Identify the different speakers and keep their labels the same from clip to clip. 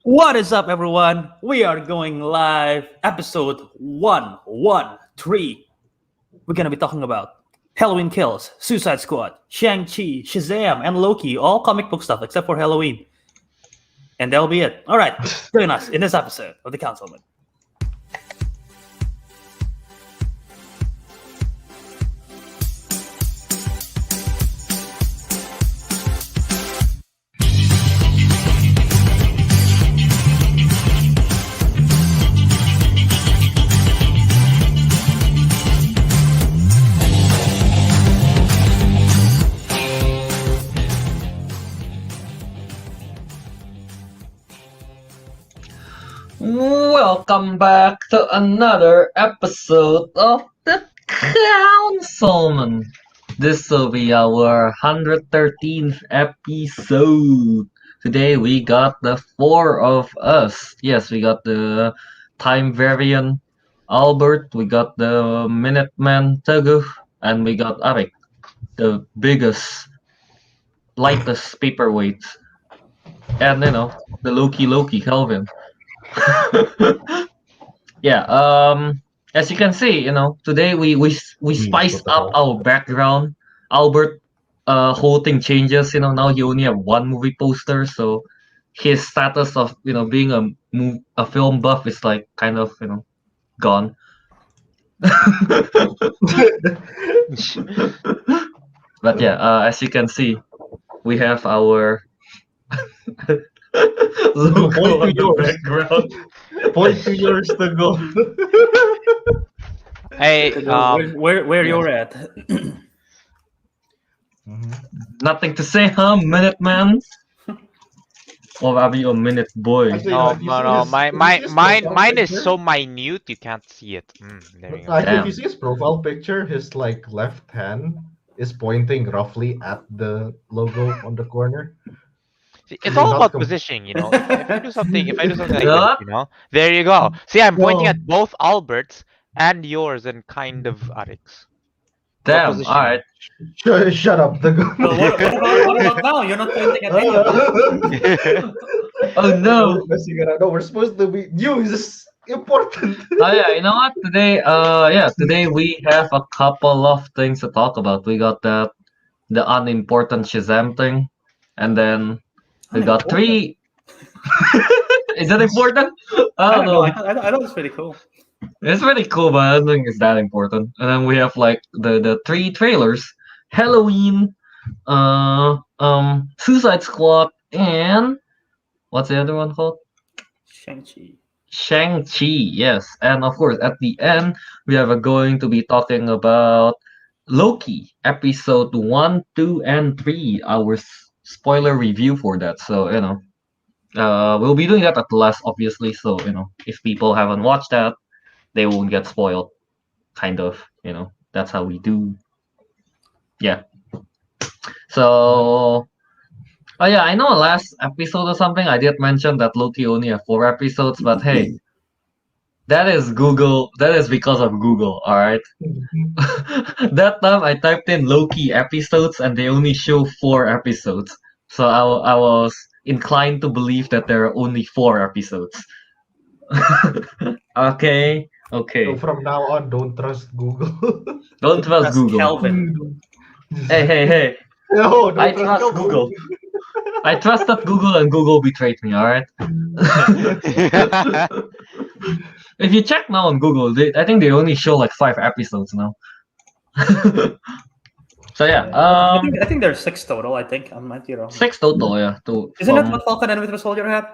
Speaker 1: What is up, everyone? We are going live, episode 113. We're going to be talking about Halloween Kills, Suicide Squad, Shang Chi, Shazam, and Loki, all comic book stuff except for Halloween. And that'll be it. All right, join us in this episode of the Councilmen.
Speaker 2: Welcome back to another episode of the Councilmen. This will be our 113th episode. Today we got the four of us. Yes, we got the Time Variant Albert, we got the Minuteman Teguh, and we got Ariq, the biggest, lightest paperweight. And the Loki Kelvin. As you can see, today we spiced up our background. Albert whole thing changes, now he only have one movie poster, so his status of being a film buff is like kind of gone. But yeah, as you can see, we have our logo on the background.
Speaker 3: Point to yours to go.
Speaker 4: Hey,
Speaker 1: Where you're at?
Speaker 2: Nothing to say, huh, Minuteman? Or are we a minute boy?
Speaker 3: Actually,
Speaker 4: no. Mine is so minute you can't see it. There you go.
Speaker 3: I think
Speaker 2: Damn.
Speaker 3: if you see his profile picture, his left hand is pointing roughly at the logo on the corner.
Speaker 4: It's all about positioning, If I do something like
Speaker 2: Yeah.
Speaker 4: this, there you go. See, I'm pointing at both Albert's and yours and kind of Ariq's.
Speaker 2: Damn,
Speaker 4: position.
Speaker 2: alright.
Speaker 3: Shut up, the
Speaker 1: Well, what about now? You're not pointing at any of them.
Speaker 2: Oh no.
Speaker 3: No, we're supposed to be news. Important.
Speaker 2: Oh yeah, you know what? Today we have a couple of things to talk about. We got the unimportant Shazam thing, and then we got three. Is that important? I don't know.
Speaker 1: I thought it was pretty cool.
Speaker 2: It's pretty cool, but I don't think it's that important. And then we have like the three trailers: Halloween, Suicide Squad, and what's the other one called?
Speaker 1: Shang-Chi.
Speaker 2: Shang-Chi, yes. And of course, at the end, we are going to be talking about Loki, episode 1, 2, and 3, our spoiler review for that. So, we'll be doing that at the last, obviously. So, if people haven't watched that, they won't get spoiled. Kind of, that's how we do. Yeah. So, oh yeah, I know last episode or something I did mention that Loki only have 4 episodes, but hey, that is Google. That is because of Google, alright? That time I typed in Loki episodes and they only show 4 episodes. So I was inclined to believe that there are only 4 episodes. Okay.
Speaker 3: So from now on, don't trust Google.
Speaker 2: Don't trust
Speaker 1: That's
Speaker 2: Google.
Speaker 1: Kelvin.
Speaker 2: Hey.
Speaker 3: No, don't
Speaker 2: I
Speaker 3: trust
Speaker 2: trust Google. I trusted Google and Google betrayed me, alright? If you check now on Google, I think they only show like 5 episodes now. So yeah,
Speaker 1: I think there's 6 total. I think I might be wrong.
Speaker 2: 6 total, yeah.
Speaker 1: Isn't that what Falcon and Winter Soldier had?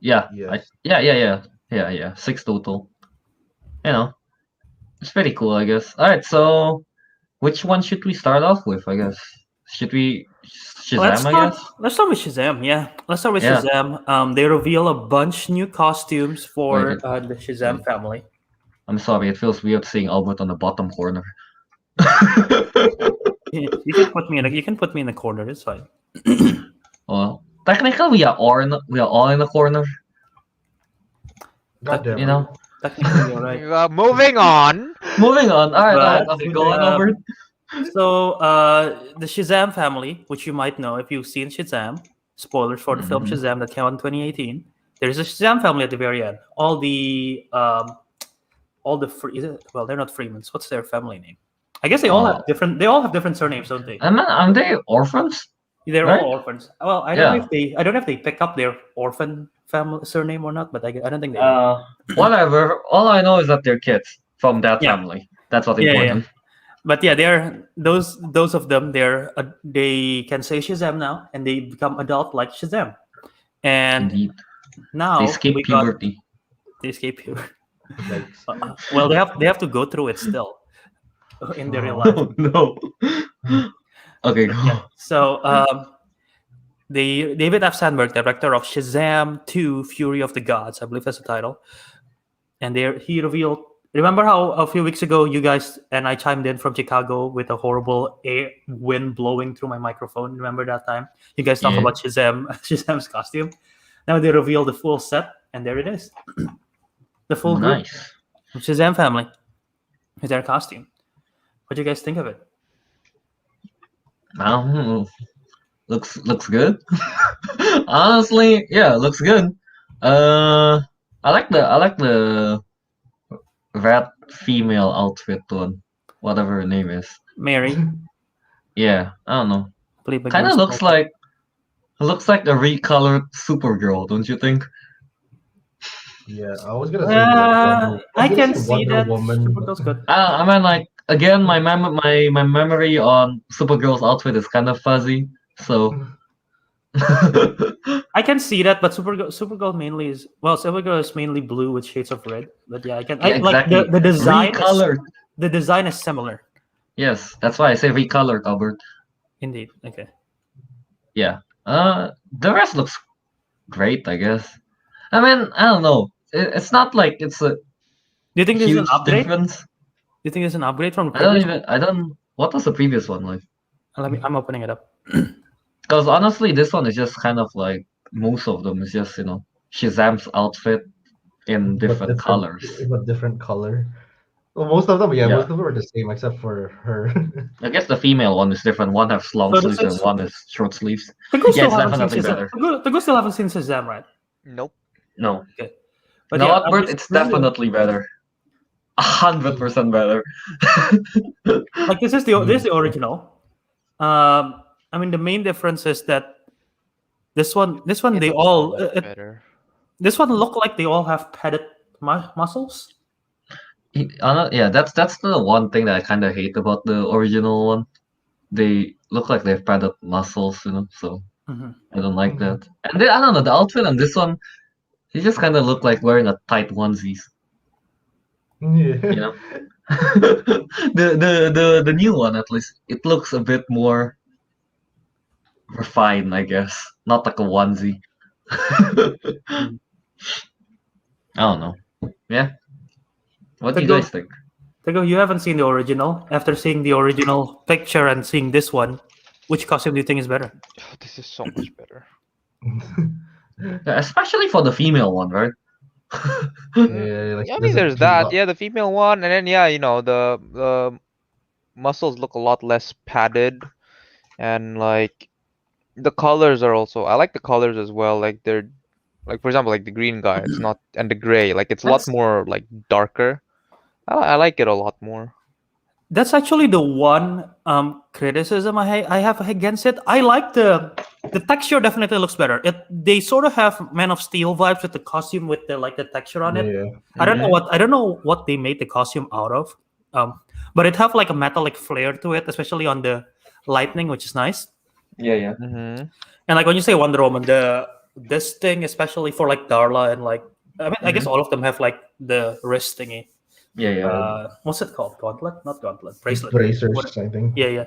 Speaker 2: Yeah,
Speaker 3: Yes.
Speaker 2: yeah, 6 total. It's pretty cool, I guess. Alright, so which one should we start off with, I guess? Should we Shazam, I guess?
Speaker 1: Let's start with Shazam. Yeah, let's start with
Speaker 2: Yeah.
Speaker 1: Shazam. They reveal a bunch new costumes for
Speaker 2: Wait,
Speaker 1: the Shazam family.
Speaker 2: I'm sorry, it feels weird seeing Albert on the bottom corner.
Speaker 1: You can put me in the corner. It's fine.
Speaker 2: Well, technically we are all in the corner.
Speaker 3: God damn.
Speaker 2: You know.
Speaker 1: Technically, you're right.
Speaker 4: Moving on.
Speaker 2: Moving on. All right,
Speaker 1: But,
Speaker 2: okay, go on over.
Speaker 1: So, the Shazam family, which you might know if you've seen Shazam, Spoilers for the film Shazam that came out in 2018. There's a Shazam family at the very end. All the they're not Freemans. What's their family name? I guess they all have different. They all have different surnames, don't they?
Speaker 2: Aren't they orphans?
Speaker 1: They're
Speaker 2: right?
Speaker 1: all orphans. Well, I don't know if they pick up their orphan family surname or not, but I don't think they do.
Speaker 2: Whatever. All I know is that they're kids from that
Speaker 1: Yeah.
Speaker 2: family. That's what's
Speaker 1: Yeah,
Speaker 2: important.
Speaker 1: But yeah, they're those of them. They can say Shazam now, and they become adult like Shazam. And
Speaker 2: Indeed.
Speaker 1: now
Speaker 2: They skip puberty.
Speaker 1: They escape puberty.
Speaker 3: Yikes.
Speaker 1: Well, they have to go through it still in their real life.
Speaker 2: No. Okay, go.
Speaker 1: Yeah. So David F. Sandberg, director of Shazam 2: Fury of the Gods, I believe that's the title, and he revealed. Remember how a few weeks ago you guys and I chimed in from Chicago with a horrible wind blowing through my microphone? Remember that time? You guys talk about Shazam's costume. Now they reveal the full set, and there it is. The full group of Shazam family with their costume. What do you guys think of it?
Speaker 2: Looks good. Honestly, yeah, looks good. I like the that female outfit one, whatever her name is.
Speaker 1: Mary.
Speaker 2: Yeah, I don't know.
Speaker 1: Kind of
Speaker 2: looks like a recolored Supergirl, don't you think?
Speaker 3: Yeah, I was gonna say
Speaker 1: I can see that.
Speaker 3: Woman.
Speaker 1: Supergirl's good.
Speaker 2: I mean, like again, my memory on Supergirl's outfit is kind of fuzzy, so.
Speaker 1: I can see that, but Supergirl mainly is Supergirl is mainly blue with shades of red. But yeah, I can like the design.
Speaker 2: Recolored.
Speaker 1: The design is similar.
Speaker 2: Yes, that's why I say recolored, Albert.
Speaker 1: Indeed. Okay.
Speaker 2: Yeah. The rest looks great, I guess. I mean, I don't know. It's not like it's a
Speaker 1: Do you think this is
Speaker 2: huge
Speaker 1: an upgrade?
Speaker 2: difference.
Speaker 1: Do you think it's an upgrade from the previous?
Speaker 2: I don't. What was the previous one like?
Speaker 1: I'm opening it up.
Speaker 2: Because honestly, this one is just kind of like most of them is just Shazam's outfit in different colors.
Speaker 3: But different color. Well, most of them,
Speaker 2: Yeah.
Speaker 3: most of them are the same except for her.
Speaker 2: I guess the female one is different. One has long
Speaker 1: So
Speaker 2: sleeves
Speaker 1: this
Speaker 2: and
Speaker 1: is-
Speaker 2: one is short sleeves.
Speaker 1: Teguh
Speaker 2: Yeah,
Speaker 1: still
Speaker 2: it's
Speaker 1: haven't
Speaker 2: definitely
Speaker 1: seen
Speaker 2: better.
Speaker 1: Shazam. Teguh still haven't seen Shazam, right?
Speaker 4: Nope.
Speaker 2: No.
Speaker 1: But
Speaker 2: No,
Speaker 1: yeah, I'm
Speaker 2: Albert,
Speaker 1: just
Speaker 2: it's
Speaker 1: really-
Speaker 2: definitely better. 100% better.
Speaker 1: like this is the original. I mean the main difference is that this one
Speaker 4: It
Speaker 1: they
Speaker 4: looks
Speaker 1: all
Speaker 4: a lot better.
Speaker 1: this one look like they all have padded muscles.
Speaker 2: Yeah, that's the one thing that I kind of hate about the original one. They look like they've padded muscles, so
Speaker 1: Mhm.
Speaker 2: I don't like that. And I don't know, the outfit on this one, he just kind of look like wearing a tight onesies.
Speaker 3: Yeah.
Speaker 2: The new one, at least, it looks a bit more refined, I guess. Not like a onesie. I don't know. Yeah. What do you guys think?
Speaker 1: Teguh, you haven't seen the original. After seeing the original picture and seeing this one, which costume do you think is better?
Speaker 4: Oh, this is so much better.
Speaker 2: Yeah, especially for the female one, right?
Speaker 3: Yeah, like,
Speaker 4: Yeah, I mean,
Speaker 3: there's a
Speaker 4: there's that.
Speaker 3: lot-
Speaker 4: Yeah, the female one, and then the muscles look a lot less padded, and like the colors are also. I like the colors as well. Like they're, like for example, like the green guy. It's not, and the gray. Like it's a lot
Speaker 1: That's-
Speaker 4: more like darker. I like it a lot more.
Speaker 1: That's actually the one criticism I have against it. I like the texture. Definitely looks better. They sort of have Man of Steel vibes with the costume with the texture on it.
Speaker 3: Yeah.
Speaker 1: I don't know what they made the costume out of. But it have like a metallic flair to it, especially on the lightning, which is nice.
Speaker 2: Yeah.
Speaker 4: Mm-hmm.
Speaker 1: And like when you say Wonder Woman, this thing, especially for like Darla and like I guess all of them have like the wrist thingy.
Speaker 2: Yeah.
Speaker 1: What's it called? Gauntlet? Not gauntlet. Bracelet.
Speaker 3: Bracers,
Speaker 1: What-
Speaker 3: I think.
Speaker 1: Yeah.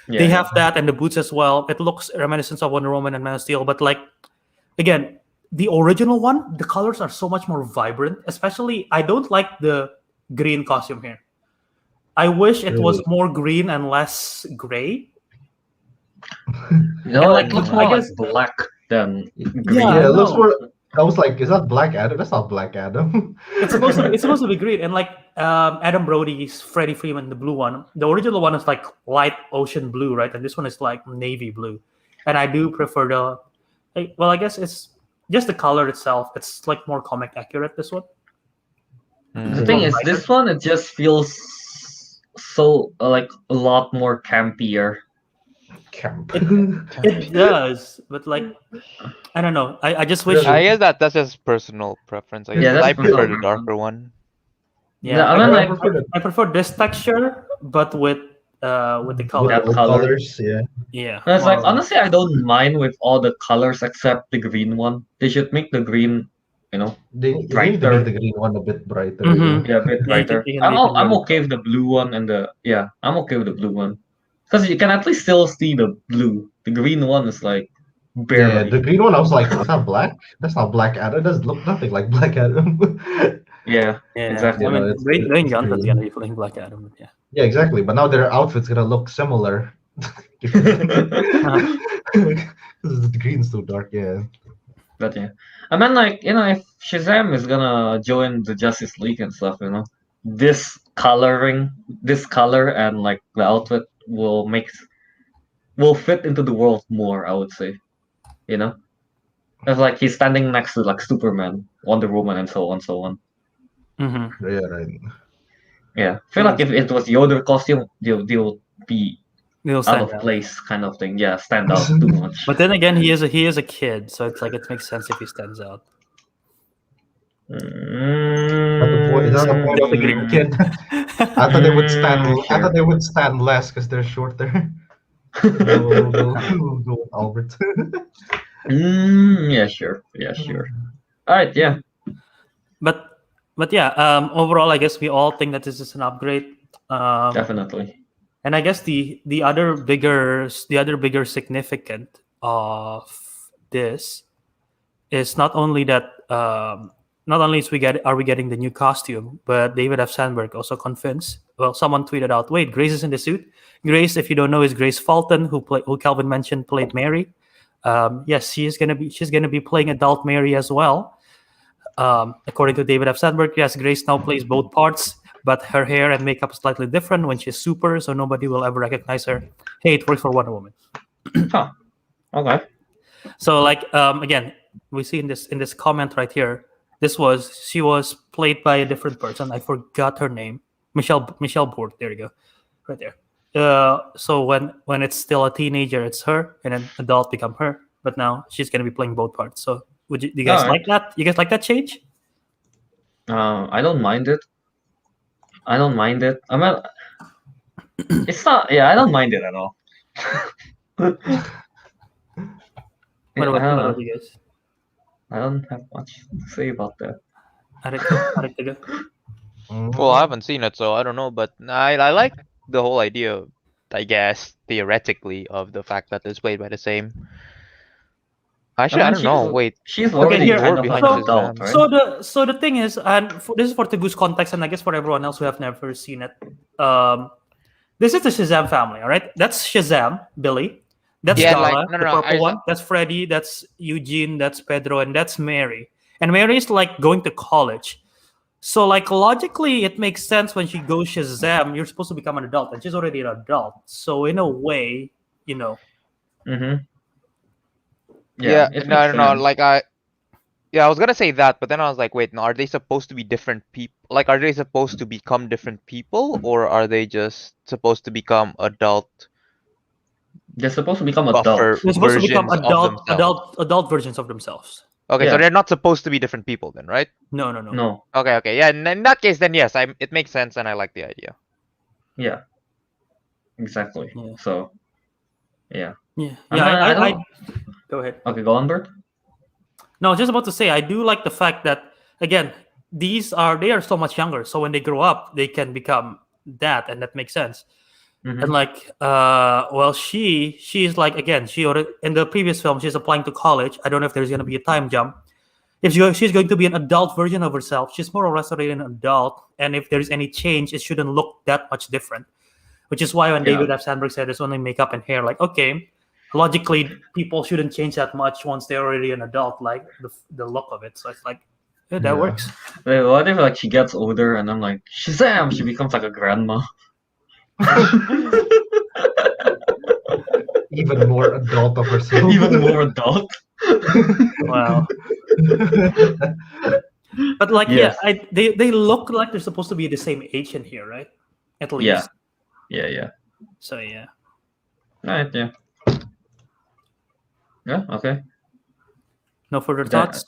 Speaker 1: They have that and the boots as well. It looks reminiscent of Wonder Woman and Man of Steel, but like again, the original one, the colors are so much more vibrant. Especially, I don't like the green costume here. I wish it was more green and less gray.
Speaker 2: It looks more
Speaker 1: I
Speaker 2: like
Speaker 1: guess-
Speaker 2: black than green.
Speaker 1: Yeah,
Speaker 3: Yeah, it looks
Speaker 1: no.
Speaker 3: more. I was like, is that Black Adam? That's not Black Adam.
Speaker 1: It's supposed to be green, and like Adam Brody's Freddie Freeman, the blue one. The original one is like light ocean blue, right? And this one is like navy blue. And I do prefer well, I guess it's just the color itself. It's like more comic accurate. This one.
Speaker 2: The
Speaker 4: Mm.
Speaker 2: thing
Speaker 1: More
Speaker 2: is,
Speaker 1: brighter.
Speaker 2: this one it just feels so like a lot more campier.
Speaker 3: Camp.
Speaker 1: It does, but like I don't know. I just wish.
Speaker 3: Really?
Speaker 4: I guess that's just personal preference. I
Speaker 2: Yeah,
Speaker 4: guess
Speaker 2: that's
Speaker 4: I prefer
Speaker 2: personal
Speaker 4: the darker
Speaker 2: preference.
Speaker 4: one.
Speaker 1: Yeah,
Speaker 2: I mean, like
Speaker 1: I prefer this texture, but with the
Speaker 3: With
Speaker 1: color.
Speaker 2: that
Speaker 3: old
Speaker 2: color.
Speaker 3: colors, yeah.
Speaker 1: Yeah,
Speaker 2: it's
Speaker 1: more
Speaker 2: like
Speaker 1: or less.
Speaker 2: honestly, I don't mind with all the colors except the green one. They should make the green,
Speaker 3: They need to
Speaker 2: brighter.
Speaker 3: make the green one a bit brighter.
Speaker 1: Mhm.
Speaker 3: Yeah.
Speaker 2: Yeah, a bit
Speaker 1: Yeah,
Speaker 2: brighter.
Speaker 1: you
Speaker 2: I'm
Speaker 1: can really
Speaker 2: okay with the blue one and I'm okay with the blue one because you can at least still see the blue. The green one is like
Speaker 3: Yeah,
Speaker 2: barely.
Speaker 3: the green one, I was like, is that black? That's not Black Adam. It doesn't look nothing like Black Adam.
Speaker 2: Yeah,
Speaker 1: Yeah,
Speaker 2: exactly.
Speaker 1: I mean,
Speaker 3: it's
Speaker 1: Dwayne Johnson's
Speaker 3: green.
Speaker 1: gonna be playing Black Adam. But yeah.
Speaker 3: Yeah, exactly. But now their outfit's gonna look similar. Because the green's too dark, yeah.
Speaker 2: But yeah, I mean, like if Shazam is gonna join the Justice League and stuff, this color and like the outfit will fit into the world more. I would say, it's like he's standing next to like Superman, Wonder Woman, and so on, so on.
Speaker 1: Mm-hmm.
Speaker 3: Yeah, right.
Speaker 2: Yeah, I feel like if it was Yoda costume, they'll be
Speaker 1: They'll
Speaker 2: out
Speaker 1: stand
Speaker 2: of
Speaker 1: out.
Speaker 2: place, kind of thing. Yeah, stand out too much.
Speaker 1: But then again, he is a kid, so it's like it makes sense if he stands out.
Speaker 3: Is that the point of being a kid? I thought they would stand. I
Speaker 2: Sure.
Speaker 3: thought they would stand less because they're shorter. We'll go with Albert.
Speaker 2: Yeah, sure. Yeah, sure. All right, yeah.
Speaker 1: But yeah, overall, I guess we all think that this is an upgrade.
Speaker 2: Definitely.
Speaker 1: And I guess the other bigger significant of this is not only that not only are we getting the new costume, but David F. Sandberg also convinced. Well, someone tweeted out, "Wait, Grace is in the suit." Grace, if you don't know, is Grace Fulton, who Kelvin mentioned played Mary. Yes, she's gonna be playing adult Mary as well. According to David F. Sandberg, yes, Grace now plays both parts, but her hair and makeup is slightly different when she's super, so nobody will ever recognize her. Hey, it works for Wonder Woman.
Speaker 2: Huh. Okay.
Speaker 1: So, like, again, we see in this comment right here, she was played by a different person. I forgot her name. Michelle Board. There you go, right there. So when it's still a teenager, it's her, and then adult become her. But now she's gonna be playing both parts. So do you guys
Speaker 2: Alright.
Speaker 1: like that? You guys like that change?
Speaker 2: I don't mind it. I mean, it's not. Yeah, I don't mind it at all.
Speaker 1: What
Speaker 2: I don't know.
Speaker 1: about you guys?
Speaker 2: I don't have much to say about that.
Speaker 1: Ariq, Teguh?
Speaker 4: Well, I haven't seen it, so I don't know. But I like the whole idea, I guess, theoretically, of the fact that it's played by the same. Actually, I don't know. Wait,
Speaker 2: She's
Speaker 1: Okay,
Speaker 2: already
Speaker 1: here.
Speaker 2: kind of
Speaker 4: behind
Speaker 2: like
Speaker 4: Shazam.
Speaker 2: adult, right?
Speaker 1: So the thing is, and this is for Teguh's context, and I guess for everyone else who have never seen it. This is the Shazam family, all right? That's Shazam, Billy. That's
Speaker 4: Yeah,
Speaker 1: Gala,
Speaker 4: like- no,
Speaker 1: the
Speaker 4: no,
Speaker 1: purple
Speaker 4: I-
Speaker 1: one. That's Freddy. That's Eugene. That's Pedro, and that's Mary. And Mary is like going to college. So like logically, it makes sense when she goes Shazam. You're supposed to become an adult, and she's already an adult. So in a way,
Speaker 2: Mm-hmm.
Speaker 4: Yeah,
Speaker 2: it
Speaker 4: no,
Speaker 2: makes
Speaker 4: no,
Speaker 2: sense.
Speaker 4: like I was gonna say that, but then I was like, wait, no, are they supposed to be different people? Like, are they supposed to become different people, or are they just supposed to become adult
Speaker 2: They're supposed to become
Speaker 4: buffer
Speaker 2: adults.
Speaker 1: they're supposed to become
Speaker 4: versions of themselves?
Speaker 1: adult versions of themselves.
Speaker 4: Okay, so
Speaker 2: Yeah.
Speaker 4: they're not supposed to be different people then, right?
Speaker 1: No.
Speaker 2: No.
Speaker 4: Okay, yeah. In that case, then yes, it makes sense, and I like the idea.
Speaker 2: Yeah. Exactly.
Speaker 1: Yeah.
Speaker 2: So. Yeah.
Speaker 1: Yeah.
Speaker 2: I
Speaker 1: I
Speaker 2: don't.
Speaker 1: go ahead.
Speaker 2: Okay, go on, Bert.
Speaker 1: No, I was just about to say I do like the fact that again they are so much younger, so when they grow up they can become that, and that makes sense.
Speaker 2: Mhm.
Speaker 1: And like, well, she's like again she already in the previous film she's applying to college. I don't know if there's gonna be a time jump. If she's going to be an adult version of herself, she's more or less already an adult, and if there's any change, it shouldn't look that much different. Which is why when
Speaker 2: Yeah.
Speaker 1: David F. Sandberg said it's only makeup and hair, like okay. Logically, people shouldn't change that much once they're already an adult, like the look of it. So it's like, yeah, that
Speaker 3: Yeah.
Speaker 1: works.
Speaker 2: Wait, what if like she gets older and I'm like Shazam? She becomes like a grandma.
Speaker 3: Even more adult of herself.
Speaker 2: Even more adult.
Speaker 1: Wow. But like,
Speaker 2: Yes.
Speaker 1: they look like they're supposed to be the same age in here, right? At
Speaker 2: Yeah.
Speaker 1: least.
Speaker 2: Yeah.
Speaker 1: So yeah.
Speaker 2: Right. Yeah. Yeah. Okay.
Speaker 1: No further
Speaker 2: That-
Speaker 1: thoughts.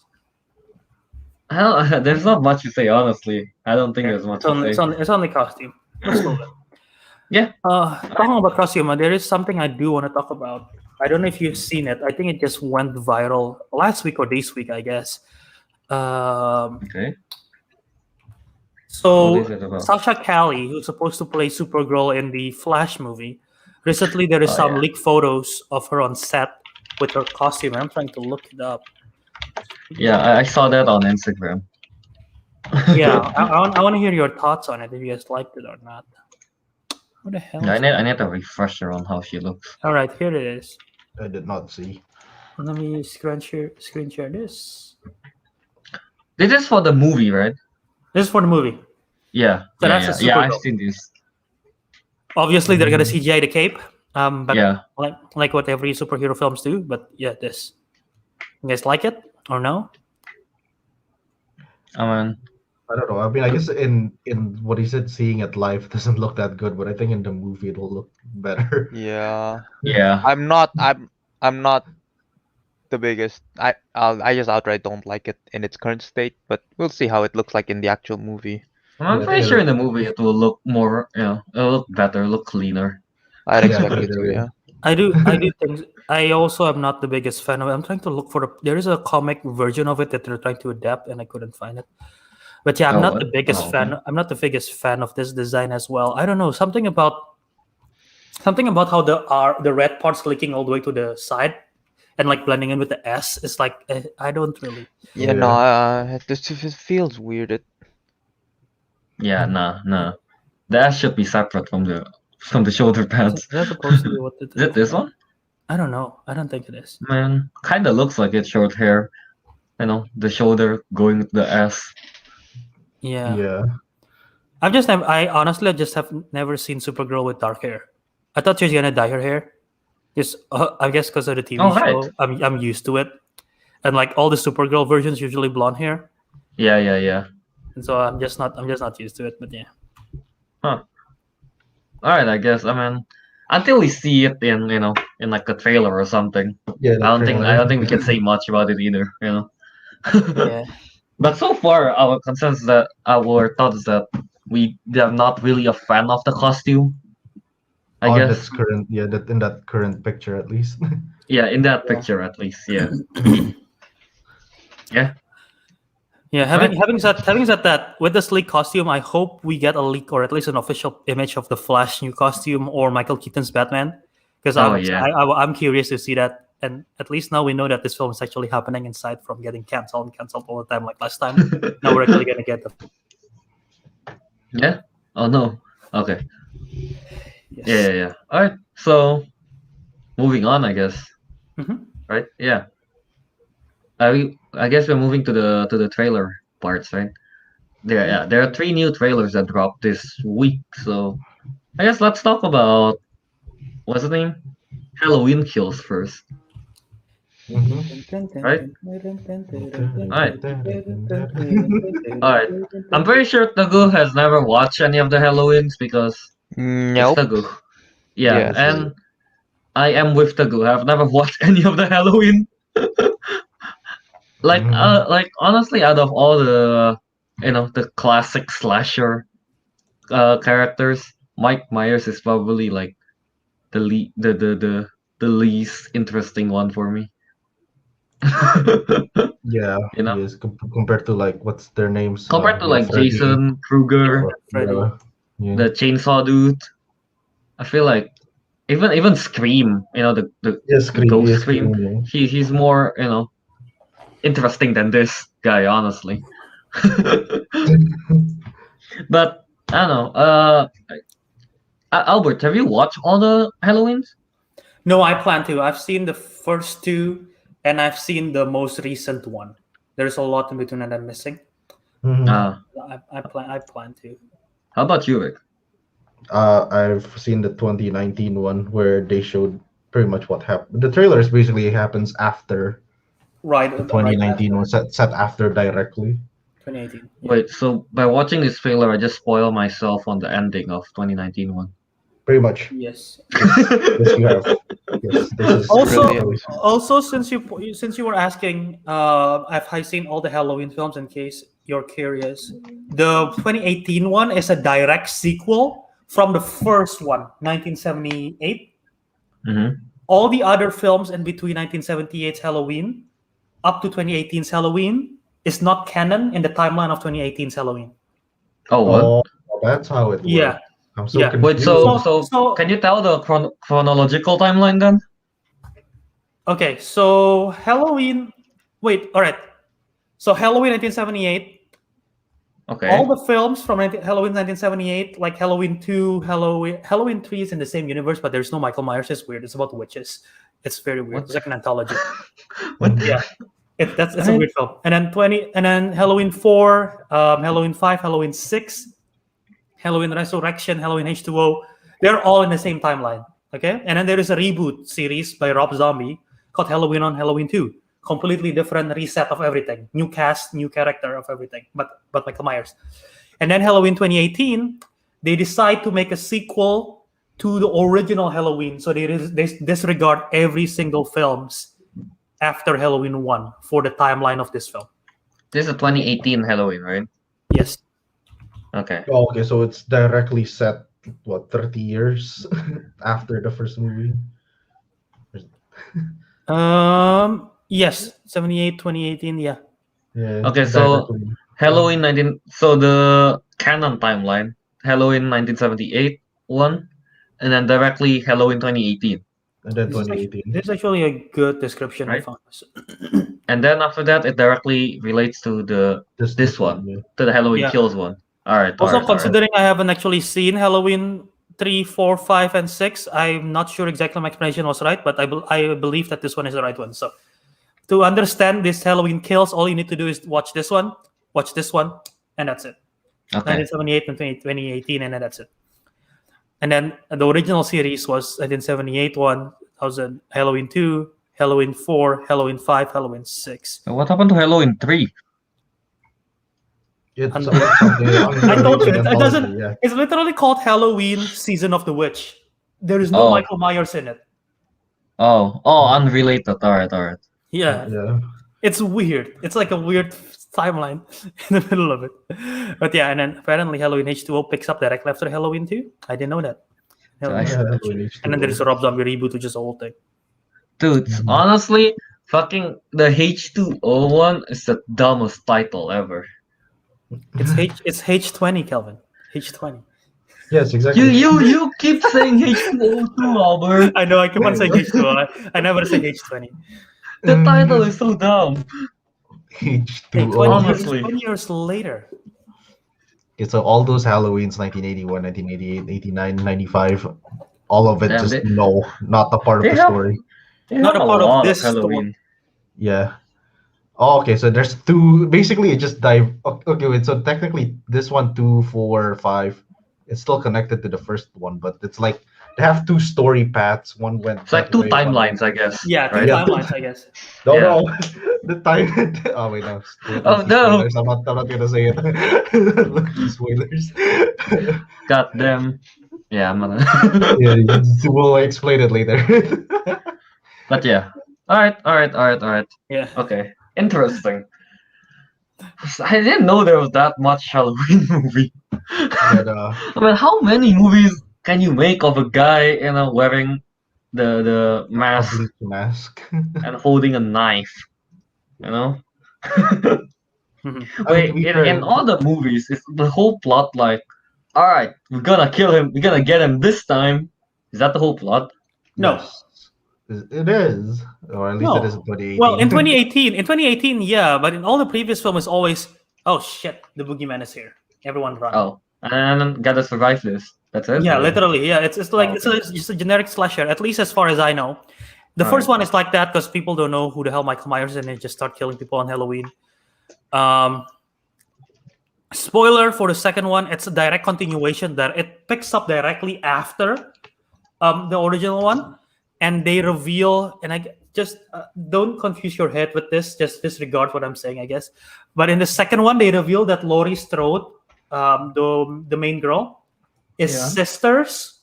Speaker 2: Hell, there's not much to say, honestly. I don't think
Speaker 1: Yeah.
Speaker 2: there's much
Speaker 1: It's
Speaker 2: to
Speaker 1: only,
Speaker 2: say.
Speaker 1: it's only it's only costume. Let's go.
Speaker 2: Yeah.
Speaker 1: Talking about costume, there is something I do want to talk about. I don't know if you've seen it. I think it just went viral last week or this week, I guess.
Speaker 2: Okay. What
Speaker 1: So
Speaker 2: is it about?
Speaker 1: Sasha Callie, who's supposed to play Supergirl in the Flash movie, recently there is
Speaker 2: Oh,
Speaker 1: some
Speaker 2: yeah.
Speaker 1: leaked photos of her on set with her costume. I'm trying to look it up.
Speaker 2: Yeah, I saw that on Instagram.
Speaker 1: Yeah, I want to hear your thoughts on it. If you guys liked it or not. What the hell?
Speaker 2: Yeah, I need a refresher on how she looks.
Speaker 1: All right, here it is.
Speaker 3: I did not see.
Speaker 1: Let me screen share this.
Speaker 2: This is for the movie, right?
Speaker 1: This is for the movie.
Speaker 2: Yeah.
Speaker 1: So
Speaker 2: yeah,
Speaker 1: that's a
Speaker 2: yeah. I've
Speaker 1: Supergirl.
Speaker 2: seen this.
Speaker 1: Obviously, they're gonna CGI the cape. But
Speaker 2: Yeah.
Speaker 1: like what every superhero films do. But yeah, this. You guys like it or no?
Speaker 2: I mean,
Speaker 3: I don't know. I mean, I guess in what he said, seeing it live doesn't look that good, but I think in the movie it'll look better.
Speaker 4: Yeah.
Speaker 2: yeah.
Speaker 4: I'm not the biggest. I just outright don't like it in its current state, but we'll see how it looks like in the actual movie.
Speaker 2: I'm
Speaker 3: Yeah,
Speaker 2: pretty
Speaker 3: yeah.
Speaker 2: sure in the movie it will look more, it'll look better, look cleaner.
Speaker 4: I'd
Speaker 3: Yeah,
Speaker 4: expect
Speaker 3: I
Speaker 4: it to,
Speaker 3: agree.
Speaker 4: yeah.
Speaker 1: I do think I also am not the biggest fan of it. I'm trying to look for there is a comic version of it that they're trying to adapt and I couldn't find it. But yeah, I'm
Speaker 2: Oh,
Speaker 1: not
Speaker 2: what?
Speaker 1: the biggest
Speaker 2: Oh,
Speaker 1: fan.
Speaker 2: okay.
Speaker 1: I'm not the biggest fan of this design as well. I don't know, something about how the red parts clicking all the way to the side and like blending in with the S. It's like I don't really.
Speaker 4: Yeah, no, it feels weird.
Speaker 2: Yeah, nah. That should be separate from the shoulder
Speaker 1: Is
Speaker 2: pads.
Speaker 1: that supposed to be what it
Speaker 2: Is it this one?
Speaker 1: I don't know. I don't think it is.
Speaker 2: Man, kinda looks like it's short hair. The shoulder going with the S.
Speaker 1: Yeah.
Speaker 3: Yeah.
Speaker 1: I honestly just have never seen Supergirl with dark hair. I thought she was gonna dye her hair. Just I guess because of the TV
Speaker 2: Oh,
Speaker 1: show,
Speaker 2: right.
Speaker 1: I'm used to it. And like all the Supergirl versions usually blonde hair.
Speaker 2: Yeah.
Speaker 1: And so I'm just not used to it, but yeah.
Speaker 2: Alright, I guess. I mean, until we see it in like a trailer or something.
Speaker 3: Yeah.
Speaker 2: I don't think we can say much about it either,
Speaker 1: Yeah.
Speaker 2: But so far, our thought is that we are not really a fan of the costume. I
Speaker 3: Oh,
Speaker 2: guess.
Speaker 3: that's current. Yeah, that in that current picture at least.
Speaker 2: Yeah, in that
Speaker 1: Yeah.
Speaker 2: picture at least. Yeah. yeah.
Speaker 1: Yeah, having said that, with the sleek costume, I hope we get a leak or at least an official image of the Flash new costume or Michael Keaton's Batman, because
Speaker 2: Oh, yeah.
Speaker 1: I'm curious to see that. And at least now we know that this film is actually happening inside from getting canceled all the time like last time. Now we're actually gonna get the
Speaker 2: Yeah. Oh no. Okay.
Speaker 1: yes.
Speaker 2: Yeah. All right. So, moving on, I guess.
Speaker 1: Mhm.
Speaker 2: Right? Yeah. I guess we're moving to the trailer parts, right? There are 3 new trailers that dropped this week. So, I guess let's talk about what's the name? Halloween Kills first. Right? Alright. I'm pretty sure Teguh has never watched any of the Halloweens because
Speaker 4: Nope.
Speaker 2: it's Teguh. Yeah,
Speaker 4: Yes.
Speaker 2: and I am with Teguh. I've never watched any of the Halloween. Like honestly, out of all the the classic slasher characters, Mike Myers is probably like the least interesting one for me.
Speaker 3: Yeah.
Speaker 2: You know?
Speaker 3: Yes. Compared to like what's their names?
Speaker 2: Compared to
Speaker 3: yeah,
Speaker 2: like
Speaker 3: Freddy,
Speaker 2: Jason Krueger,
Speaker 1: Freddy.
Speaker 3: Yeah.
Speaker 2: the chainsaw dude, I feel like even Scream, the
Speaker 3: Yeah, Scream.
Speaker 2: Ghost
Speaker 3: Yeah,
Speaker 2: Scream,
Speaker 3: yeah.
Speaker 2: he's more interesting than this guy, honestly. But I don't know. Albert, have you watched all the Halloweens?
Speaker 1: No, I plan to. I've seen the first 2, and I've seen the most recent one. There's a lot in between that I'm missing.
Speaker 3: Mhm.
Speaker 1: I plan to.
Speaker 2: How about you, Rick?
Speaker 3: I've seen the 2019 one where they showed pretty much what happened. The trailer is basically happens after
Speaker 1: Right.
Speaker 3: The 2019 was set after directly.
Speaker 1: 2018. Yeah.
Speaker 2: Wait, so by watching this trailer, I just spoil myself on the ending of 2019 one.
Speaker 3: Pretty much.
Speaker 1: Yes.
Speaker 3: Yes, you have. Yes, this is
Speaker 1: Also,
Speaker 4: Brilliant.
Speaker 1: also since you were asking, I've seen all the Halloween films. In case you're curious, the 2018 one is a direct sequel from the first one, 1978.
Speaker 2: Mm-hmm.
Speaker 1: All the other films in between 1978's Halloween up to 2018's Halloween is not canon in the timeline of 2018's Halloween.
Speaker 2: Oh, what?
Speaker 3: Oh, that's how it
Speaker 1: Yeah.
Speaker 3: works. I'm so
Speaker 1: Yeah.
Speaker 3: confused.
Speaker 2: Wait, so
Speaker 1: So-
Speaker 2: can you tell the chronological timeline then?
Speaker 1: Okay, so Halloween. Wait, all right. So Halloween 1978.
Speaker 2: Okay.
Speaker 1: All the films from Halloween 1978, like Halloween 2, Halloween 3 is in the same universe, but there's no Michael Myers. It's weird. It's about witches. It's very weird.
Speaker 2: What?
Speaker 1: It's like an anthology.
Speaker 2: What?
Speaker 1: Yeah. It's a
Speaker 2: Right.
Speaker 1: weird film. And then Halloween 4, Halloween 5, Halloween 6, Halloween Resurrection, Halloween H2O. They're all in the same timeline. Okay? And then there is a reboot series by Rob Zombie called Halloween on Halloween 2. Completely different reset of everything. New cast, new character of everything. But Michael Myers. And then Halloween 2018, they decide to make a sequel to the original Halloween. So they disregard every single films after Halloween 1 for the timeline of this film.
Speaker 2: This is 2018 Halloween, right?
Speaker 1: Yes.
Speaker 2: Okay.
Speaker 3: Oh, okay, so it's directly set, what, 30 years after the first movie?
Speaker 1: Yes, 78, 2018, yeah.
Speaker 3: Yeah.
Speaker 2: Okay, so
Speaker 3: directly.
Speaker 2: Halloween 19. So the canon timeline, Halloween 1978 one, and then directly Halloween 2018,
Speaker 3: And then
Speaker 1: This is, actually,
Speaker 3: 2018.
Speaker 1: this is actually a good description I
Speaker 2: Right.
Speaker 1: found.
Speaker 2: and then after that it directly relates to this one,
Speaker 3: yeah.
Speaker 2: to the Halloween
Speaker 1: Yeah.
Speaker 2: Kills one. All right.
Speaker 1: Also,
Speaker 2: all right.
Speaker 1: considering I haven't actually seen Halloween 3, 4, 5, and 6, I'm not sure exactly my explanation was right, but I believe that this one is the right one. So, to understand this Halloween Kills, all you need to do is watch this one, and that's it.
Speaker 2: Okay.
Speaker 1: 1978 and 2018, and then that's it. And then the original series was 1978 one, 2000 Halloween 2, Halloween 4, Halloween 5, Halloween 6.
Speaker 2: What happened to Halloween 3?
Speaker 3: It's
Speaker 1: And-
Speaker 3: something
Speaker 1: I told you, it
Speaker 3: anthology,
Speaker 1: doesn't.
Speaker 3: yeah.
Speaker 1: It's literally called Halloween Season of the Witch. There is no
Speaker 2: Oh.
Speaker 1: Michael Myers in it.
Speaker 2: Oh, unrelated. All right.
Speaker 1: Yeah,
Speaker 3: Yeah.
Speaker 1: it's weird. It's like a weird timeline in the middle of it. But yeah, and then apparently Halloween H2O picks up directly after Halloween 2. I didn't know that. Halloween
Speaker 2: Yeah,
Speaker 1: Resurrection.
Speaker 3: Halloween
Speaker 1: And then there's a Rob Zombie reboot, which is the whole thing.
Speaker 2: Dude, honestly, fucking the H2O one is the dumbest title ever.
Speaker 1: It's H20, Kelvin. H20.
Speaker 3: Yes, exactly.
Speaker 2: You keep saying H2O too, Albert.
Speaker 1: I know. I keep on saying H2O. I never say H20.
Speaker 2: The title is so dumb.
Speaker 1: Hey,
Speaker 3: H2O.
Speaker 1: 20 years,
Speaker 2: Honestly.
Speaker 1: 20 years later.
Speaker 3: Okay, so all those Halloweens, 1981, 1988, 89, 95, all of it
Speaker 2: Damn,
Speaker 3: just
Speaker 2: they-
Speaker 3: no, not a part of
Speaker 2: they
Speaker 3: the
Speaker 2: have-
Speaker 3: story.
Speaker 2: They
Speaker 1: Not
Speaker 2: have
Speaker 1: a part of
Speaker 2: lot
Speaker 1: this
Speaker 2: Halloween.
Speaker 3: Yeah. Oh, okay, so there's two. Basically, it just dive. Okay, wait. So technically, this one, 2, 4, 5, it's still connected to the first one, but it's like they have two story paths. One went.
Speaker 2: It's like
Speaker 3: that
Speaker 2: two
Speaker 3: way, one-
Speaker 2: timelines, I guess.
Speaker 1: Yeah, two
Speaker 2: right?
Speaker 3: Yeah.
Speaker 1: timelines, I guess.
Speaker 3: No,
Speaker 2: Yeah.
Speaker 3: no, the time. Oh wait, no.
Speaker 2: Oh, no.
Speaker 3: Spoilers. I'm not gonna say it. Loki spoilers.
Speaker 2: God damn. Yeah, I'm gonna.
Speaker 3: Yeah, we'll explain it later.
Speaker 2: But yeah. All right.
Speaker 1: Yeah.
Speaker 2: Okay. Interesting. I didn't know there was that much Halloween movie.
Speaker 3: But,
Speaker 2: I mean, how many movies can you make of a guy, wearing the mask
Speaker 3: complete mask.
Speaker 2: and holding a knife? You know?
Speaker 1: Mhm.
Speaker 2: Wait,
Speaker 3: to be
Speaker 2: in
Speaker 3: fair-
Speaker 2: all the movies, it's the whole plot like, all right, we're gonna kill him, we're gonna get him this time. Is that the whole plot?
Speaker 1: No.
Speaker 3: Yes. It is, or at least
Speaker 1: No.
Speaker 3: it is in 2018.
Speaker 1: Well, in 2018, yeah, but in all the previous film, it's always, oh shit, the boogeyman is here. Everyone run.
Speaker 2: Oh, and then gotta survive this. That's it.
Speaker 1: Yeah, literally. Yeah, it's like
Speaker 2: Oh,
Speaker 1: it's just a generic slasher. At least as far as I know, the
Speaker 2: All
Speaker 1: first
Speaker 2: right.
Speaker 1: one is like that because people don't know who the hell Michael Myers is, and they just start killing people on Halloween. Spoiler for the second one: it's a direct continuation that it picks up directly after the original one, and they reveal. And just don't confuse your head with this. Just disregard what I'm saying, I guess. But in the second one, they revealed that Laurie Strode, the main girl, is
Speaker 2: Yeah.
Speaker 1: sisters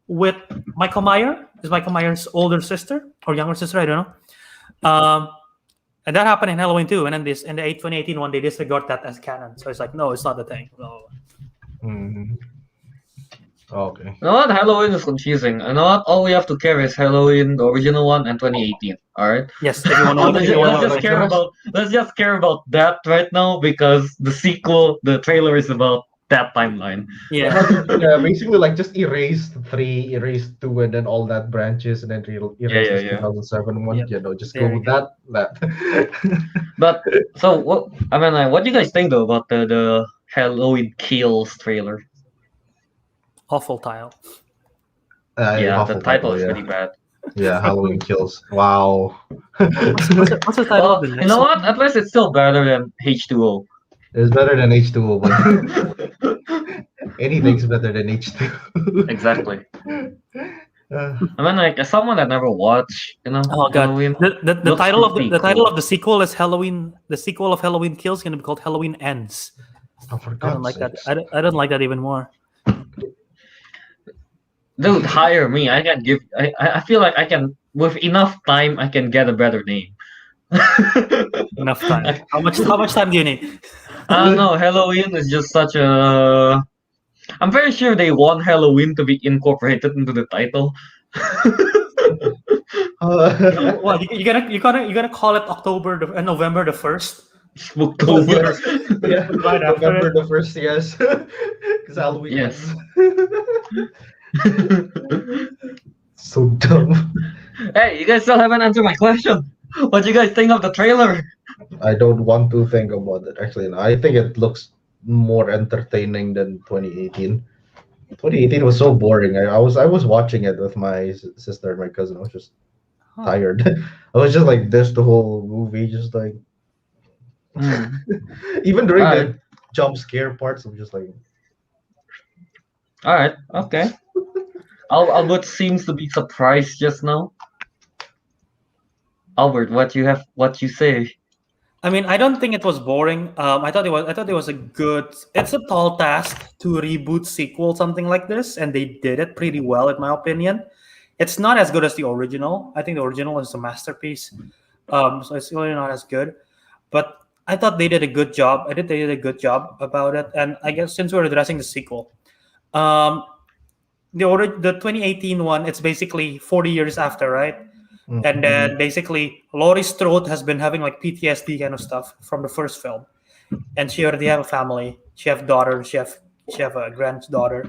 Speaker 1: with Michael Myers. Is Michael Myers' older sister or younger sister? I don't know. And that happened in Halloween too. And then in the 2018 one, they disregard that as canon. So it's like, no, it's not the thing. No.
Speaker 3: Mhm. Okay.
Speaker 2: You know what? Halloween is confusing. You know what? All we have to care is Halloween, the original one, and 2018. All right.
Speaker 1: Yes, everyone
Speaker 3: Oh,
Speaker 1: knows.
Speaker 3: let's
Speaker 1: Everyone
Speaker 3: just-
Speaker 1: knows.
Speaker 2: Let's just care about that right now because the sequel, the trailer is about that timeline.
Speaker 1: Yeah.
Speaker 3: Yeah, basically like just erase 3, erase 2, and then all that branches, and then erase this
Speaker 2: yeah.
Speaker 3: 2007 one.
Speaker 1: Yep.
Speaker 3: You know, just
Speaker 1: There
Speaker 3: go
Speaker 1: you
Speaker 3: with that.
Speaker 2: But so what? I mean, like, what do you guys think though about the Halloween Kills trailer?
Speaker 1: Awful tile.
Speaker 2: Yeah,
Speaker 3: Awful
Speaker 2: the title is
Speaker 3: yeah.
Speaker 2: pretty bad.
Speaker 3: Yeah, Halloween Kills. Wow.
Speaker 1: What's the title of the
Speaker 2: You
Speaker 1: next
Speaker 2: know
Speaker 1: one?
Speaker 2: what? At least it's still better than H2O.
Speaker 3: It's better than H2O, but anything's better than H2O.
Speaker 2: Exactly.
Speaker 3: Uh,
Speaker 2: I mean, like, as someone that never watched,
Speaker 1: Oh god,
Speaker 2: Halloween.
Speaker 1: the
Speaker 2: looks
Speaker 1: title of
Speaker 2: pretty
Speaker 1: the title
Speaker 2: cool.
Speaker 1: of the sequel is Halloween. The sequel of Halloween Kills is gonna be called Halloween Ends.
Speaker 3: oh, for
Speaker 1: I don't
Speaker 3: God's
Speaker 1: like that.
Speaker 3: sakes.
Speaker 1: I don't like that even more.
Speaker 2: Dude, hire me. I can give. I feel like I can, with enough time, I can get a better name.
Speaker 1: Enough time. How much time do you need?
Speaker 2: I don't know. Halloween is just such a. I'm very sure they want Halloween to be incorporated into the title.
Speaker 1: Well, you're gonna call it November the 1st.
Speaker 2: Spooktober.
Speaker 3: Yeah,
Speaker 1: Right after
Speaker 3: November
Speaker 1: it.
Speaker 3: the 1st, yes. Because Halloween.
Speaker 2: Yes.
Speaker 3: So dumb.
Speaker 2: Hey, you guys still haven't answered my question. What do you guys think of the trailer?
Speaker 3: I don't want to think about it. Actually, no, I think it looks more entertaining than 2018. 2018 was so boring. I was watching it with my sister and my cousin. I was just tired. I was just like this the whole movie, just like even during
Speaker 2: Alright.
Speaker 3: the jump scare parts, I'm just like
Speaker 2: All right. Okay. Albert seems to be surprised just now. Albert, what you say?
Speaker 1: I mean, I don't think it was boring. I thought it was a good. It's a tall task to reboot sequel something like this, and they did it pretty well, in my opinion. It's not as good as the original. I think the original is a masterpiece. So it's really not as good. But I thought they did a good job. They did a good job about it. And I guess since we're addressing the sequel, the 2018 one, it's basically 40 years after, right? And then basically Laurie Strode has been having like PTSD kind of stuff from the first film, and she already have a family. She have daughter. She have a granddaughter,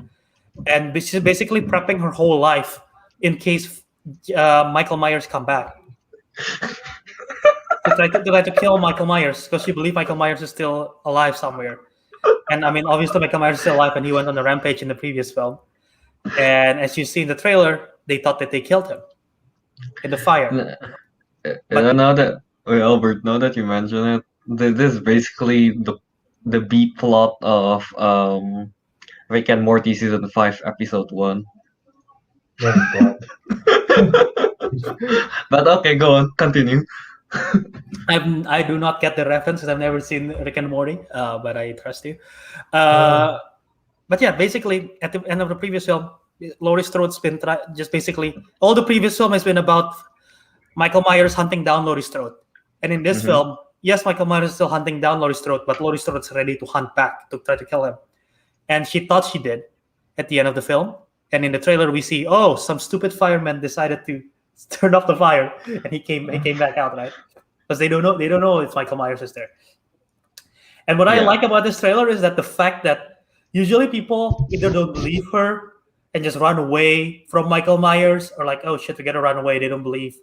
Speaker 1: and she's basically prepping her whole life in case Michael Myers come back. to try to kill Michael Myers because she believes Michael Myers is still alive somewhere. And I mean, obviously Michael Myers is still alive, and he went on a rampage in the previous film. And as you see in the trailer, they thought that they killed him in the fire.
Speaker 2: Now that Albert, now that you mention it, this is basically the B plot of Rick and Morty season 5 episode 1.
Speaker 3: oh God.
Speaker 2: But okay, go on, continue.
Speaker 1: I do not get the reference because I've never seen Rick and Morty, but I trust you. But yeah, basically at the end of the previous film, Laurie Strode's been just basically all the previous film has been about Michael Myers hunting down Laurie Strode, and in this film, yes, Michael Myers is still hunting down Laurie Strode, but Laurie Strode's ready to hunt back to try to kill him, and she thought she did at the end of the film. And in the trailer, we see some stupid fireman decided to turn off the fire, and he came back out, right? Because they don't know if Michael Myers is there. And what I like about this trailer is that the fact that usually people either don't believe her and just run away from Michael Myers, or like, oh shit, we gotta run away. They don't believe.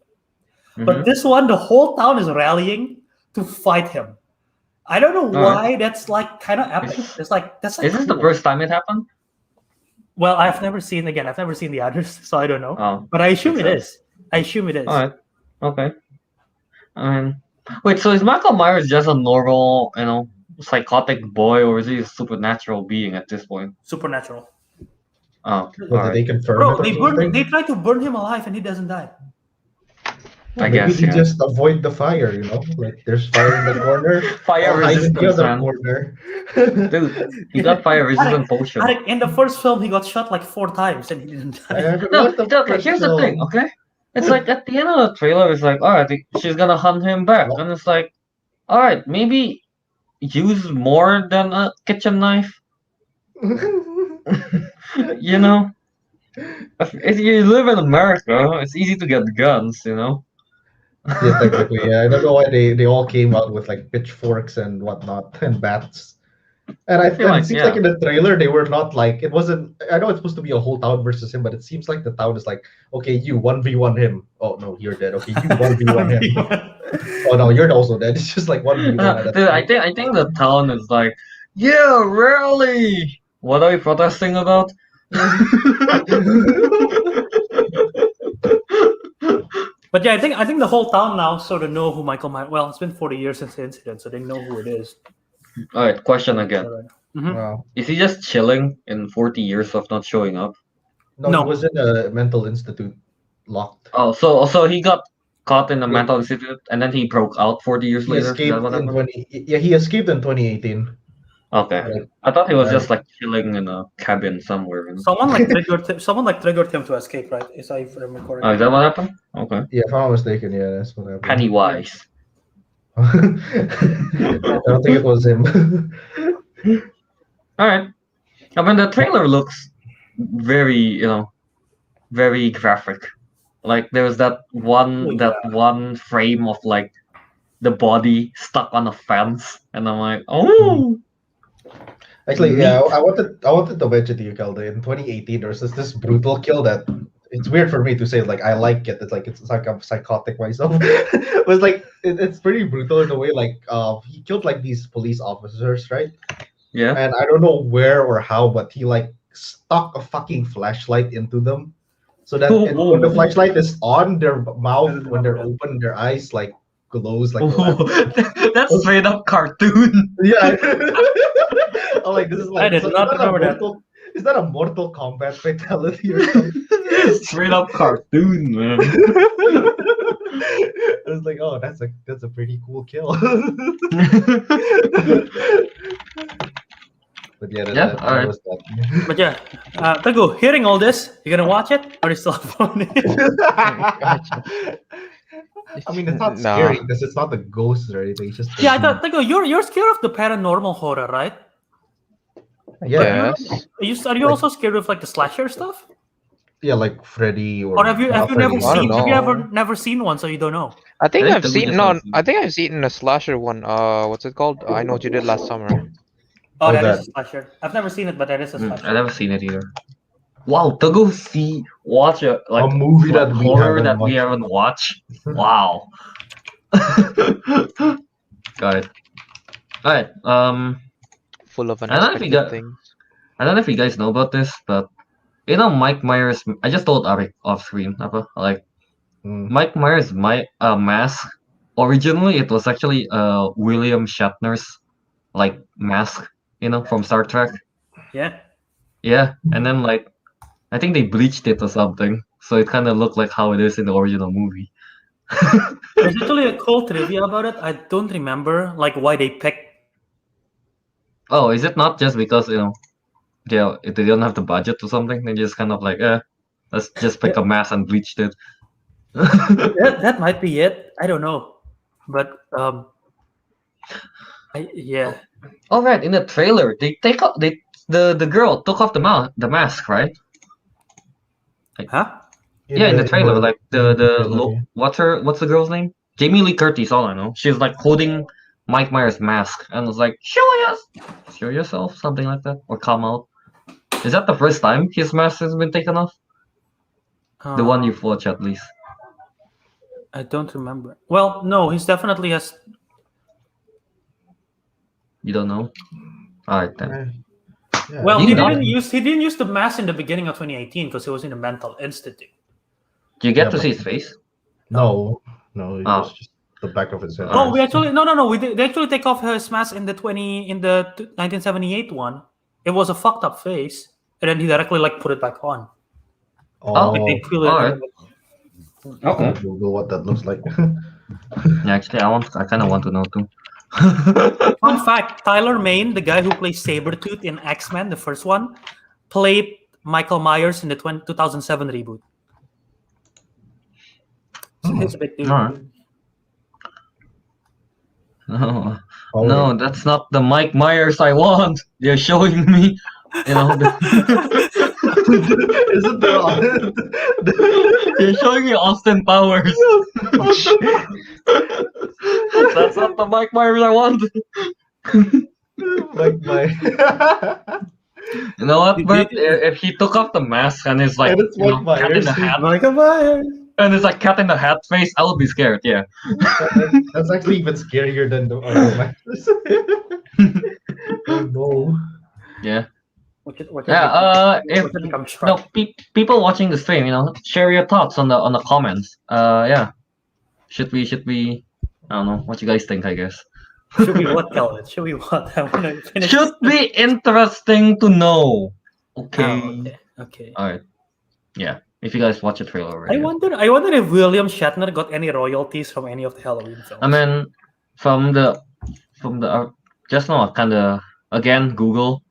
Speaker 1: But this one, the whole town is rallying to fight him. I don't know why. That's like kind of epic. It's like that's like.
Speaker 2: Is this the first time it happened?
Speaker 1: Well, I've never seen the others, so I don't know.
Speaker 2: Oh,
Speaker 1: but I assume it is. All
Speaker 2: right. Okay. Wait. So is Michael Myers just a normal, psychotic boy, or is he a supernatural being at this point?
Speaker 1: Supernatural.
Speaker 2: Oh,
Speaker 3: Well, did they confirm
Speaker 1: Bro,
Speaker 3: it or something?
Speaker 1: they try to burn him alive and he doesn't die.
Speaker 3: Well,
Speaker 5: I
Speaker 3: maybe
Speaker 5: guess,
Speaker 3: they
Speaker 5: yeah.
Speaker 3: just avoid the fire, Like there's fire in the corner.
Speaker 5: Fire
Speaker 3: I'll hide in the
Speaker 5: resistance,
Speaker 3: other
Speaker 5: man.
Speaker 3: corner.
Speaker 5: Dude, he got fire resistant potion.
Speaker 1: Ariq, in the first film, he got shot like 4 times and he didn't
Speaker 3: I
Speaker 1: die.
Speaker 3: haven't
Speaker 5: No,
Speaker 3: watched the
Speaker 5: okay,
Speaker 3: first
Speaker 5: here's the thing,
Speaker 3: film.
Speaker 5: okay? It's like at the end of the trailer, it's like, alright, she's gonna hunt him back. And it's like, alright, maybe use more than a kitchen knife. You know? If you live in America, it's easy to get guns,
Speaker 3: Yeah, technically, yeah. I don't know why they all came out with like pitchforks and whatnot and bats. And
Speaker 5: I feel
Speaker 3: and
Speaker 5: like,
Speaker 3: it seems
Speaker 5: yeah.
Speaker 3: like in the trailer they were not like it wasn't. I know it's supposed to be a whole town versus him, but it seems like the town is like, okay, you 1v1 him. Oh no, you're dead. Okay, you 1v1 him. Oh no, you're also dead. It's just like 1v1 at that
Speaker 5: Dude,
Speaker 3: point.
Speaker 5: I think the town is like, yeah, rally! What are we protesting about?
Speaker 1: But yeah, I think the whole town now sort of know who Michael Myers. Well, it's been 40 years since the incident, so they know who it is.
Speaker 5: Alright, question again.
Speaker 1: Mhm.
Speaker 3: Wow.
Speaker 5: Is he just chilling in 40 years of not showing up?
Speaker 3: No,
Speaker 1: No.
Speaker 3: he was in a mental institute, locked.
Speaker 5: Oh, so he got caught in a
Speaker 3: Yeah.
Speaker 5: mental institute and then he broke out 40 years
Speaker 3: He
Speaker 5: later? Is
Speaker 3: escaped
Speaker 5: that what
Speaker 3: in
Speaker 5: happened?
Speaker 3: 20. Yeah, he escaped in 2018.
Speaker 5: Okay.
Speaker 3: Like,
Speaker 5: I thought he was
Speaker 3: right.
Speaker 5: just like chilling in a cabin somewhere.
Speaker 1: Someone like triggered him to escape, right? If I remember
Speaker 5: Oh,
Speaker 1: correctly.
Speaker 5: is that what happened? Okay.
Speaker 3: Yeah, if I'm not mistaken, yeah, that's what happened.
Speaker 5: Pennywise.
Speaker 3: I don't think it was him.
Speaker 5: Alright. I mean, the trailer looks very, very graphic. Like there's that one frame of like the body stuck on a fence, and I'm like, oh.
Speaker 3: Actually, yeah,
Speaker 5: Neat.
Speaker 3: I wanted to mention to you, Kelda, in 2018, there was this brutal kill that it's weird for me to say, like I like it. It's like I'm psychotic myself. But it's like it's pretty brutal in a way. Like he killed like these police officers, right?
Speaker 5: Yeah.
Speaker 3: And I don't know where or how, but he like stuck a fucking flashlight into them, so that when the flashlight is on, their mouth when they're open, their eyes like glows like a lamp.
Speaker 5: That's straight up cartoon.
Speaker 3: Yeah. I'm like, this is like
Speaker 1: I did not remember that.
Speaker 3: Is that a Mortal Kombat fatality or something?
Speaker 5: Straight up cartoon, man.
Speaker 3: I was like, oh, that's a pretty cool kill. But yeah, that
Speaker 5: alright.
Speaker 3: was that.
Speaker 1: But yeah, Teguh, hearing all this, you gonna watch it or you still phone it?
Speaker 3: I mean, it's not
Speaker 4: Nah.
Speaker 3: scary because it's not the ghosts or anything. It's just
Speaker 1: Yeah, I thought Teguh, you're scared of the paranormal horror, right?
Speaker 3: yeah,
Speaker 4: Yes.
Speaker 1: Are you also scared of like the slasher stuff?
Speaker 3: yeah, like Freddy
Speaker 1: Or have you never
Speaker 4: I don't
Speaker 1: seen? Have you
Speaker 4: know.
Speaker 1: ever never seen one, so you don't know?
Speaker 4: I think
Speaker 5: think
Speaker 4: I've
Speaker 5: Teguh
Speaker 4: seen
Speaker 5: just
Speaker 4: no.
Speaker 5: hasn't seen
Speaker 4: I think I've seen a slasher one. What's it called? I Know What You Did Last Summer.
Speaker 1: Oh,
Speaker 3: Oh,
Speaker 1: that is
Speaker 3: that.
Speaker 1: a slasher. I've never seen it, but that is a slasher.
Speaker 5: I never seen it either. Wow, to go watch a
Speaker 3: movie that we
Speaker 5: horror
Speaker 3: haven't
Speaker 5: that we
Speaker 3: watched.
Speaker 5: haven't watched. Wow. Got it. Alright,
Speaker 4: Full of
Speaker 5: I don't know if you
Speaker 4: unexpected
Speaker 5: got-
Speaker 4: things.
Speaker 5: I don't know if you guys know about this, but Mike Myers. I just told Ariq off screen. Like
Speaker 3: Mm.
Speaker 5: Mike Myers' mask. Originally, it was actually William Shatner's like mask, from Star Trek.
Speaker 1: Yeah.
Speaker 5: Yeah, and then like I think they bleached it or something, so it kind of looked like how it is in the original movie.
Speaker 1: There's actually a cool trivia about it. I don't remember like why they picked.
Speaker 5: Oh, is it not just because they don't have the budget or something? They just kind of like, let's just pick a mask and bleached it.
Speaker 1: That might be it. I don't know, but yeah.
Speaker 5: All right, in the trailer, the girl took off the mask, right?
Speaker 1: Huh?
Speaker 5: Yeah, in the trailer, like the
Speaker 3: trailer,
Speaker 5: what's the girl's name? Jamie Lee Curtis. All I know, she's like holding Mike Myers' mask and was like, show yourself, something like that, or come out. Is that the first time his mask has been taken off? The one you've watched, at least.
Speaker 1: I don't remember. Well, no, he's definitely has.
Speaker 5: You don't know? All right then.
Speaker 3: Yeah.
Speaker 1: Well,
Speaker 5: He
Speaker 1: he
Speaker 5: not-
Speaker 1: didn't use the mask in the beginning of 2018 because he was in a mental institute.
Speaker 5: Do you get
Speaker 3: Yeah,
Speaker 5: to
Speaker 3: but-
Speaker 5: see his face?
Speaker 3: No, it
Speaker 5: Oh.
Speaker 3: was just the back of his head.
Speaker 1: Oh, we actually no. They actually take off his mask in the 1978 one. It was a fucked up face, and then he directly like put it back on.
Speaker 3: Oh,
Speaker 1: Like, they peel it
Speaker 5: alright. Okay.
Speaker 3: Google what that looks like.
Speaker 5: Yeah, actually, I kind of want to know too.
Speaker 1: Fun fact: Tyler Mane, the guy who plays Sabretooth in X-Men, the first one, played Michael Myers in the 2007 reboot. So he's a big dude.
Speaker 5: Alright. No,
Speaker 3: Oh,
Speaker 5: no, that's not the Mike Myers I want. They're showing me, you know,
Speaker 3: Isn't there?
Speaker 5: they're showing me Austin Powers. That's not the Mike Myers I want.
Speaker 3: Like my.
Speaker 5: You know what,
Speaker 1: Did-
Speaker 5: Bert?
Speaker 1: did-
Speaker 5: If he took off the mask and it's like,
Speaker 3: And it's
Speaker 5: you know,
Speaker 3: Mike
Speaker 5: cat in
Speaker 3: Myers.
Speaker 5: the hat,
Speaker 1: Michael Myers.
Speaker 5: and it's like cat in the hat face, I would be scared. Yeah.
Speaker 3: That's actually even scarier than the other matches. Oh no.
Speaker 5: Yeah.
Speaker 1: What should
Speaker 5: If
Speaker 1: become
Speaker 5: no
Speaker 1: struck?
Speaker 5: people watching the stream, you know, share your thoughts on the comments. Yeah. Should we? I don't know. What you guys think? I guess.
Speaker 1: Should we what, Kelvin? Should we what? I want to finish.
Speaker 5: Should be interesting to know. Okay.
Speaker 1: Oh, okay.
Speaker 5: All right. Yeah. If you guys watch the trailer already.
Speaker 1: I wonder if William Shatner got any royalties from any of the Halloween films.
Speaker 5: I mean, from the just now I kind of again Google,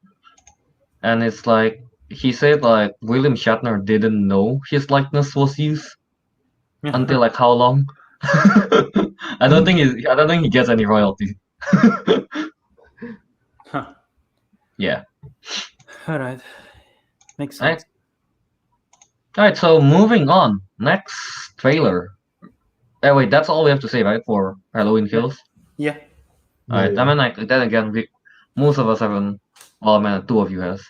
Speaker 5: and it's like he said like William Shatner didn't know his likeness was used until like how long? I don't think he gets any royalty.
Speaker 1: Huh.
Speaker 5: Yeah.
Speaker 1: All right, makes
Speaker 5: Alright.
Speaker 1: sense.
Speaker 5: All right. So moving on. Next trailer. Wait, that's all we have to say, right? For Halloween Kills.
Speaker 1: Yeah.
Speaker 5: Alright. I mean, like then again, most of us haven't. Well, man, two of you has.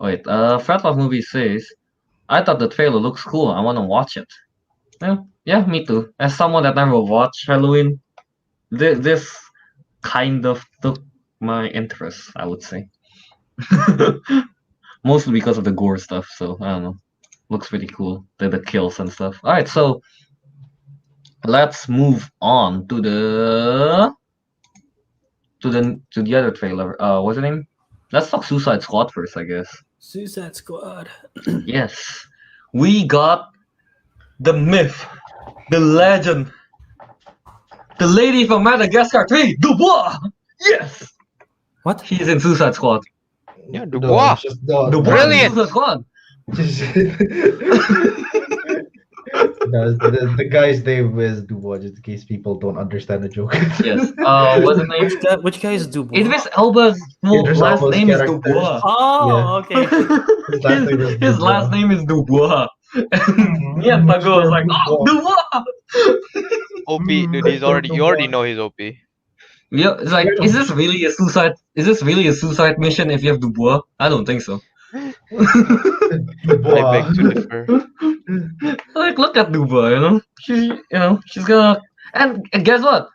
Speaker 5: Wait. Fred Love Movie says, I thought the trailer looks cool. I want to watch it. Yeah, me too. As someone that never watched Halloween, this kind of took my interest, I would say. Mostly because of the gore stuff, so I don't know. Looks pretty cool. The kills and stuff. Alright, so let's move on to the other trailer. What's the name? Let's talk Suicide Squad first, I guess.
Speaker 1: Suicide Squad.
Speaker 5: Yes. We got the myth, the legend, the lady from Madagascar 3, Dubois! Yes!
Speaker 1: What?
Speaker 5: He's in Suicide Squad.
Speaker 4: Yeah,
Speaker 3: No,
Speaker 4: Dubois.
Speaker 3: it's just the
Speaker 5: Dubois
Speaker 4: Brilliant.
Speaker 5: in Suicide Squad.
Speaker 3: No, the guy's name is Dubois, just in case people don't understand the joke.
Speaker 5: Yes. What's the name?
Speaker 1: Which guy is Dubois?
Speaker 5: Idris Elba's
Speaker 3: Idris
Speaker 5: last
Speaker 3: Elba's
Speaker 5: name is
Speaker 3: character.
Speaker 5: Dubois.
Speaker 1: Oh, okay.
Speaker 3: His last name is
Speaker 5: His
Speaker 3: Dubois.
Speaker 5: last name is Dubois. Me and Teguh was like, oh, Dubois!
Speaker 4: OP, dude, you already know he's OP.
Speaker 5: Yeah, it's like, is this really a suicide? Is this really a suicide mission if you have Dubois? I don't think so.
Speaker 4: I
Speaker 3: Dubois.
Speaker 4: beg to differ.
Speaker 5: Like, look at Dubois, she's gonna. And guess what?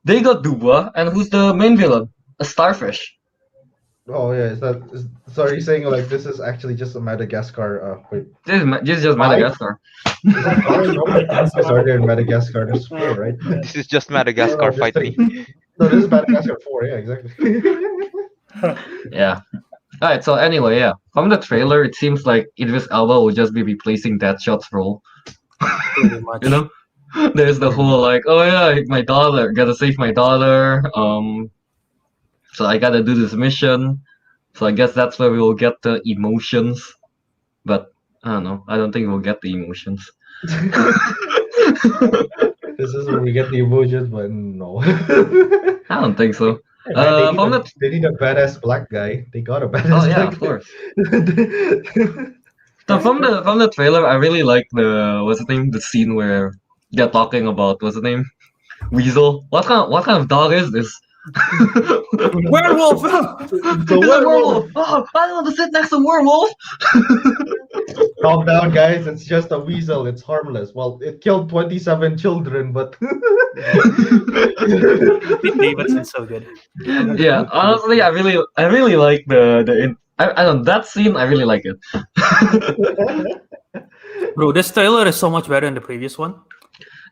Speaker 5: They got Dubois, and who's the main villain? A starfish.
Speaker 3: Oh yeah, so are you saying like this is actually just a Madagascar? Wait,
Speaker 5: This is just Madagascar.
Speaker 3: is it five? How many countries are there in Madagascar? There's four, right?
Speaker 4: This is just Madagascar, fight me.
Speaker 3: No, this is Madagascar 4. Yeah, exactly.
Speaker 5: Yeah. Alright, so anyway, yeah. From the trailer, it seems like Idris Elba will just be replacing Deadshot's role.
Speaker 1: Pretty much.
Speaker 5: You know? There's the whole like, oh yeah, my daughter, gotta save my daughter. So I gotta do this mission. So I guess that's where we will get the emotions. But I don't know. I don't think we'll get the emotions.
Speaker 3: This is where we get the emotions, but no.
Speaker 5: I don't think so.
Speaker 3: They need a badass black guy. They got a badass
Speaker 5: Oh yeah,
Speaker 3: black
Speaker 5: of course. So from the trailer, I really like the scene where they're talking about what's the name? Weasel. What kind of dog is this?
Speaker 1: Werewolf!
Speaker 3: The
Speaker 5: It's a werewolf. Oh, I don't want to sit next to a werewolf.
Speaker 3: Calm down, guys. It's just a weasel. It's harmless. Well, it killed 27 children, but
Speaker 1: Pete Davidson's so good.
Speaker 5: Yeah, honestly, I really like I don't that scene. I really like it.
Speaker 1: Bro, this trailer is so much better than the previous one.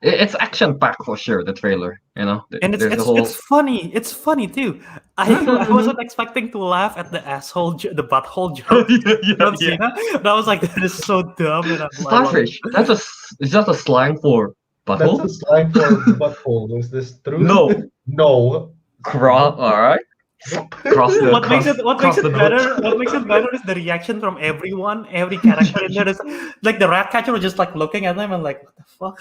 Speaker 5: It's action packed for sure. The trailer, you know,
Speaker 1: And it's
Speaker 5: there's the
Speaker 1: it's
Speaker 5: whole.
Speaker 1: it's funny. It's funny too. I wasn't expecting to laugh at the the butthole joke from Cena. And I was like, that is so dumb. And I love it.
Speaker 5: Starfish. It's just a slang for
Speaker 3: That's a
Speaker 5: butthole.
Speaker 3: slang for butthole. Is this true?
Speaker 5: No.
Speaker 3: No.
Speaker 5: All right. Cross the.
Speaker 1: What makes it
Speaker 5: cross the note.
Speaker 1: better? What makes it better is the reaction from everyone. Every character in there is like the rat catcher was just like looking at them and like, what the fuck?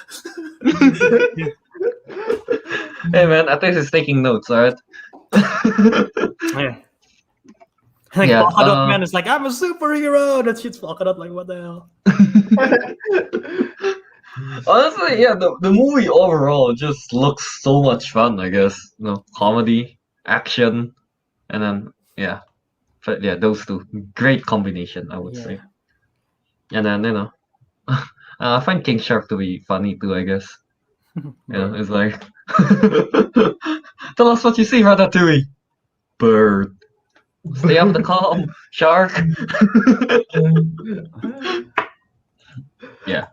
Speaker 5: Hey man, at least it's taking notes, alright?
Speaker 1: Yeah. Like
Speaker 5: Yeah,
Speaker 1: Polka Dot Man is like, I'm a superhero. That shit's Polka Dot. Like, what the hell?
Speaker 5: Honestly, yeah, the movie overall just looks so much fun, I guess. You know, comedy, action, and then yeah. But yeah, those two. Great combination, I would
Speaker 1: Yeah.
Speaker 5: say. And then, you know, I find King Shark to be funny too, I guess. You know, it's like tell us what you see, Ratatouille. Bird. Stay up the calm, shark. Yeah.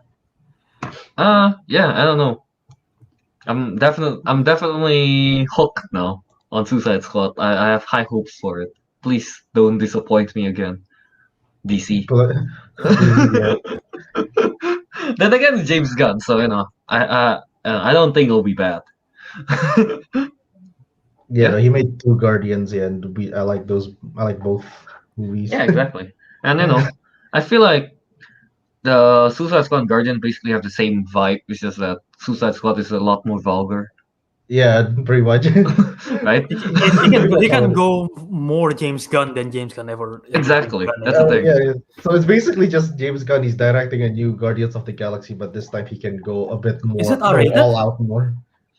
Speaker 5: Yeah, I don't know. I'm definitely hooked now on Suicide Squad. I have high hopes for it. Please don't disappoint me again. DC.
Speaker 3: Yeah.
Speaker 5: Then again, it's James Gunn, so you know, I don't think it'll be bad.
Speaker 3: Yeah, no, he made two Guardians, yeah, and I like those. I like both movies.
Speaker 5: Yeah, exactly. And you know, I feel like the Suicide Squad and Guardian basically have the same vibe. It's just that Suicide Squad is a lot more vulgar,
Speaker 3: Yeah, pretty much.
Speaker 5: right?
Speaker 1: He can go more James Gunn than James Gunn ever.
Speaker 5: Exactly. That's the thing.
Speaker 3: Yeah. So it's basically just James Gunn. He's directing a new Guardians of the Galaxy, but this time he can go a bit more.
Speaker 1: Is it
Speaker 3: go
Speaker 1: R-rated?
Speaker 3: all out more.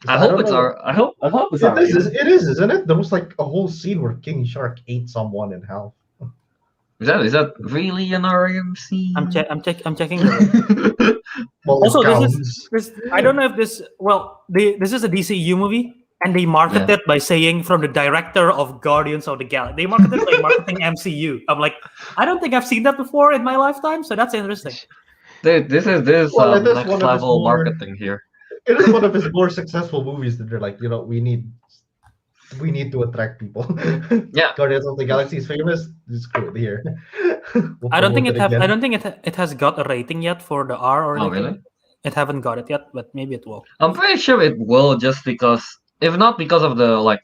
Speaker 5: I
Speaker 3: don't
Speaker 5: hope it's
Speaker 3: know.
Speaker 5: our. I hope it's
Speaker 3: It
Speaker 5: our.
Speaker 3: is, isn't it? There was like a whole scene where King Shark ate someone in half.
Speaker 5: Is that really an RMC?
Speaker 1: I'm checking.
Speaker 3: Well,
Speaker 1: Also,
Speaker 3: it
Speaker 1: this
Speaker 3: counts.
Speaker 1: is I don't know if this. Well, this is a DCU movie, and they market it by saying from the director of Guardians of the Galaxy. They market it like marketing MCU. I'm like, I don't think I've seen that before in my lifetime, so that's interesting.
Speaker 5: Dude, this is
Speaker 3: Well, it is
Speaker 5: next
Speaker 3: one of his
Speaker 5: level
Speaker 3: more-
Speaker 5: marketing here.
Speaker 3: It is one of his more successful movies that they're like, you know, we need to attract people.
Speaker 5: Yeah.
Speaker 3: Guardians of the Galaxy is famous. Screw it here. We'll
Speaker 1: I don't think
Speaker 3: promote again.
Speaker 1: I don't think it has got a rating yet for the R or
Speaker 5: Oh,
Speaker 1: anything.
Speaker 5: really?
Speaker 1: It haven't got it yet, but maybe it will.
Speaker 5: I'm pretty sure it will, just because, if not because of the like,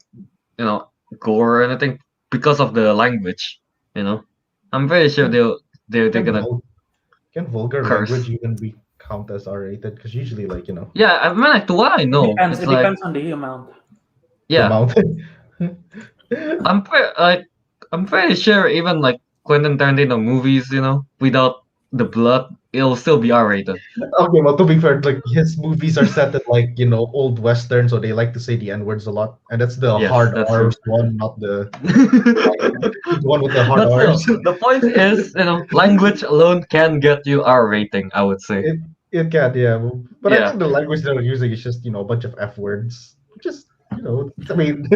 Speaker 5: you know, gore or anything, because of the language. You know, I'm pretty sure they're gonna.
Speaker 3: Can vulgar
Speaker 5: curse.
Speaker 3: language even be count as R-rated? Because usually, like, you know,
Speaker 5: Yeah, I mean, like, to what I know,
Speaker 1: Depends.
Speaker 5: it's
Speaker 1: It
Speaker 5: like,
Speaker 1: depends on the amount.
Speaker 3: the
Speaker 5: yeah,
Speaker 3: amount.
Speaker 5: I'm pretty sure even like Quentin Tarantino movies, you know, without the blood, it'll still be R-rated.
Speaker 3: Okay, well, to be fair, like his movies are set at like, you know, old western, so they like to say the N-words a lot, and that's the
Speaker 5: Yes,
Speaker 3: hard
Speaker 5: that's
Speaker 3: R's
Speaker 5: true.
Speaker 3: one, not the one with the hard
Speaker 5: But
Speaker 3: R's.
Speaker 5: still, the point is, you know, language alone can get you R rating, I would say.
Speaker 3: It can, yeah. But I
Speaker 5: Yeah.
Speaker 3: think the language they're using is just, you know, a bunch of F words. Just, you know, I mean,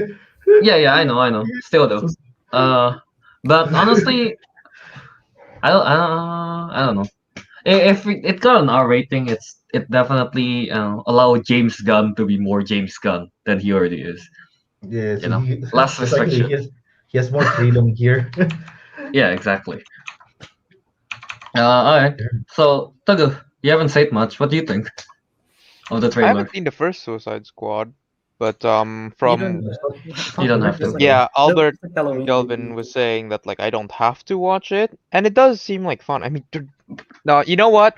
Speaker 5: Yeah, I know. Still though. But honestly, I don't know. If it got an R rating, it definitely allow James Gunn to be more James Gunn than he already is.
Speaker 3: yeah,
Speaker 5: You know,
Speaker 3: he,
Speaker 5: less
Speaker 3: it's like
Speaker 5: restriction.
Speaker 3: he has more freedom here.
Speaker 5: Yeah, exactly. Alright. So Teguh, you haven't said much. What do you think of the
Speaker 4: I
Speaker 5: trailer?
Speaker 4: haven't seen the first Suicide Squad, but from
Speaker 5: You don't have to.
Speaker 4: yeah, Albert
Speaker 1: Halloween
Speaker 4: Kelvin
Speaker 1: movie.
Speaker 4: was saying that like I don't have to watch it, and it does seem like fun. I mean, now you know what?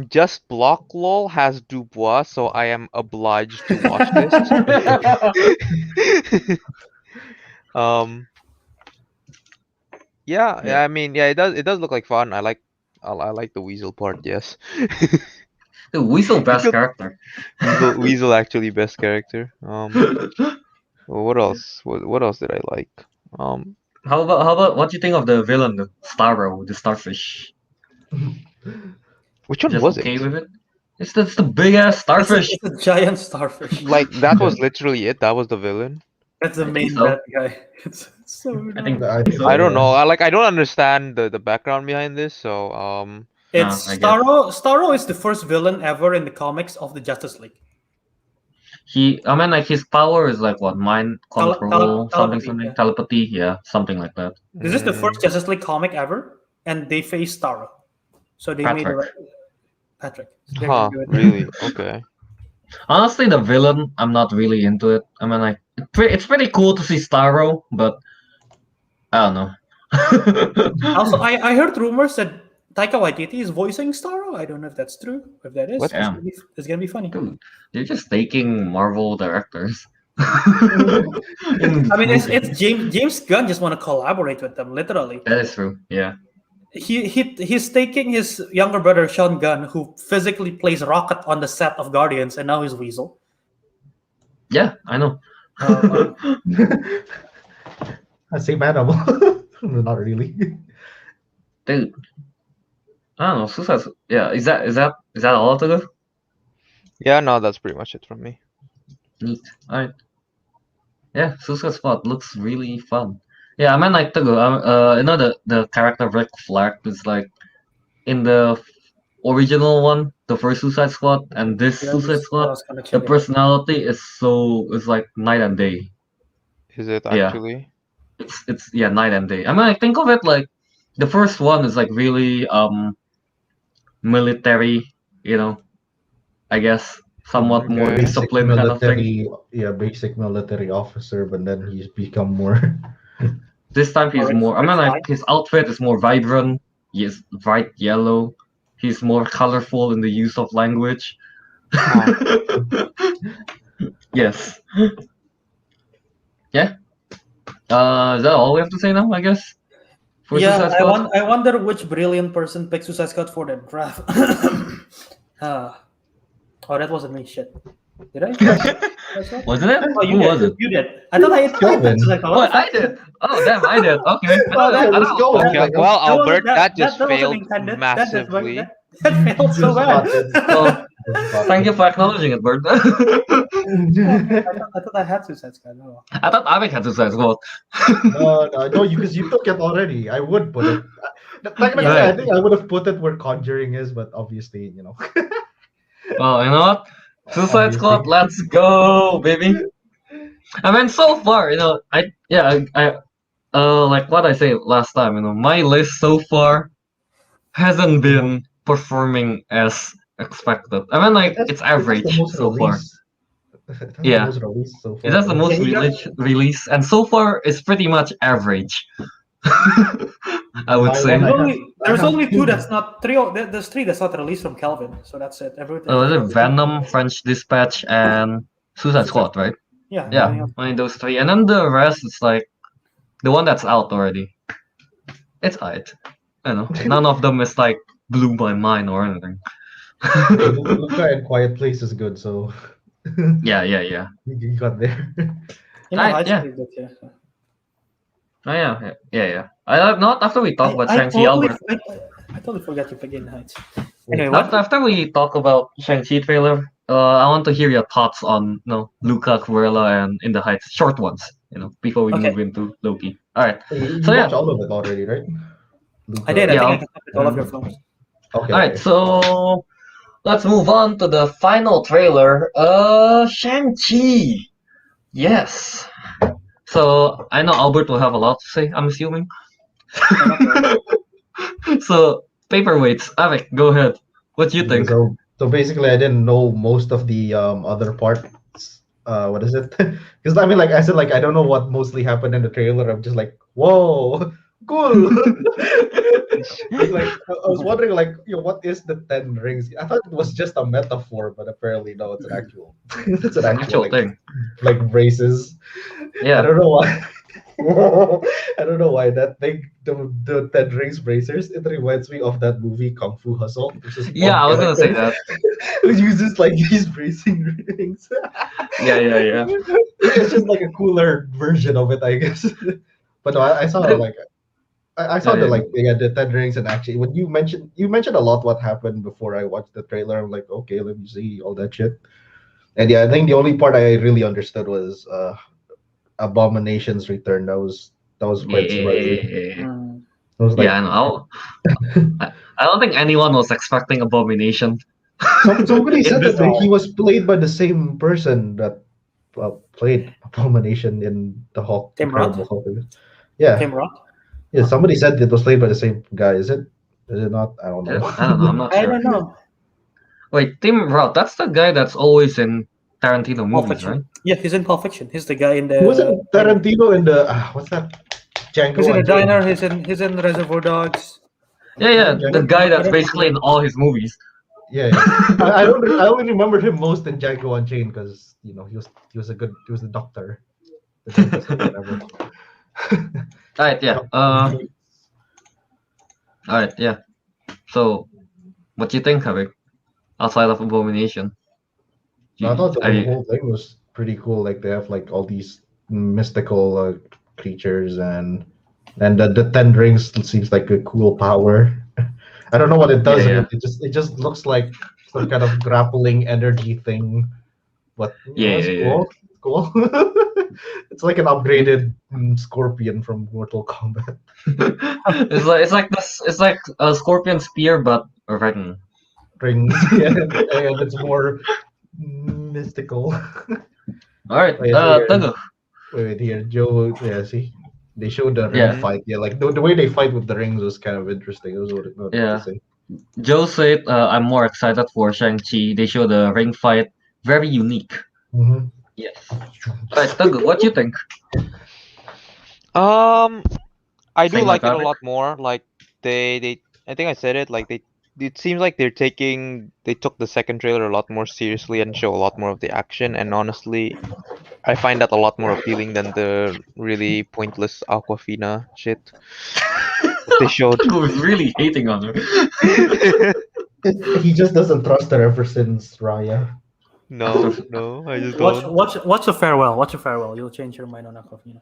Speaker 4: Just Block Lol has Dubois, so I am obliged to watch this. Yeah, I mean, yeah, it does look like fun. I like the Weasel part, yes.
Speaker 5: The Weasel best
Speaker 4: Because-
Speaker 5: character.
Speaker 4: Weasel actually best character. Well, what else? What else did I like?
Speaker 5: How about what do you think of the villain, the Starro, the starfish?
Speaker 4: Which one
Speaker 5: Just
Speaker 4: was
Speaker 5: okay
Speaker 4: it?
Speaker 5: with it? It's the big ass starfish.
Speaker 1: It's a giant starfish.
Speaker 4: Like that was literally it. That was the villain.
Speaker 1: That's the
Speaker 5: I think
Speaker 1: main
Speaker 5: so.
Speaker 1: bad guy. It's so
Speaker 5: I think
Speaker 3: I think
Speaker 4: I
Speaker 3: so,
Speaker 4: don't
Speaker 3: yeah.
Speaker 4: know. I don't understand the background behind this. So
Speaker 1: It's
Speaker 5: I guess.
Speaker 1: Starro is the first villain ever in the comics of the Justice League.
Speaker 5: I mean, like his power is like what, mind control,
Speaker 1: Telepathy, yeah.
Speaker 5: telepathy, yeah, something like that.
Speaker 1: This is the first
Speaker 4: Mm,
Speaker 1: Justice League comic ever, and they faced Starro. So they made
Speaker 5: Patrick.
Speaker 1: Patrick. They're
Speaker 4: huh,
Speaker 1: gonna do it.
Speaker 4: really? Okay.
Speaker 5: Honestly, the villain, I'm not really into it. I mean, like it's pretty cool to see Starro, but I don't know.
Speaker 1: Also, I heard rumors that Taika Waititi is voicing Starro. I don't know if that's true. If that is,
Speaker 4: What?
Speaker 5: Damn.
Speaker 1: it's gonna be funny.
Speaker 5: Dude, you're just taking Marvel directors.
Speaker 1: I mean, it's James Gunn just want to collaborate with them, literally.
Speaker 5: That is true. Yeah.
Speaker 1: He's taking his younger brother Sean Gunn, who physically plays Rocket on the set of Guardians, and now he's Weasel.
Speaker 5: Yeah, I know.
Speaker 3: Same animal. Not really.
Speaker 5: Dude. I don't know. Yeah, is that all to do?
Speaker 4: Yeah, no, that's pretty much it from me.
Speaker 5: Neat. Alright. Yeah, Suicide Squad looks really fun. Yeah, I mean like Teguh, you know the character Rick Flag is like in the original one, the first Suicide Squad, and this Suicide Squad, the personality is like night and day.
Speaker 4: Is it
Speaker 5: Yeah.
Speaker 4: actually?
Speaker 5: It's night and day. I mean, I think of it like the first one is like really military, you know, I guess somewhat more
Speaker 4: Okay.
Speaker 5: disciplined kind of thing.
Speaker 3: Basic military officer, but then he's become more.
Speaker 5: This time he's more. I mean, like his outfit is more vibrant. He is bright yellow. He's more colorful in the use of language. Yes. Yeah. Is that all we have to say now? I guess. For
Speaker 1: Yeah,
Speaker 5: Suicide Squad?
Speaker 1: I wonder which brilliant person picked Suicide Squad for the draft. Oh, that wasn't me. Shit. Did I?
Speaker 5: Wasn't it?
Speaker 1: Oh, you
Speaker 5: Who
Speaker 1: did.
Speaker 5: was it?
Speaker 1: You did. I thought I
Speaker 3: Kelvin.
Speaker 5: What? I did. Oh, damn! I did. Okay.
Speaker 3: Let's go.
Speaker 4: Okay,
Speaker 3: Like,
Speaker 4: well,
Speaker 1: That wasn't-
Speaker 4: Albert, that just
Speaker 1: wasn't
Speaker 4: failed
Speaker 1: intended.
Speaker 4: massively.
Speaker 1: That failed so bad.
Speaker 5: Well, thank you for acknowledging it, Bert.
Speaker 1: I thought I had Suicide Squad. No.
Speaker 5: I thought Ariq had Suicide Squad.
Speaker 3: no, because you took it already. I would put it. Technically,
Speaker 5: Right.
Speaker 3: I think I would have put it where Conjuring is, but obviously, you know.
Speaker 5: Well, you know what? Suicide
Speaker 3: Obviously.
Speaker 5: Squad, let's go, baby. I mean, so far, you know, like what I said last time, you know, my list so far hasn't been performing as expected. I mean, like it's average so far. Yeah. It has the most release, and so far it's pretty much average. I would say.
Speaker 1: There's only two that's not three. There's three that's not released from Kelvin, so that's it. Everything.
Speaker 5: Is it Venom, French Dispatch, and Suicide Squad, right?
Speaker 1: Yeah.
Speaker 5: Yeah, only those three, and then the rest is like the one that's out already. It's alright. You know, none of them is like blew my mind or anything.
Speaker 3: Luca and Quiet Place is good, so
Speaker 5: Yeah.
Speaker 3: you got there.
Speaker 5: Yeah. Oh yeah. Not after we talk about Shang-Chi, Albert.
Speaker 1: I totally forgot to begin Heights. Anyway, what?
Speaker 5: After we talk about Shang-Chi trailer, I want to hear your thoughts on Luca, Cruella, and In the Heights, short ones. Before we move into Loki. All right.
Speaker 3: You
Speaker 5: So, yeah.
Speaker 3: watched all of it already, right? Luca.
Speaker 1: I did. I
Speaker 5: Yeah,
Speaker 1: think I covered all of your films.
Speaker 3: Okay.
Speaker 5: All right. So let's move on to the final trailer. Shang-Chi. Yes. So I know Albert will have a lot to say, I'm assuming. So paperweights, Ariq, go ahead. What do you think?
Speaker 3: So basically, I didn't know most of the other parts. What is it? Because I mean, like I said, like I don't know what mostly happened in the trailer. I'm just like, whoa, cool. Like I was wondering, like, what is the 10 rings? I thought it was just a metaphor, but apparently no, it's an actual. It's an actual
Speaker 5: thing.
Speaker 3: Like braces.
Speaker 5: Yeah.
Speaker 3: I don't know why. I don't know why that thing, the 10 rings bracers, it reminds me of that movie Kung Fu Hustle.
Speaker 5: Yeah, I was gonna say that.
Speaker 3: Who uses like these bracing rings.
Speaker 5: Yeah.
Speaker 3: It's just like a cooler version of it, I guess. But no, I saw like I saw the 10 rings, and actually when you mentioned a lot what happened before I watched the trailer. I'm like, okay, let me see all that shit. And yeah, I think the only part I really understood was Abomination's return. That was quite surprising. I was like,
Speaker 5: Yeah, I know. I don't think anyone was expecting Abomination.
Speaker 3: somebody
Speaker 5: In
Speaker 3: said
Speaker 5: this
Speaker 3: that he
Speaker 5: role.
Speaker 3: was played by the same person that played Abomination in the Hulk,
Speaker 1: Tim
Speaker 3: Incredible
Speaker 1: Roth?
Speaker 3: Hulk. Yeah,
Speaker 1: Tim Roth?
Speaker 3: yeah. Somebody said it was played by the same guy. Is it? Is it not? I don't know.
Speaker 5: I don't know. I'm not
Speaker 1: I
Speaker 5: sure.
Speaker 1: don't know.
Speaker 5: Wait, Tim Roth. That's the guy that's always in Tarantino
Speaker 1: Pulp
Speaker 5: movies, right?
Speaker 1: Fiction. Yeah, he's in Pulp Fiction. He's the guy in
Speaker 3: He was
Speaker 1: the
Speaker 3: in
Speaker 1: diner.
Speaker 3: Tarantino in the what's that?
Speaker 1: He's
Speaker 3: Django
Speaker 1: in the
Speaker 3: Unchained.
Speaker 1: diner. He's in Reservoir Dogs.
Speaker 5: Yeah,
Speaker 3: Was
Speaker 5: yeah.
Speaker 3: it
Speaker 5: The
Speaker 3: Django?
Speaker 5: guy
Speaker 1: I
Speaker 5: that's
Speaker 1: don't
Speaker 5: basically in
Speaker 1: know.
Speaker 5: all his movies.
Speaker 3: Yeah, yeah. I don't. I only remember him most in Django Unchained because he was a doctor, the dentist or whatever.
Speaker 5: Alright, yeah.
Speaker 3: Doctor Strange.
Speaker 5: Alright, yeah. So, what do you think, Harry? Outside of Abomination,
Speaker 3: I thought the
Speaker 5: are you,
Speaker 3: whole thing was pretty cool. Like they have like all these mystical creatures and the Ten Rings seems like a cool power. I don't know what it does.
Speaker 5: yeah,
Speaker 3: I
Speaker 5: yeah,
Speaker 3: mean, it just looks like some kind of grappling energy thing. But
Speaker 5: yeah,
Speaker 3: that's
Speaker 5: yeah, yeah.
Speaker 3: cool. Cool. It's like an upgraded Scorpion from Mortal Kombat.
Speaker 5: It's like a scorpion spear, but written.
Speaker 3: Rings, yeah, and it's more mystical.
Speaker 5: All right,
Speaker 3: Oh, yeah, so here,
Speaker 5: Teguh.
Speaker 3: wait, here, Joe. Yeah, see, they showed the ring
Speaker 5: Yeah,
Speaker 4: Mhm.
Speaker 3: fight. Yeah, like the way they fight with the rings was kind of interesting. It was what to
Speaker 5: yeah.
Speaker 3: say.
Speaker 5: Joe said, "I'm more excited for Shang Chi. They show the ring fight, very unique."
Speaker 3: Mm-hmm.
Speaker 5: Yes. All right, Teguh, what do you think?
Speaker 4: Um, I do
Speaker 5: Same like
Speaker 4: like it a
Speaker 5: Ariq?
Speaker 4: lot more. Like I think I said it. Like it seems like they took the second trailer a lot more seriously and show a lot more of the action. And honestly, I find that a lot more appealing than the really pointless Aquafina shit that they showed.
Speaker 5: Teguh is really hating on her.
Speaker 3: He just doesn't trust her ever since Raya.
Speaker 4: No, no, I just
Speaker 1: Watch,
Speaker 4: don't.
Speaker 1: watch, watch a farewell. Watch a farewell. You'll change your mind on Aquafina.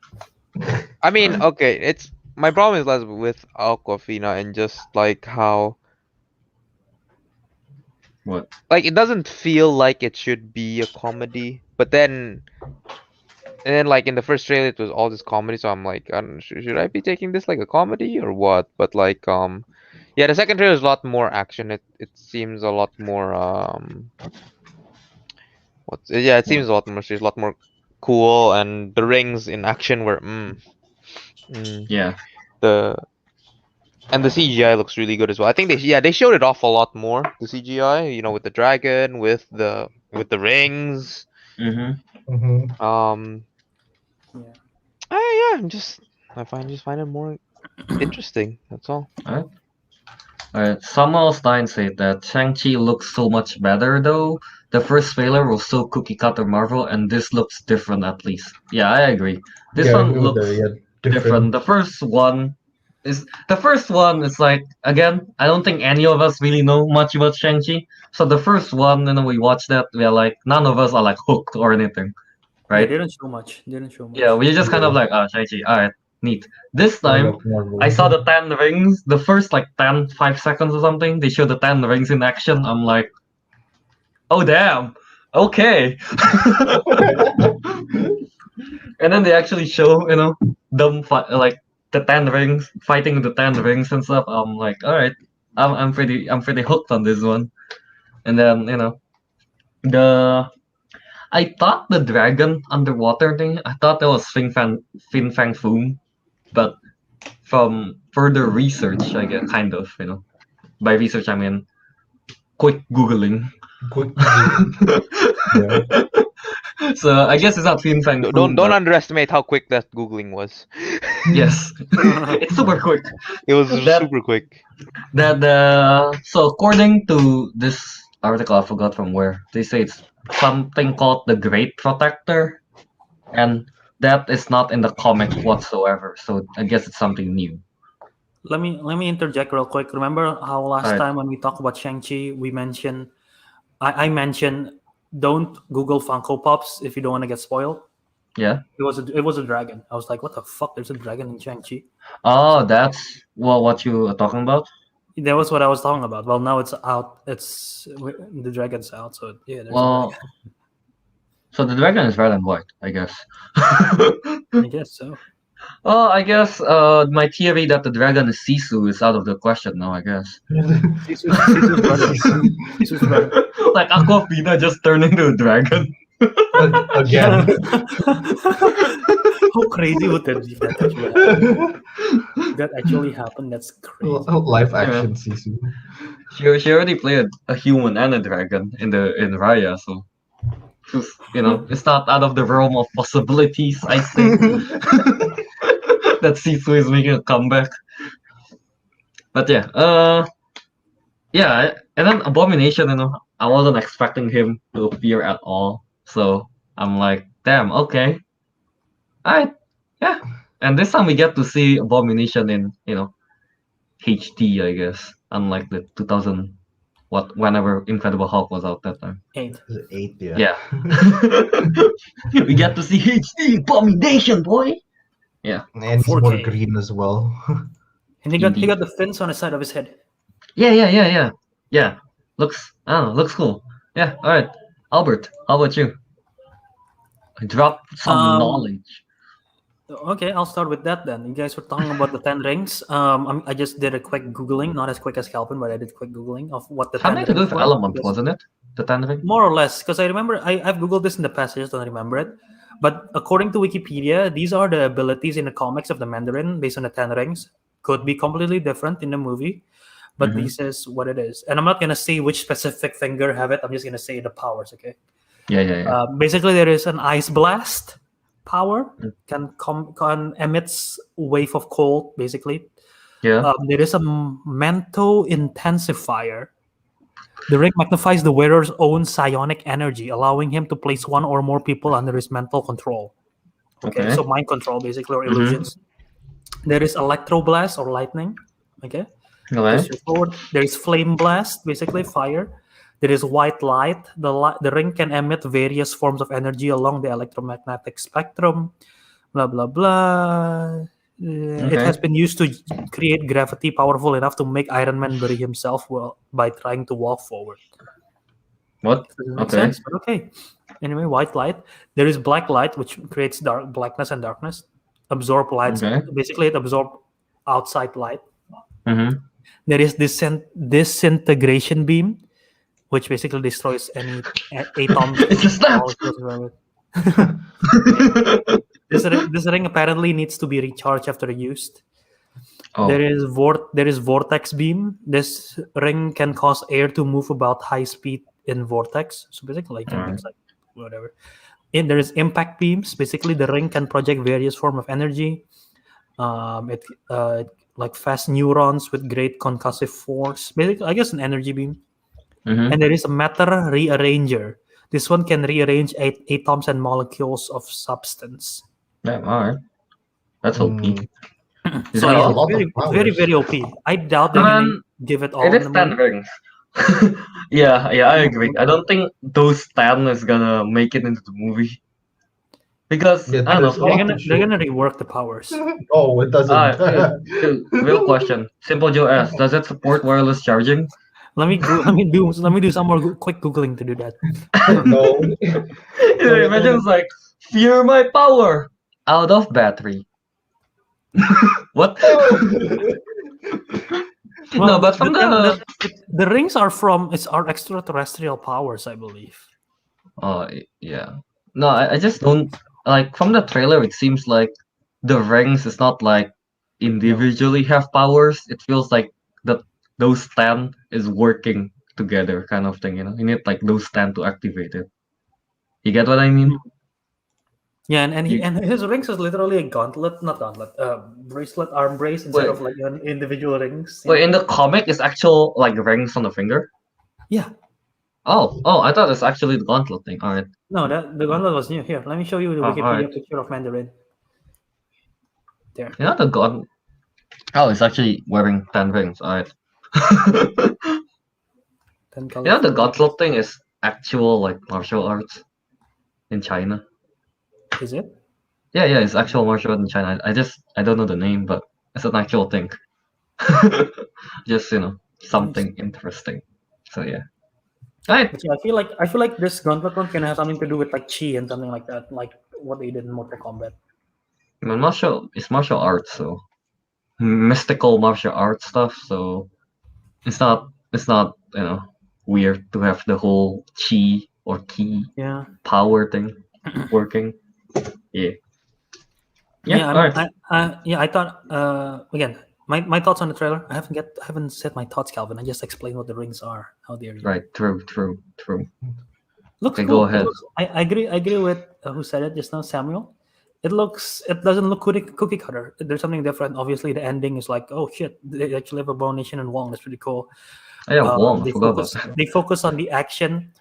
Speaker 4: I mean, okay, it's my problem is less with Aquafina and just like how
Speaker 5: What?
Speaker 4: like it doesn't feel like it should be a comedy, but then and then like in the first trailer it was all this comedy, so I'm like, I don't know, should I be taking this like a comedy or what? But like yeah, the second trailer is a lot more action. It seems a lot more it seems a lot more serious, a lot more cool, and the rings in action were
Speaker 5: Yeah.
Speaker 4: the and the CGI looks really good as well. I think they showed it off a lot more. The CGI, with the dragon, with the rings.
Speaker 5: Mm-hmm.
Speaker 3: Mm-hmm.
Speaker 4: Um,
Speaker 1: Yeah.
Speaker 4: yeah, I find it more interesting. That's all.
Speaker 5: Alright. Alright. Samuel Stein said that Shang-Chi looks so much better though. The first trailer was so cookie cutter Marvel, and this looks different at least. Yeah, I agree. This
Speaker 3: Yeah, I
Speaker 5: one
Speaker 3: agree with
Speaker 5: looks
Speaker 3: her. Yeah,
Speaker 5: different.
Speaker 3: different.
Speaker 5: The first one is like, again, I don't think any of us really know much about Shang-Chi. So the first one, we watch that, we are like, none of us are like hooked or anything,
Speaker 1: Yeah,
Speaker 5: right?
Speaker 1: didn't show much. Didn't show
Speaker 5: Yeah,
Speaker 1: much.
Speaker 5: we just kind of
Speaker 3: Yeah,
Speaker 5: like, Shang-Chi, alright, neat. This
Speaker 3: more
Speaker 5: time,
Speaker 3: like Marvel.
Speaker 5: I saw the 10 rings, the first like 5 seconds or something, they show the 10 rings in action. I'm like, oh damn, okay. And then they actually show, like the 10 rings, fighting with the 10 rings and stuff. I'm like, all right, I'm pretty hooked on this one. And then the I thought the dragon underwater thing, I thought that was Fin Fang Foom, but from further research, I get kind of, by research I mean quick googling.
Speaker 3: Quick. Yeah.
Speaker 5: So I guess it's not Fin Fang Foom,
Speaker 4: Don't
Speaker 5: but
Speaker 4: underestimate how quick that googling was.
Speaker 5: yes, it's super quick.
Speaker 4: It was
Speaker 5: That
Speaker 4: super quick.
Speaker 5: So according to this article, I forgot from where, they say it's something called the Great Protector, and that is not in the comic whatsoever. So I guess it's something new.
Speaker 1: Let me interject real quick. Remember how last
Speaker 5: Alright.
Speaker 1: time when we talked about Shang-Chi, I mentioned don't Google Funko Pops if you don't want to get spoiled.
Speaker 5: Yeah.
Speaker 1: It was a dragon. I was like, what the fuck? There's a dragon in Shang-Chi.
Speaker 5: Oh, that's what you are talking about.
Speaker 1: That was what I was talking about. Well, now it's out. The dragon's out. So yeah, there's a
Speaker 5: Well,
Speaker 1: dragon.
Speaker 5: so the dragon is red and white, I guess.
Speaker 1: I guess so.
Speaker 5: Well, I guess my theory that the dragon is Sisu is out of the question now, I guess.
Speaker 1: Sisu's brother. Sisu's brother.
Speaker 5: Like Aquafina just turned into a dragon.
Speaker 3: Again.
Speaker 1: How crazy would that be if that actually happened? If that actually happened, that's crazy.
Speaker 3: Live action Sisu.
Speaker 5: She already played a human and a dragon in Raya, so it's not out of the realm of possibilities. I think that Sisu is making a comeback. But yeah, and then Abomination, I wasn't expecting him to appear at all, so I'm like, damn, okay, alright, yeah. And this time we get to see Abomination in HD, I guess, unlike the 2000 whenever Incredible Hulk was out that time.
Speaker 1: 8.
Speaker 3: 8, yeah.
Speaker 5: Yeah. We get to see HD Abomination, boy. Yeah.
Speaker 3: And he's more
Speaker 1: 4K.
Speaker 3: green as well.
Speaker 1: And he got
Speaker 5: Indeed.
Speaker 1: the fins on the side of his head.
Speaker 5: Yeah. Looks cool. Yeah, alright. Albert, how about you? Drop some knowledge.
Speaker 1: Okay, I'll start with that then. You guys were talking about the 10 rings. I just did a quick Googling, not as quick as Kelvin, but I did quick Googling of what the 10
Speaker 5: Something to do
Speaker 1: rings
Speaker 5: with
Speaker 1: were,
Speaker 5: Element,
Speaker 1: because-
Speaker 5: wasn't it? The 10 ring?
Speaker 1: More or less, because I remember I've Googled this in the past, I just don't remember it. But according to Wikipedia, these are the abilities in the comics of the Mandarin based on the 10 rings. Could be completely different in the movie, but
Speaker 5: Mhm.
Speaker 1: this is what it is. And I'm not going to say which specific finger have it, I'm just going to say the powers, okay?
Speaker 5: Yeah.
Speaker 1: Basically, there is an ice blast power,
Speaker 5: Mm.
Speaker 1: can emits wave of cold, basically.
Speaker 5: Yeah.
Speaker 1: There is a Mento intensifier. The ring magnifies the wearer's own psionic energy, allowing him to place one or more people under his mental control. Okay, so mind control, basically, or illusions. There is electroblast or lightning. Okay,
Speaker 5: Okay.
Speaker 1: that's straightforward. There is flame blast, basically fire. There is white light. The ring can emit various forms of energy along the electromagnetic spectrum. Blah blah blah. It
Speaker 5: Okay.
Speaker 1: has been used to create gravity powerful enough to make Iron Man bury himself by trying to walk forward.
Speaker 5: What?
Speaker 1: Doesn't make
Speaker 5: Okay.
Speaker 1: sense, but okay. Anyway, white light. There is black light, which creates blackness and darkness. Absorb lights.
Speaker 5: Okay.
Speaker 1: Basically, it absorbs outside light.
Speaker 5: Mm-hmm.
Speaker 1: There is disintegration beam, which basically destroys any atoms.
Speaker 5: It's a snap!
Speaker 1: molecules around it. This ring apparently needs to be recharged after used.
Speaker 5: Oh.
Speaker 1: There is vortex beam. This ring can cause air to move about high speed in vortex. So basically, it's like whatever. And there is impact beams. Basically, the ring can project various form of energy. It like fast neurons with great concussive force. Basically, I guess an energy beam.
Speaker 5: Mm-hmm.
Speaker 1: And there is a matter rearranger. This one can rearrange atoms and molecules of substance.
Speaker 5: Yeah, alright. That's OP. Is
Speaker 1: So
Speaker 5: that
Speaker 1: yeah,
Speaker 5: all?
Speaker 3: A lot of
Speaker 1: it's very,
Speaker 3: powers.
Speaker 1: very OP. I doubt they're gonna give it all.
Speaker 5: It
Speaker 1: in
Speaker 5: is
Speaker 1: the
Speaker 5: 10
Speaker 1: movie.
Speaker 5: rings. Yeah, I agree. I don't think those 10 is gonna make it into the movie. Because,
Speaker 3: Yeah,
Speaker 5: I don't
Speaker 3: there's
Speaker 5: know.
Speaker 3: a lot
Speaker 1: They're gonna rework the powers.
Speaker 3: Oh, it doesn't.
Speaker 5: Dude, real question. Simple Joe asks, does it support wireless charging?
Speaker 1: Let me do some more quick googling to do that.
Speaker 3: No.
Speaker 5: Imagine it's like, fear my power! Out of battery. What? No, but from
Speaker 1: the rings are from our extraterrestrial powers, I believe.
Speaker 5: Oh, yeah. No, I just don't like from the trailer. It seems like the rings is not like individually have powers. It feels like those 10 is working together, kind of thing. You need like those 10 to activate it. You get what I mean?
Speaker 1: Yeah, and his rings is literally a gauntlet, not gauntlet, bracelet, arm brace instead of like an individual rings.
Speaker 5: Wait, in the comic, it's actual like rings on the finger.
Speaker 1: Yeah.
Speaker 5: Oh, I thought it's actually the gauntlet thing. All right.
Speaker 1: No, the gauntlet was new. Here, let me show you the Wikipedia picture of Mandarin. There.
Speaker 5: You know the gauntlet. Oh, it's actually wearing 10 rings. All right.
Speaker 1: 10
Speaker 5: You know the gauntlet thing is actual like martial arts in China.
Speaker 1: Is it?
Speaker 5: Yeah, it's actual martial art in China. I don't know the name, but it's an actual thing. Just something interesting. So yeah. Right.
Speaker 1: But yeah, I feel like this gauntlet one can have something to do with like chi and something like that, like what they did in Mortal Kombat.
Speaker 5: I mean, it's martial arts, so mystical martial arts stuff. So it's not weird to have the whole chi or ki
Speaker 1: Yeah.
Speaker 5: power thing working. Yeah.
Speaker 1: Yeah,
Speaker 5: All right.
Speaker 1: I thought again, my thoughts on the trailer. I haven't said my thoughts, Calvin. I just explained what the rings are. How dare you?
Speaker 5: Right. True.
Speaker 1: Looks
Speaker 5: Okay,
Speaker 1: cool.
Speaker 5: go ahead.
Speaker 1: I agree with who said it just now, Samuel. It doesn't look cookie cutter. There's something different. Obviously, the ending is like, oh shit, they actually have a Abomination and Wong. That's pretty cool.
Speaker 5: Oh, yeah, Wong. I
Speaker 1: They
Speaker 5: forgot about
Speaker 1: focus they focus on the action.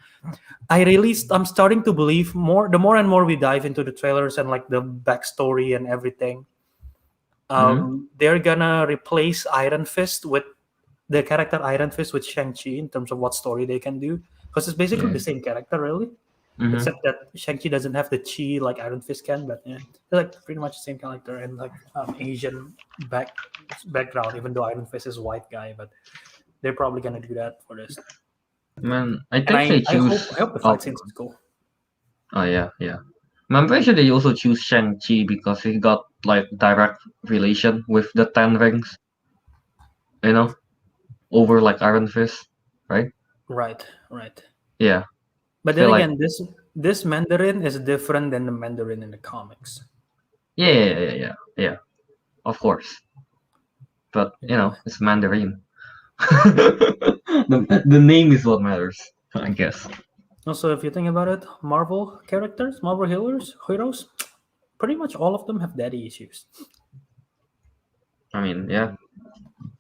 Speaker 1: I'm starting to believe the more and more we dive into the trailers and like the backstory and everything. They're gonna replace Iron Fist with the character Iron Fist with Shang Chi in terms of what story they can do, because it's basically
Speaker 5: Yeah.
Speaker 1: the same character, really,
Speaker 5: Mhm.
Speaker 1: except that Shang Chi doesn't have the chi like Iron Fist can, but yeah, they're like pretty much the same character and like Asian background, even though Iron Fist is a white guy, but they're probably gonna do that for this.
Speaker 5: Man, I
Speaker 1: And
Speaker 5: think they
Speaker 1: I hope
Speaker 5: choose.
Speaker 1: the fight scenes is cool.
Speaker 5: Oh yeah. I'm pretty sure they also choose Shang Chi because he got like direct relation with the Ten Rings. Over like Iron Fist, right?
Speaker 1: Right.
Speaker 5: Yeah.
Speaker 1: But
Speaker 5: Feel
Speaker 1: then
Speaker 5: like
Speaker 1: again, this Mandarin is different than the Mandarin in the comics.
Speaker 5: yeah. Of course, but it's Mandarin. the name is what matters, I guess.
Speaker 1: Also, if you think about it, Marvel characters, Marvel heroes, pretty much all of them have daddy issues.
Speaker 5: I mean, yeah,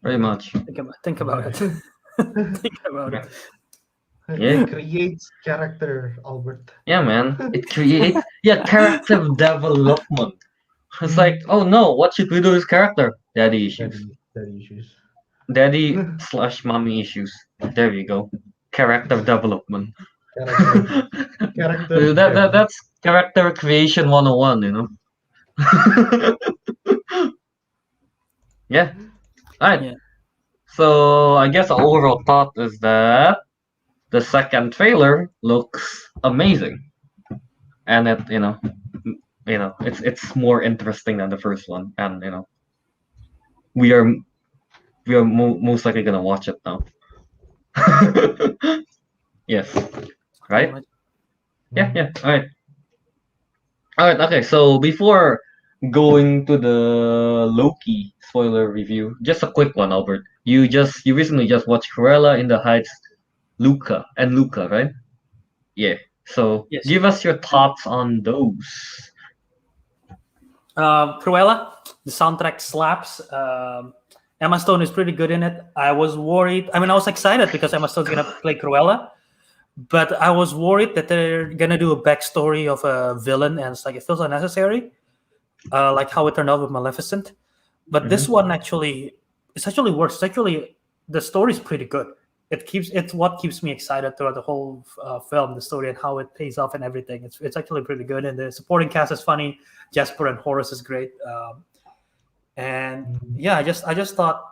Speaker 5: very much.
Speaker 1: Think about it. Think about it.
Speaker 5: Yeah.
Speaker 3: It creates character, Albert.
Speaker 5: Yeah, man. It creates character development. It's like, oh no, what should we do with character? Daddy issues.
Speaker 3: Daddy issues.
Speaker 5: Daddy/mommy issues. There you go. Character development.
Speaker 3: Character.
Speaker 5: That's character creation 101, Yeah. Alright.
Speaker 1: Yeah.
Speaker 5: So I guess our overall thought is that the second trailer looks amazing. And it's more interesting than the first one. And we are most likely gonna watch it now. Yes. Right? Yeah. Alright, okay, so before going to the Loki spoiler review, just a quick one, Albert. You recently just watched Cruella in the Heights, Luca, right? Yeah. So
Speaker 1: Yes.
Speaker 5: give us your thoughts on those.
Speaker 1: Cruella, the soundtrack slaps. Emma Stone is pretty good in it. I was worried. I mean, I was excited because Emma Stone's gonna play Cruella, but I was worried that they're gonna do a backstory of a villain, and it's like it feels unnecessary, like how it turned out with Maleficent. But this one actually works. It's actually the story's pretty good. It's what keeps me excited throughout the whole film, the story and how it pays off and everything. It's actually pretty good, and the supporting cast is funny. Jasper and Horace is great, and yeah, I just thought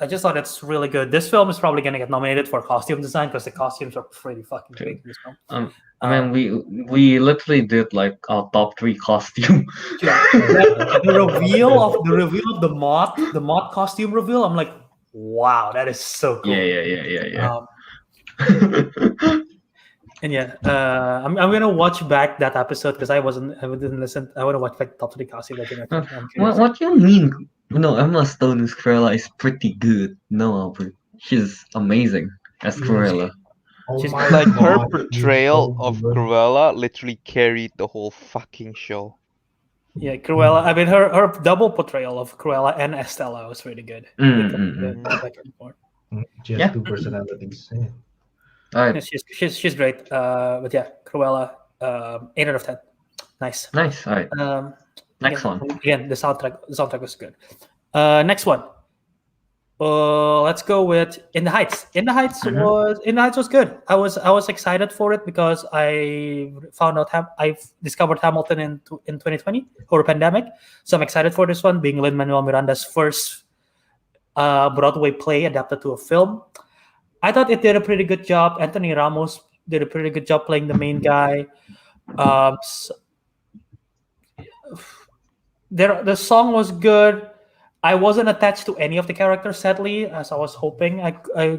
Speaker 1: it's really good. This film is probably gonna get nominated for costume design because the costumes are pretty fucking big in this film.
Speaker 5: I mean, we literally did like our top 3 costume.
Speaker 1: The reveal of the moth costume reveal, I'm like, wow, that is so cool.
Speaker 5: Yeah.
Speaker 1: And yeah, I'm gonna watch back that episode because I didn't listen. I want to watch back top 3 costume.
Speaker 5: What do you mean? No, Emma Stone's Cruella is pretty good. No, Albert, she's amazing as Cruella.
Speaker 1: She's
Speaker 4: Like her portrayal of Cruella literally carried the whole fucking show.
Speaker 1: Yeah, Cruella. I mean, her double portrayal of Cruella and Estella was really good. Back and forth.
Speaker 3: She has 2 personalities. Yeah.
Speaker 5: All right.
Speaker 1: Yeah, she's great. But yeah, Cruella, 8 out of 10. Nice.
Speaker 5: All right. Next one.
Speaker 1: Again, the soundtrack was good. Next one. Let's go with In the Heights. In the Heights was good. I was excited for it because I discovered Hamilton in 2020 over pandemic. So I'm excited for this one, being Lin-Manuel Miranda's first Broadway play adapted to a film. I thought it did a pretty good job. Anthony Ramos did a pretty good job playing the main guy. the song was good. I wasn't attached to any of the characters, sadly, as I was hoping I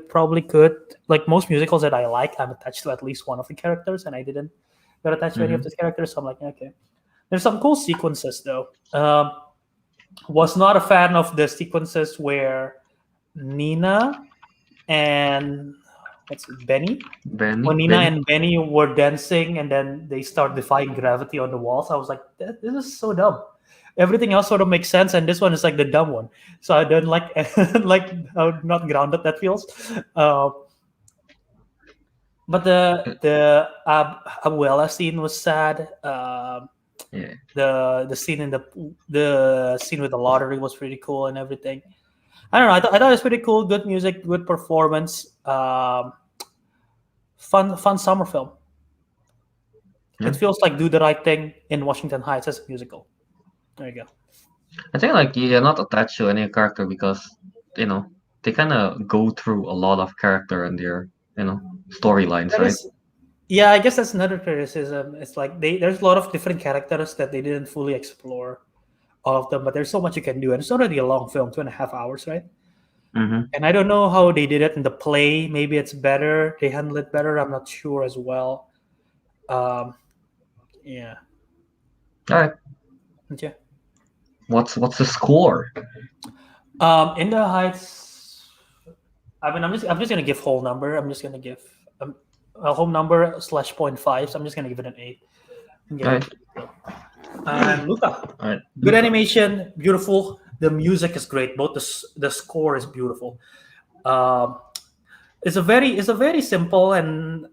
Speaker 1: probably could. Like most musicals that I like, I'm attached to at least one of the characters, and I didn't get attached to any of
Speaker 5: Mhm.
Speaker 1: these characters. So I'm like, okay. There's some cool sequences though. Was not a fan of the sequences where Nina and what's it, Benny? When Nina
Speaker 5: Benny.
Speaker 1: and Benny were dancing and then they start defying gravity on the walls, I was like, this is so dumb. Everything else sort of makes sense, and this one is like the dumb one. So I don't like like how not grounded that feels. But the Abuela scene was sad.
Speaker 5: Yeah.
Speaker 1: The scene in the scene with the lottery was pretty cool and everything. I don't know. I thought it was pretty cool. Good music, good performance. Fun summer film.
Speaker 5: Yeah.
Speaker 1: It feels like Do the Right Thing in Washington Heights as a musical. There you go.
Speaker 5: I think like you're not attached to any character because they kind of go through a lot of character and their storylines,
Speaker 1: That
Speaker 5: right?
Speaker 1: is, yeah, I guess that's another criticism. It's like there's a lot of different characters that they didn't fully explore all of them, but there's so much you can do, and it's already a long film, 2.5 hours, right?
Speaker 5: Mm-hmm.
Speaker 1: And I don't know how they did it in the play. Maybe it's better. They handle it better. I'm not sure as well. Yeah.
Speaker 5: All right.
Speaker 1: Okay.
Speaker 5: What's the score?
Speaker 1: In the Heights, I mean, I'm just gonna give whole number. I'm just gonna give a whole number / 0.5. So I'm just gonna give it an 8.
Speaker 5: Alright.
Speaker 1: And Luca,
Speaker 5: All right.
Speaker 1: good animation, beautiful. The music is great. Both the score is beautiful. It's a very simple and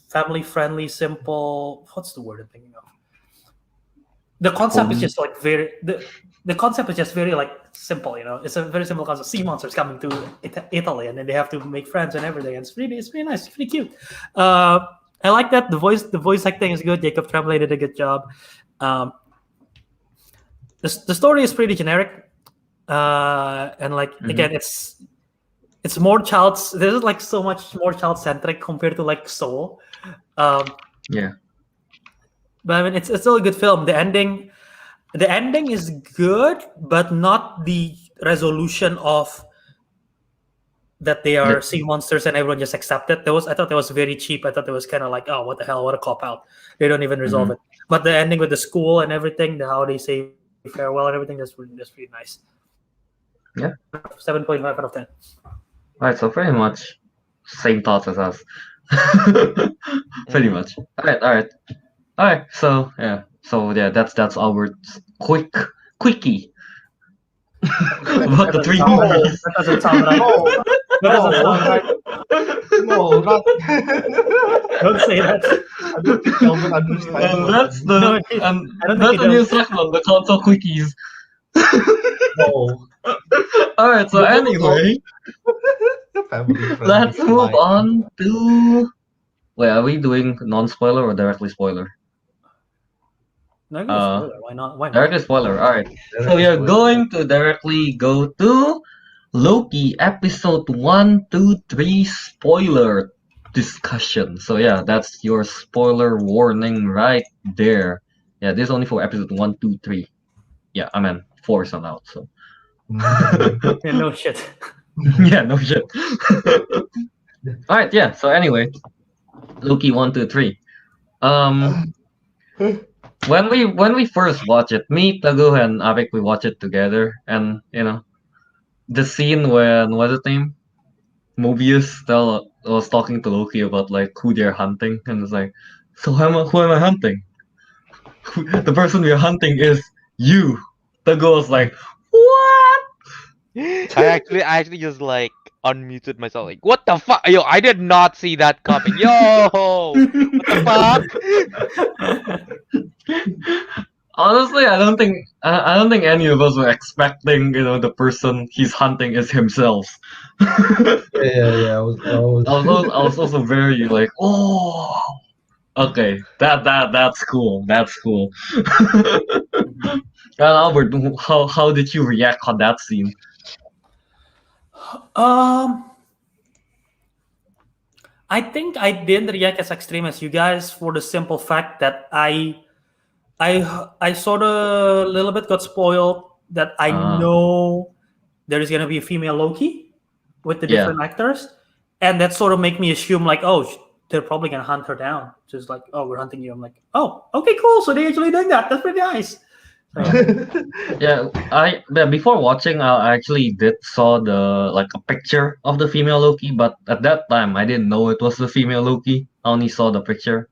Speaker 1: family friendly. Simple. What's the word I'm thinking of? The concept is just like the concept is just very like simple. It's a very simple concept. Sea monsters coming to Italy, and then they have to make friends and everything. And it's pretty nice. It's pretty cute. I like that. The voice acting is good. Jacob Tremblay did a good job. The story is pretty generic, and like again, it's more child's. This is like so much more child centric compared to like Soul.
Speaker 5: Yeah.
Speaker 1: But I mean, it's still a good film. The ending is good, but not the resolution of that they are sea monsters and everyone just accept it. I thought that was very cheap. I thought it was kind of like, oh, what the hell, what a cop out. They don't even resolve it. But the ending with the school and everything, how they say farewell and everything, that's pretty nice.
Speaker 5: Yeah.
Speaker 1: 7.5 out of 10.
Speaker 5: All right, so pretty much same thoughts as us. Pretty much. All right. So yeah, that's our quickie about the three movies.
Speaker 1: That doesn't sound right. That doesn't sound right.
Speaker 3: No, not.
Speaker 1: Don't say that.
Speaker 3: I don't think Kelvin understands.
Speaker 5: And that's
Speaker 1: No,
Speaker 5: the
Speaker 1: I don't think
Speaker 5: that's
Speaker 1: he
Speaker 5: the new
Speaker 1: does.
Speaker 5: segment, the console quickies.
Speaker 3: No.
Speaker 5: All right. So anyway, let's move on to. Wait, are we doing non-spoiler or directly spoiler?
Speaker 1: No, give me a spoiler. Why not?
Speaker 5: Directly spoiler. All right. So we are going to directly go to Loki episode 1, 2, 3 spoiler discussion. So yeah, that's your spoiler warning right there. Yeah, this is only for episode 1, 2, 3. Yeah, I mean 4 is not out. So.
Speaker 1: Yeah, no shit.
Speaker 5: Yeah, no shit. All right. Yeah. So anyway, Loki 1, 2, 3. When we first watch it, me, Teguh, and Ariq, we watch it together, and the scene when what's his name, Mobius was talking to Loki about like who they're hunting, and it's like, so who am I hunting? The person we're hunting is you. Teguh was like, what?
Speaker 4: I actually just like unmuted myself. Like, what the fuck? Yo, I did not see that coming. Yo, what the fuck?
Speaker 5: Honestly, I don't think any of us were expecting the person he's hunting is himself.
Speaker 3: Yeah. I
Speaker 5: was also very like, oh, okay, that's cool. That's cool. Albert, how did you react on that scene?
Speaker 1: I think I didn't react as extreme as you guys for the simple fact that I I sort of a little bit got spoiled that I know there is gonna be a female Loki with the
Speaker 5: Yeah.
Speaker 1: different actors, and that sort of make me assume like, oh, they're probably gonna hunt her down. Just like, oh, we're hunting you. I'm like, oh, okay, cool. So they actually doing that. That's pretty nice. So, yeah.
Speaker 5: Yeah, before watching, I actually did saw a picture of the female Loki, but at that time I didn't know it was the female Loki. I only saw the picture.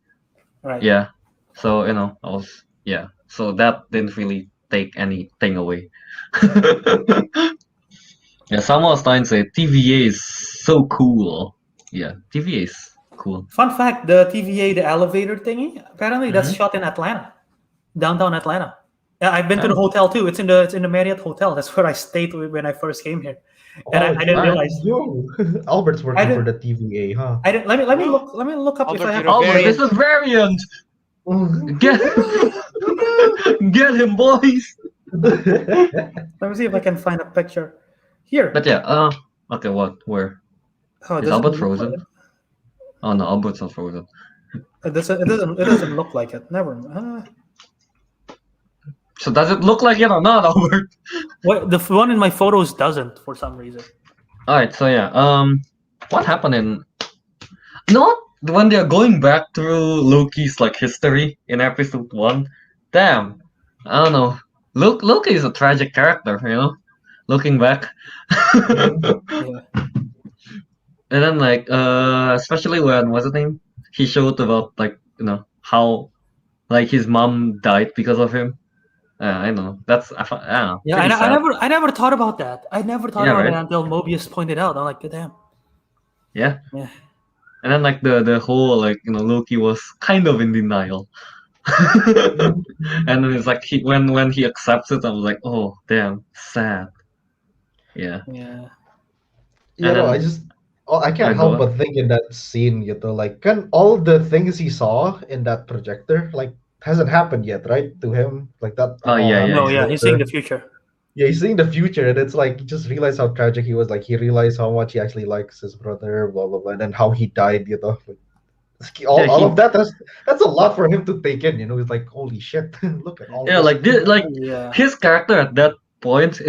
Speaker 1: Right.
Speaker 5: Yeah, so so that didn't really take anything away. Yeah, someone was trying to say TVA is so cool. Yeah, TVA is cool.
Speaker 1: Fun fact: the TVA, the elevator thingy, apparently that's shot in Atlanta, downtown Atlanta. Yeah, I've been to the
Speaker 5: Oh.
Speaker 1: hotel too. It's in the Marriott Hotel. That's where I stayed when I first came here, and I didn't
Speaker 5: alright.
Speaker 1: realize.
Speaker 3: Yo, Albert's
Speaker 1: I
Speaker 3: working for
Speaker 1: didn't-
Speaker 3: the TVA, huh?
Speaker 1: I didn't. Let me look up if
Speaker 4: Albert,
Speaker 1: I have.
Speaker 4: you're a
Speaker 5: Albert,
Speaker 4: variant.
Speaker 5: this is variant. Get get him, boys.
Speaker 1: Let me see if I can find a picture here.
Speaker 5: But yeah, okay, what? Where?
Speaker 1: Oh, it
Speaker 5: Is
Speaker 1: doesn't
Speaker 5: Albert
Speaker 1: look
Speaker 5: frozen?
Speaker 1: like it.
Speaker 5: Oh no, Albert's not frozen.
Speaker 1: It doesn't look like it. Never.
Speaker 5: So does it look like it or not, Albert?
Speaker 1: What the one in my photos doesn't for some reason.
Speaker 5: Alright, so yeah, what happened in not when they're going back through Loki's history in episode 1? Damn, I don't know. Loki is a tragic character, looking back.
Speaker 1: Yeah.
Speaker 5: And then especially when what's his name? He showed about how his mom died because of him. I don't know. I don't know.
Speaker 1: Yeah,
Speaker 5: pretty sad.
Speaker 1: I never thought about that. I never thought
Speaker 5: Yeah,
Speaker 1: about
Speaker 5: right?
Speaker 1: it until Mobius pointed out. I'm like, damn.
Speaker 5: Yeah.
Speaker 1: Yeah.
Speaker 5: And then the whole Loki was kind of in denial. And then it's like when he accepts it, I was like, oh damn, sad. Yeah.
Speaker 1: Yeah.
Speaker 3: You
Speaker 5: And
Speaker 3: know,
Speaker 5: then-
Speaker 3: I can't
Speaker 5: go
Speaker 3: help
Speaker 5: on.
Speaker 3: but think in that scene, can all the things he saw in that projector, hasn't happened yet, right? To him, like that.
Speaker 5: Oh,
Speaker 3: all
Speaker 5: yeah,
Speaker 3: happened
Speaker 1: No, yeah, he's seeing the
Speaker 3: later.
Speaker 1: future.
Speaker 3: Yeah, he's seeing the future, and it's like he just realized how tragic he was. Like he realized how much he actually likes his brother, blah blah blah, and then how he died. All of that's a lot for him to take in. It's like holy shit, look at all.
Speaker 5: Yeah,
Speaker 3: this.
Speaker 1: Yeah.
Speaker 5: his character at that point,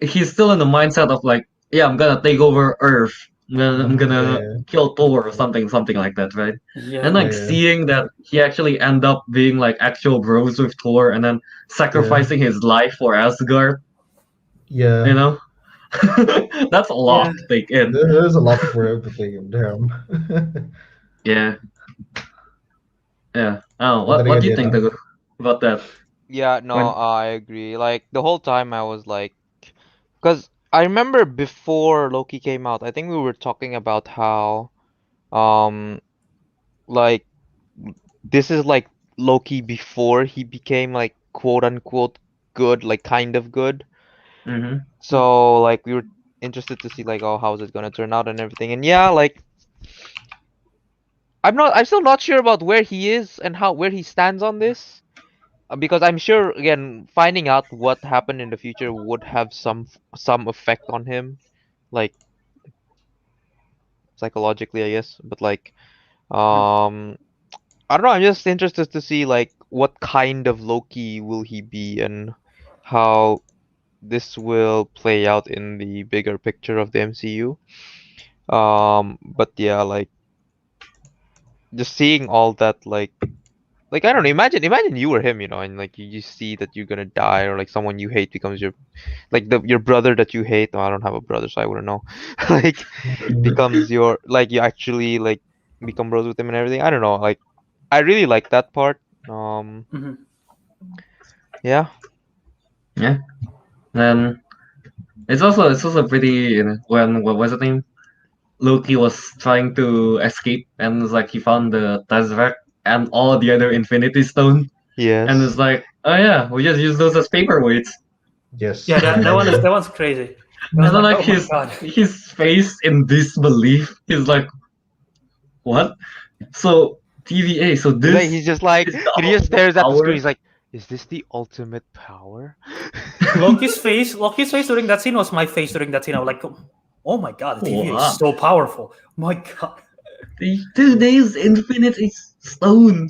Speaker 5: he's still in the mindset of yeah, I'm gonna take over Earth. I'm gonna
Speaker 3: Yeah.
Speaker 5: kill Thor or something like that, right?
Speaker 1: Yeah.
Speaker 5: And
Speaker 3: Yeah.
Speaker 5: seeing that he actually end up being actual bros with Thor and then sacrificing his life for Asgard,
Speaker 3: Yeah.
Speaker 5: that's a lot
Speaker 1: Yeah.
Speaker 5: to take in.
Speaker 3: There's a lot for him to take him. Damn.
Speaker 5: Yeah. Yeah. Oh,
Speaker 3: But then
Speaker 5: what do you
Speaker 3: again,
Speaker 5: think Teguh, about that?
Speaker 4: Yeah, no,
Speaker 5: When-
Speaker 4: I agree. Like the whole time I was like, because I remember before Loki came out, I think we were talking about how, like this is like Loki before he became like quote unquote good, like kind of good.
Speaker 5: Mhm.
Speaker 4: So like we were interested to see like, oh, how's it gonna turn out and everything. And yeah, like I'm still not sure about where he is and where he stands on this. Because I'm sure again finding out what happened in the future would have some effect on him, like psychologically, I guess. But I don't know. I'm just interested to see like what kind of Loki will he be and how this will play out in the bigger picture of the MCU. But yeah, like just seeing all that, like I don't know. Imagine you were him, and like you see that you're gonna die, or like someone you hate becomes your your brother that you hate. No, I don't have a brother, so I wouldn't know. Like becomes your you actually like become bros with him and everything. I don't know. Like I really like that part.
Speaker 1: Mhm.
Speaker 4: Yeah.
Speaker 5: Yeah. Then it's also pretty when what was the name? Loki was trying to escape and it's like he found the Tesseract and all the other Infinity Stone
Speaker 4: Yes.
Speaker 5: and it's like, oh yeah, we just use those as paperweights.
Speaker 3: Yes.
Speaker 1: Yeah, that one's crazy. I was
Speaker 5: And then
Speaker 1: like, oh my
Speaker 5: his
Speaker 1: God.
Speaker 5: his face in disbelief, he's like, what? So TVA, so this
Speaker 4: Like, he's just like
Speaker 5: is the
Speaker 4: he just stares at the
Speaker 5: power?
Speaker 4: screen. He's like, "Is this the ultimate power?"
Speaker 1: Loki's face during that scene was my face during that scene. I was like, oh my God, the TVA
Speaker 5: Wow.
Speaker 1: is so powerful. My God.
Speaker 5: The 2 days Infinity Stone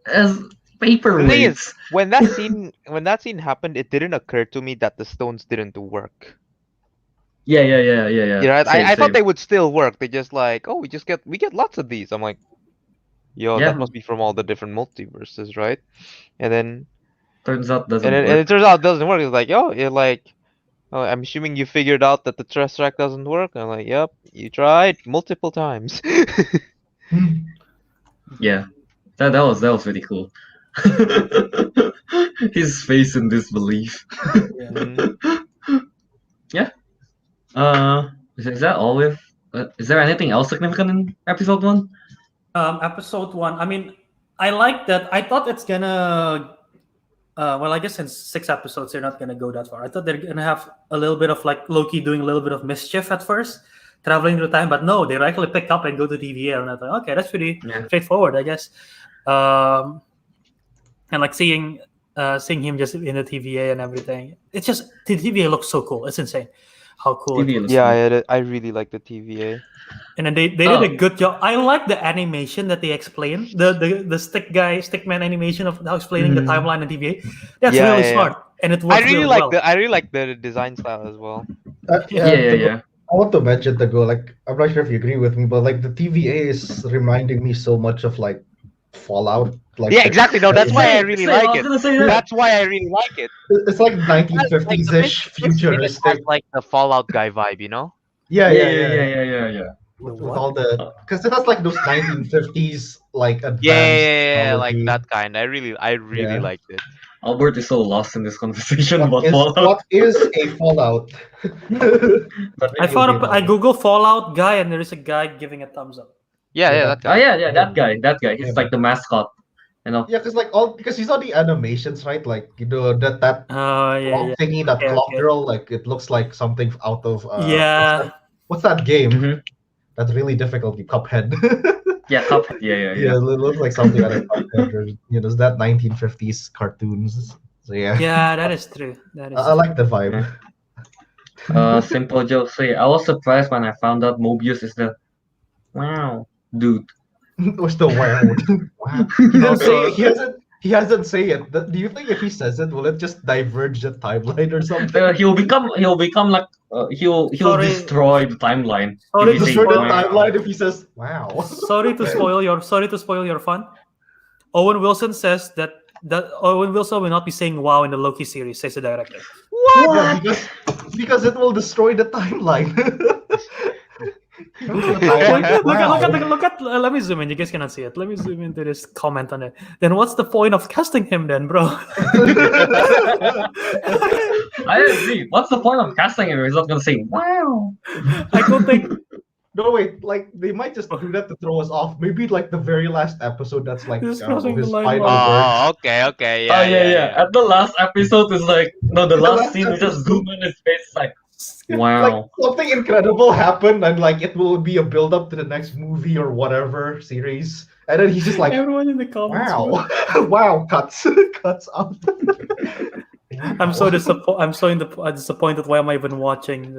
Speaker 5: as Paperweights.
Speaker 4: when that scene happened, it didn't occur to me that the stones didn't work.
Speaker 5: Yeah.
Speaker 4: You know,
Speaker 5: Same,
Speaker 4: I thought
Speaker 5: same.
Speaker 4: they would still work. They just like, oh, we get lots of these. I'm like, yo,
Speaker 5: Yeah.
Speaker 4: that must be from all the different multiverses, right? And then
Speaker 5: Turns out doesn't
Speaker 4: and
Speaker 5: work.
Speaker 4: it turns out it doesn't work. It's like, oh, you're like, oh, I'm assuming you figured out that the Tesseract doesn't work. I'm like, yep, you tried multiple times.
Speaker 5: Yeah, that was really cool. His face in disbelief.
Speaker 4: Mhm.
Speaker 5: Yeah. Is that all with? Is there anything else significant in episode 1?
Speaker 1: Episode 1. I mean, I like that. I thought it's gonna. Well, I guess in 6 episodes they're not gonna go that far. I thought they're gonna have a little bit of like Loki doing a little bit of mischief at first, traveling through time. But no, they actually pick up and go to TVA, and I thought, okay, that's pretty
Speaker 5: Yeah.
Speaker 1: straightforward, I guess. And like seeing him just in the TVA and everything, it's just the TVA looks so cool. It's insane how cool it
Speaker 5: TVA
Speaker 1: looks.
Speaker 5: looks
Speaker 4: Yeah, I really like the TVA.
Speaker 1: And then they did a good job. I like the animation that they explain, the stickman animation of how explaining the timeline and TVA. That's
Speaker 4: Yeah,
Speaker 1: really
Speaker 4: yeah, yeah.
Speaker 1: smart, and it works really well.
Speaker 4: I really like the design style as well.
Speaker 5: Yeah.
Speaker 3: I want to mention the go. Like, I'm not sure if you agree with me, but like the TVA is reminding me so much of like Fallout. Like,
Speaker 4: Yeah, exactly. No, that's why I really
Speaker 5: Same, I
Speaker 4: like
Speaker 5: was
Speaker 4: it.
Speaker 5: gonna say that.
Speaker 4: That's why I really like it.
Speaker 3: it's like
Speaker 4: Like, the
Speaker 3: 1950s-ish
Speaker 4: first minute
Speaker 3: futuristic.
Speaker 4: has like the Fallout guy vibe, you know?
Speaker 3: Yeah.
Speaker 1: What?
Speaker 3: With all the, because it has like those 1950s like advanced
Speaker 4: Yeah, like
Speaker 3: technology.
Speaker 4: that kind. I really
Speaker 3: Yeah.
Speaker 4: liked it.
Speaker 5: Albert is so lost in this conversation about
Speaker 3: What is,
Speaker 5: Fallout.
Speaker 3: what is a Fallout?
Speaker 1: I thought I Google Fallout guy, and there is a guy giving a thumbs up.
Speaker 4: Yeah, that
Speaker 5: Oh
Speaker 4: guy.
Speaker 5: yeah, that guy. He's
Speaker 3: Yeah.
Speaker 5: like the mascot. You know.
Speaker 3: Yeah, because you saw the animations, right? Like, you know, that
Speaker 1: Oh
Speaker 3: clock thingy, that
Speaker 1: Okay,
Speaker 3: clock
Speaker 1: okay.
Speaker 3: girl, like it looks like something out of
Speaker 1: Yeah.
Speaker 3: what's that game?
Speaker 5: Mhm.
Speaker 3: That's really difficult. The Cuphead.
Speaker 5: Yeah, Cuphead. Yeah.
Speaker 3: Yeah, it looks like something out of Cuphead, or it's that 1950s cartoons. So yeah,
Speaker 1: Yeah, that is true.
Speaker 3: I like the vibe.
Speaker 5: Simple Joe say, I was surprised when I found out Mobius is the wow dude.
Speaker 3: We're still wearing. Wow. He didn't say it. He hasn't say it. Do you think if he says it, will it just diverge the timeline or something?
Speaker 5: He'll become like he'll
Speaker 1: Sorry.
Speaker 5: destroy the timeline.
Speaker 1: Sorry
Speaker 5: if
Speaker 1: to
Speaker 5: he
Speaker 3: Destroy
Speaker 5: says
Speaker 3: the
Speaker 1: spoil-
Speaker 5: wow.
Speaker 3: timeline if he says wow.
Speaker 1: Sorry to spoil your fun. Owen Wilson says that Owen Wilson will not be saying "wow" in the Loki series, says the director.
Speaker 3: Yeah, because it will destroy the timeline.
Speaker 1: Look at. Let me zoom in. You guys cannot see it. Let me zoom into this comment on it. Then what's the point of casting him, then, bro?
Speaker 5: I agree. What's the point of casting him if he's not gonna say wow?
Speaker 1: I don't think.
Speaker 3: No, wait, like they might just do that to throw us off. Maybe like the very last episode that's like
Speaker 1: Just
Speaker 3: I don't know,
Speaker 1: crossing the
Speaker 3: his
Speaker 1: line,
Speaker 3: final
Speaker 1: wow.
Speaker 3: words.
Speaker 4: Oh, okay.
Speaker 5: Oh yeah. At the last episode is like no, the last scene we just zoom in his face like wow.
Speaker 3: Like something incredible happened and like it will be a build up to the next movie or whatever series. And then he's just like,
Speaker 1: Everyone in the comments.
Speaker 3: wow. Wow, cuts out.
Speaker 1: I'm so disappointed. Why am I even watching?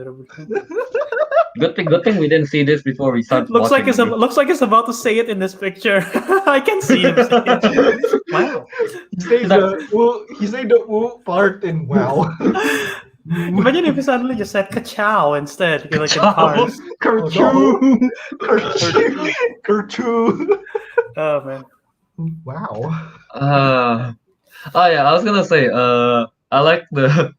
Speaker 5: Good thing we didn't see this before we started
Speaker 1: Looks like
Speaker 5: watching.
Speaker 1: looks like it's about to say it in this picture. I can see him say it. Wow.
Speaker 3: He said the ooh part in wow.
Speaker 1: Imagine if he suddenly just said "ka-chow" instead, like in cars.
Speaker 3: Kerchoo. Kerchoo.
Speaker 1: Oh man.
Speaker 3: Wow.
Speaker 5: Oh yeah, I was gonna say I like the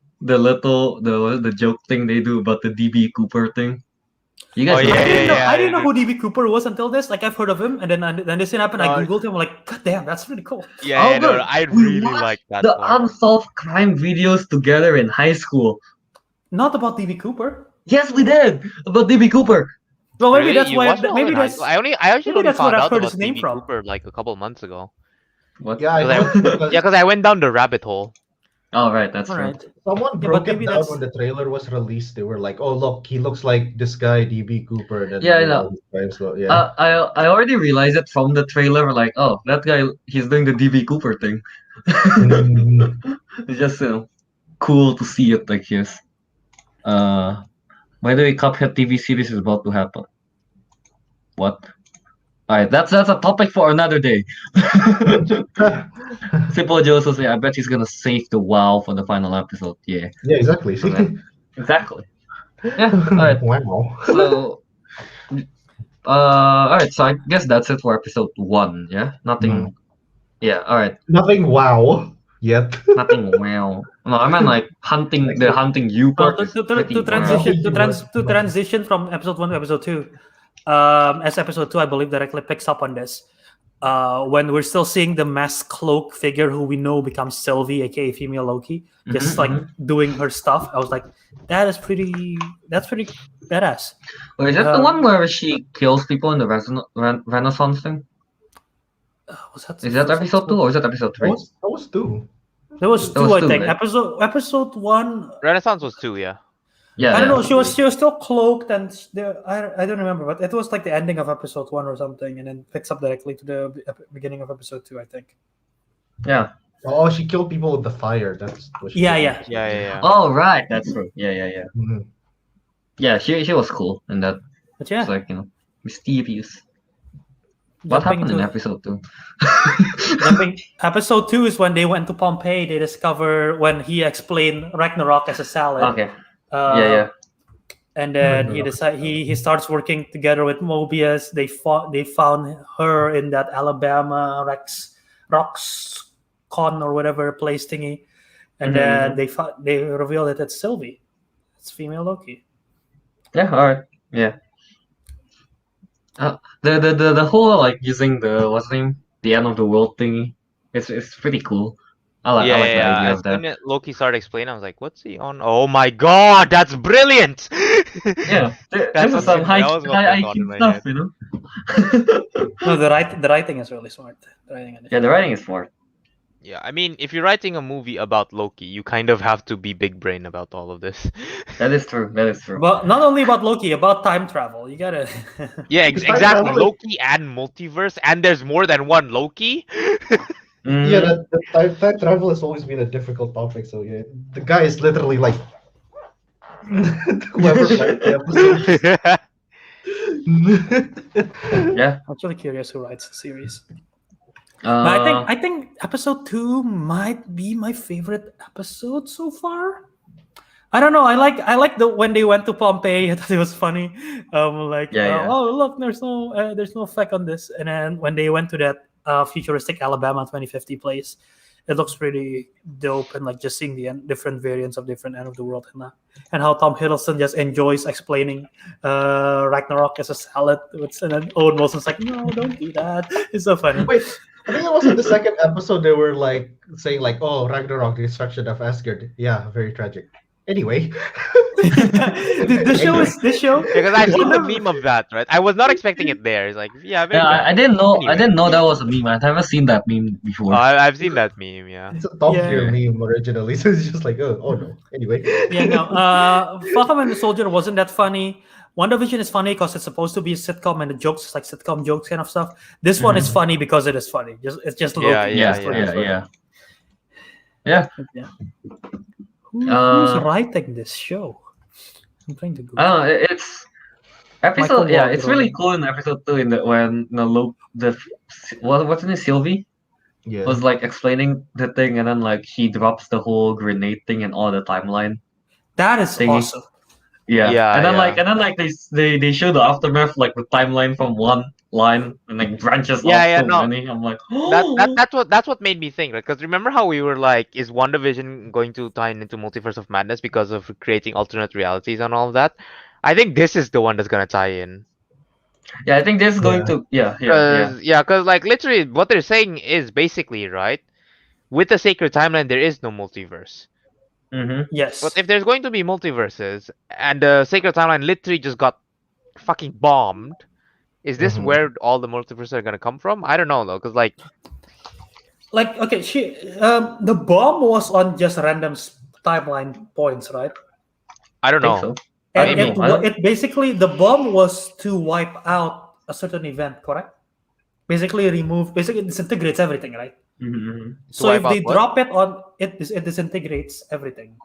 Speaker 5: joke thing they do about the DB Cooper thing. You guys
Speaker 4: Oh,
Speaker 5: know
Speaker 4: yeah,
Speaker 5: that?
Speaker 1: I didn't know who DB Cooper was until this. Like I've heard of him, and then this thing happened. I googled him. I'm like, God damn, that's really cool.
Speaker 4: Yeah, no,
Speaker 5: Albert,
Speaker 4: I
Speaker 5: we
Speaker 4: really
Speaker 5: watched
Speaker 4: like that
Speaker 5: the
Speaker 4: part.
Speaker 5: unsolved crime videos together in high school.
Speaker 1: Not about DB Cooper.
Speaker 5: Yes, we did about DB Cooper.
Speaker 1: Well, maybe
Speaker 4: Really?
Speaker 1: that's
Speaker 4: You
Speaker 1: why.
Speaker 4: watched it all
Speaker 1: Maybe
Speaker 4: in high
Speaker 1: that's.
Speaker 4: school? I actually
Speaker 1: maybe
Speaker 4: only
Speaker 1: that's what
Speaker 4: found
Speaker 1: I've
Speaker 4: out
Speaker 1: heard
Speaker 4: about
Speaker 1: his name
Speaker 4: DB
Speaker 1: from.
Speaker 4: Cooper like a couple months ago.
Speaker 5: What?
Speaker 3: Yeah, I know. Because
Speaker 4: Yeah, because I went down the rabbit hole.
Speaker 5: Oh right, that's
Speaker 1: All
Speaker 5: right.
Speaker 1: right.
Speaker 3: someone
Speaker 1: Yeah,
Speaker 3: broke
Speaker 1: but
Speaker 3: it
Speaker 1: maybe
Speaker 3: down
Speaker 1: that's-
Speaker 3: when the trailer was released. They were like, "Oh, look, he looks like this guy, DB Cooper." And then
Speaker 5: Yeah, I
Speaker 3: they
Speaker 5: know.
Speaker 3: all these guys go, yeah.
Speaker 5: I already realized it from the trailer. Like, oh, that guy, he's doing the DB Cooper thing.
Speaker 3: Mm.
Speaker 5: It's just cool to see it like this. By the way, Cuphead TV series is about to happen. What? All right, that's a topic for another day. Simple Joe also say, I bet he's gonna save the WoW for the final episode. Yeah,
Speaker 3: Yeah, exactly. See?
Speaker 5: Okay. Exactly. Yeah. All right.
Speaker 3: Wow.
Speaker 5: So, all right. So I guess that's it for episode 1. Yeah. Nothing. Yeah. All right.
Speaker 3: Nothing wow yet.
Speaker 5: Nothing wow. No, I meant like hunting. The hunting you part is pretty wow.
Speaker 1: To transition from episode 1 to episode 2, as episode 2 I believe directly picks up on this. When we're still seeing the masked cloak figure who we know becomes Sylvie, aka female Loki, just like doing her stuff, I was like, that's pretty badass.
Speaker 5: Wait, is that the one where she kills people in the Renaissance thing? Is that episode 2 or is that episode 3?
Speaker 3: That was 2.
Speaker 1: There was
Speaker 5: That
Speaker 1: 2,
Speaker 5: was
Speaker 1: I
Speaker 5: 2,
Speaker 1: think.
Speaker 5: right?
Speaker 1: Episode 1.
Speaker 4: Renaissance was 2, yeah.
Speaker 5: Yeah.
Speaker 1: I don't
Speaker 5: yeah.
Speaker 1: know. She was still cloaked, and I don't remember, but it was like the ending of episode 1 or something, and then picks up directly to the beginning of episode 2, I think.
Speaker 5: Yeah.
Speaker 3: Oh, she killed people with the fire. That's what she did.
Speaker 4: Yeah.
Speaker 5: Oh right, that's true. Yeah.
Speaker 3: Mhm.
Speaker 5: Yeah, she was cool in that.
Speaker 1: But yeah,
Speaker 5: It's like mysterious. What
Speaker 1: jumping
Speaker 5: happened in
Speaker 1: into-
Speaker 5: episode 2?
Speaker 1: Episode 2 is when they went to Pompeii. They discover when he explained Ragnarok as a salad.
Speaker 5: Okay.
Speaker 1: Uh,
Speaker 5: Yeah.
Speaker 1: And then he starts working together with Mobius. They found her in that Alabama Rocks Con or whatever place thingy, and then they reveal that it's Sylvie. It's female Loki.
Speaker 5: Yeah. All right. Yeah. The whole like using the what's the name, the end of the world thingy, it's pretty cool. I like the idea
Speaker 4: As
Speaker 5: of that.
Speaker 4: soon as Loki started explaining, I was like, "What's he on?" Oh my god, that's brilliant!
Speaker 5: Yeah, this
Speaker 4: That's
Speaker 5: is some high
Speaker 4: that was what went on in
Speaker 5: IQ
Speaker 4: my
Speaker 5: stuff,
Speaker 4: head.
Speaker 5: you know.
Speaker 1: No, the writing is really smart.
Speaker 5: Yeah, the writing is smart.
Speaker 4: Yeah, I mean, if you're writing a movie about Loki, you kind of have to be big brain about all of this.
Speaker 5: That is true. That is true.
Speaker 1: But not only about Loki, about time travel. You gotta.
Speaker 4: Yeah,
Speaker 3: It's time
Speaker 4: exactly.
Speaker 3: travel.
Speaker 4: Loki and multiverse, and there's more than one Loki.
Speaker 5: Mhm.
Speaker 3: Yeah, that time travel has always been a difficult topic. So yeah, the guy is literally like whoever played the episode.
Speaker 5: Yeah.
Speaker 1: I'm actually curious who writes the series. But I think episode 2 might be my favorite episode so far. I don't know. I like the when they went to Pompeii. I thought it was funny.
Speaker 5: Yeah.
Speaker 1: Oh look, there's no effect on this. And then when they went to that futuristic Alabama 2050 place, it looks pretty dope. And like just seeing the different variants of different end of the world and how Tom Hiddleston just enjoys explaining Ragnarok as a salad. And then Owen Wilson's like, no, don't do that. It's so funny.
Speaker 3: Wait, I think it was in the second episode they were like saying like, "Oh, Ragnarok, the destruction of Asgard." Yeah, very tragic. Anyway,
Speaker 1: the show.
Speaker 4: Because I've seen the meme of that, right? I was not expecting it there. It's like, yeah, very
Speaker 5: Yeah, I
Speaker 4: bad.
Speaker 5: didn't know. I
Speaker 4: Anyway.
Speaker 5: didn't know that was a meme. I've never seen that meme before.
Speaker 4: I've seen that meme, yeah.
Speaker 3: it's a top tier
Speaker 5: Yeah.
Speaker 3: meme originally, so it's just like, oh no. Anyway,
Speaker 1: Yeah, no. Falcon and the Soldier wasn't that funny. WandaVision is funny because it's supposed to be a sitcom and the jokes like sitcom jokes kind of stuff. This one is funny because it is funny. It's just Loki.
Speaker 4: Yeah,
Speaker 5: Yeah.
Speaker 1: Who's writing this show? I'm trying to Google.
Speaker 5: I don't know. It's episode.
Speaker 1: Michael
Speaker 5: Yeah, it's
Speaker 1: Waldron.
Speaker 5: really cool in episode 2 in the when what's in it, Sylvie
Speaker 3: yeah.
Speaker 5: was like explaining the thing, and then like she drops the whole grenade thing and all the timeline.
Speaker 1: That is
Speaker 5: thingy.
Speaker 1: awesome.
Speaker 5: Yeah.
Speaker 4: Yeah,
Speaker 5: And then
Speaker 4: yeah.
Speaker 5: they show the aftermath, like the timeline from one line and like branches
Speaker 4: Yeah,
Speaker 5: off
Speaker 4: yeah,
Speaker 5: so
Speaker 4: no.
Speaker 5: many. I'm like,
Speaker 4: That's what made me think, right? Because remember how we were like, is WandaVision going to tie into Multiverse of Madness because of creating alternate realities and all of that? I think this is the one that's gonna tie in.
Speaker 5: Yeah, I think this is going to yeah.
Speaker 4: Because like literally what they're saying is basically, right, with the sacred timeline there is no multiverse.
Speaker 5: Mm-hmm.
Speaker 1: Yes.
Speaker 4: But if there's going to be multiverses and the sacred timeline literally just got fucking bombed, is this where all the multiverses are gonna come from? I don't know though, because like
Speaker 1: okay, the bomb was on just random timeline points, right?
Speaker 4: I don't know.
Speaker 5: So.
Speaker 1: And
Speaker 5: I don't-
Speaker 1: it basically the bomb was to wipe out a certain event, correct? Basically it disintegrates everything, right?
Speaker 5: Mm-hmm.
Speaker 1: So if
Speaker 4: wipe
Speaker 1: they
Speaker 4: out what?
Speaker 1: drop it on it disintegrates everything.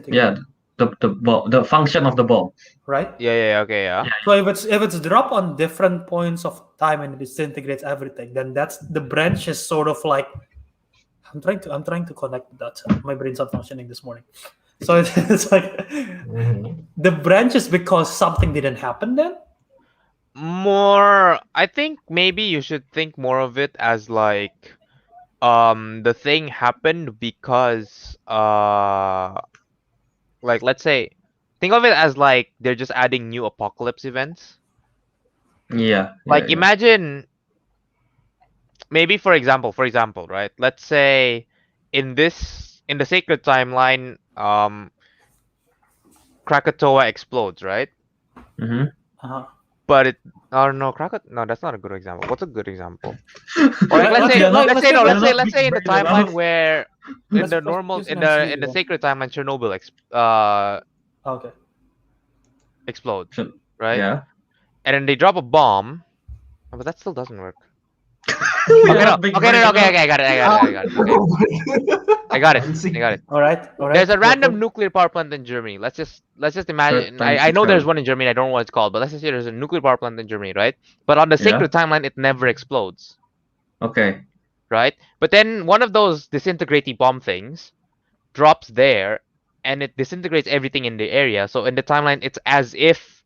Speaker 5: Yeah. the function of the bomb.
Speaker 1: right?
Speaker 4: Yeah, okay, yeah.
Speaker 1: So if it's dropped on different points of time and it disintegrates everything, then that's the branch is sort of like I'm trying to connect the dots. My brain's not functioning this morning. So it's like the branch is because something didn't happen then.
Speaker 4: More, I think maybe you should think more of it as like, the thing happened because, like let's say, think of it as like they're just adding new apocalypse events.
Speaker 5: Yeah.
Speaker 4: Like imagine, maybe for example, right? Let's say in the sacred timeline, Krakatoa explodes, right?
Speaker 5: Mm-hmm.
Speaker 1: Uh-huh.
Speaker 4: But it, oh no, no, that's not a good example. What's a good example? Or
Speaker 1: Like,
Speaker 4: let's
Speaker 1: okay,
Speaker 4: say,
Speaker 1: like,
Speaker 4: let's say, no,
Speaker 1: let's
Speaker 4: let's say in the timeline where in
Speaker 1: Let's
Speaker 4: the
Speaker 1: put
Speaker 4: normal,
Speaker 1: this
Speaker 4: in
Speaker 1: in MCU
Speaker 4: the
Speaker 1: then.
Speaker 4: sacred timeline, Chernobyl
Speaker 1: Okay.
Speaker 4: explodes,
Speaker 5: So,
Speaker 4: right?
Speaker 5: yeah.
Speaker 4: And then they drop a bomb, but that still doesn't work.
Speaker 5: You're
Speaker 4: Okay, no,
Speaker 5: not big
Speaker 4: okay,
Speaker 5: brain enough.
Speaker 4: I got it. Okay. I got it.
Speaker 1: All right.
Speaker 4: There's a
Speaker 1: Go
Speaker 4: random
Speaker 1: for it.
Speaker 4: nuclear power plant in Germany. Let's just imagine.
Speaker 5: Time
Speaker 4: I
Speaker 5: to
Speaker 4: know there's
Speaker 5: travel.
Speaker 4: one in Germany. I don't know what it's called, but let's just say there's a nuclear power plant in Germany, right? But on the
Speaker 5: Yeah.
Speaker 4: sacred timeline, it never explodes,
Speaker 5: Okay.
Speaker 4: right? But then one of those disintegrating bomb things drops there, and it disintegrates everything in the area. So in the timeline, it's as if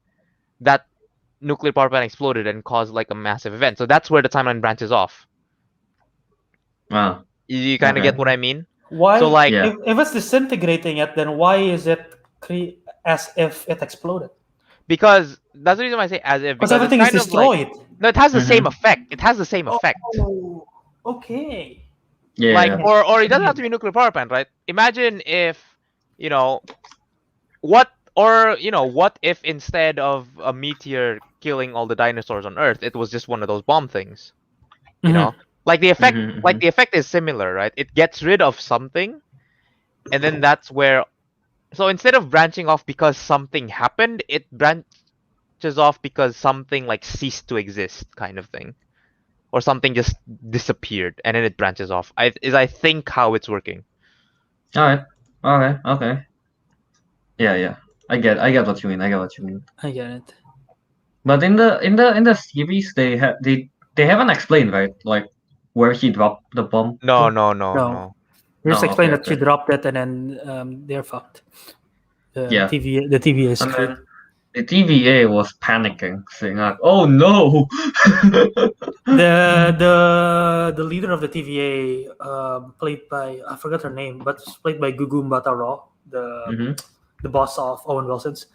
Speaker 4: that nuclear power plant exploded and caused like a massive event. So that's where the timeline branches off.
Speaker 5: Wow.
Speaker 4: You kind of
Speaker 5: Okay.
Speaker 4: get what I mean?
Speaker 1: Why?
Speaker 4: So like,
Speaker 5: Yeah.
Speaker 1: If it's disintegrating it, then why is it as if it exploded?
Speaker 4: because that's the reason why I say as if,
Speaker 1: Because
Speaker 4: because it's
Speaker 1: everything is
Speaker 4: kind of like,
Speaker 1: destroyed.
Speaker 4: no, it has the same
Speaker 5: Mhm.
Speaker 4: effect. It has the same effect.
Speaker 1: Oh, okay.
Speaker 5: Yeah.
Speaker 4: Like,
Speaker 5: yeah.
Speaker 4: or it doesn't have to be a nuclear power plant, right? Imagine if, you know, what if instead of a meteor killing all the dinosaurs on Earth, it was just one of those bomb things. You know, like the effect,
Speaker 5: Mhm,
Speaker 4: is similar, right? It gets rid of something, and then that's where. So instead of branching off because something happened, it branches off because something like ceased to exist, kind of thing, or something just disappeared, and then it branches off. I think how it's working.
Speaker 5: All right. Okay. Yeah. I get what you mean.
Speaker 1: I get it.
Speaker 5: But in the series, they haven't explained, right? Like where he dropped the bomb.
Speaker 4: No.
Speaker 1: No. Just
Speaker 5: No,
Speaker 1: explain
Speaker 5: okay,
Speaker 1: that she
Speaker 5: okay.
Speaker 1: dropped it and then they're fucked.
Speaker 5: Yeah.
Speaker 1: The TVA is
Speaker 5: And
Speaker 1: screwed.
Speaker 5: then the TVA was panicking, saying like, "Oh no!"
Speaker 1: The leader of the TVA, played by I forgot her name, but it's played by Gugu Mbatha-Raw,
Speaker 5: Mhm.
Speaker 1: the boss of Owen Wilson's.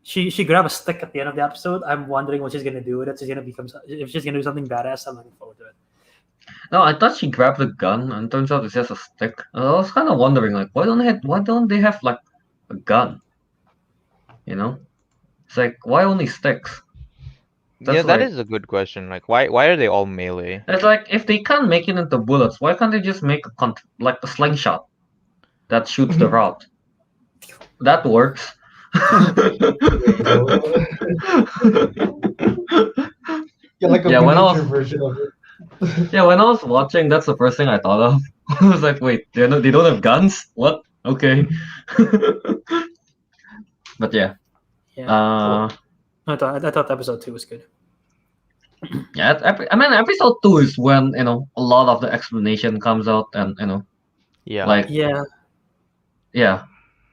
Speaker 1: She grabbed a stick at the end of the episode. I'm wondering what she's gonna do with it. If she's gonna do something badass. I'm looking forward to it.
Speaker 5: No, I thought she grabbed the gun, and turns out it's just a stick. I was kind of wondering, like, why don't they have like a gun? You know, it's like why only sticks?
Speaker 4: Yeah,
Speaker 5: That's
Speaker 4: that
Speaker 5: like
Speaker 4: is a good question. Like, why are they all melee?
Speaker 5: it's like if they can't make it into bullets, why can't they just make like a slingshot that shoots the rod? That works.
Speaker 3: Yeah, like a
Speaker 5: Yeah, when I
Speaker 3: miniature
Speaker 5: was
Speaker 3: version of it.
Speaker 5: yeah when I was watching, that's the first thing I thought of. I was like, wait, they don't have guns? What? Okay. But yeah,
Speaker 1: Yeah,
Speaker 5: uh,
Speaker 1: I thought episode 2 was good.
Speaker 5: yeah. I mean, episode 2 is when a lot of the explanation comes out, and
Speaker 4: Yeah.
Speaker 5: like
Speaker 1: Yeah,
Speaker 5: yeah.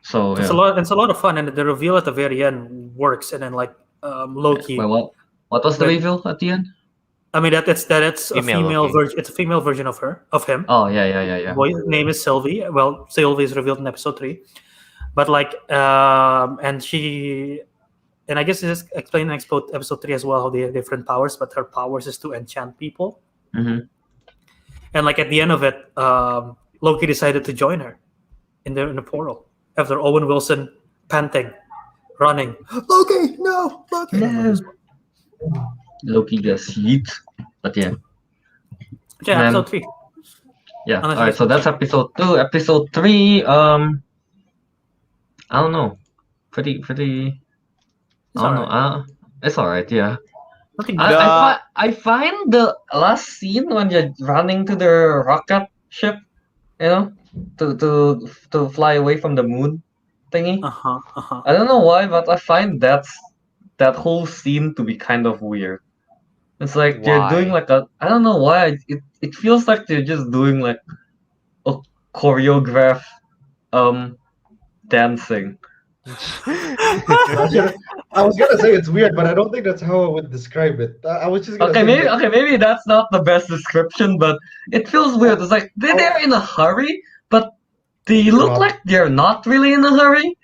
Speaker 5: So
Speaker 1: it's
Speaker 5: yeah.
Speaker 1: a lot. It's a lot of fun, and the reveal at the very end works. And then like Loki.
Speaker 5: Wait, what was the
Speaker 1: When-
Speaker 5: reveal at the end?
Speaker 1: I mean it's a
Speaker 4: Female
Speaker 1: female
Speaker 4: Loki.
Speaker 1: version. It's a female version of him.
Speaker 5: Oh yeah.
Speaker 1: Boy name is Sylvie. Well, Sylvie is revealed in episode 3, but like and I guess it's explained in episode 3 as well how they have different powers, but her powers is to enchant people.
Speaker 5: Mm-hmm.
Speaker 1: And like at the end of it, Loki decided to join her in the portal after Owen Wilson panting, running. Loki, no, Loki.
Speaker 5: No. Loki gets heat, but yeah.
Speaker 1: Yeah,
Speaker 5: Man.
Speaker 1: episode 3.
Speaker 5: Yeah.
Speaker 1: Unless
Speaker 5: All right.
Speaker 1: you
Speaker 5: So
Speaker 1: guys-
Speaker 5: that's episode 2. Episode 3. I don't know. Pretty.
Speaker 1: It's
Speaker 5: I don't know.
Speaker 1: alright.
Speaker 5: It's alright. Yeah.
Speaker 1: Nothing
Speaker 5: I,
Speaker 1: bad.
Speaker 5: I, fi- I find the last scene when you're running to the rocket ship, to fly away from the moon, thingy.
Speaker 1: Uh-huh.
Speaker 5: I don't know why, but I find that whole scene to be kind of weird. It's like they're doing
Speaker 4: Why?
Speaker 5: like I don't know why. It feels like they're just doing like a choreograph dancing.
Speaker 3: I was gonna say it's weird, but I don't think that's how I would describe it. I was just gonna
Speaker 5: Okay,
Speaker 3: say
Speaker 5: maybe
Speaker 3: like,
Speaker 5: that's not the best description, but it feels weird. It's like they're in a hurry, but they
Speaker 3: they're
Speaker 5: look
Speaker 3: not.
Speaker 5: like they're not really in a hurry.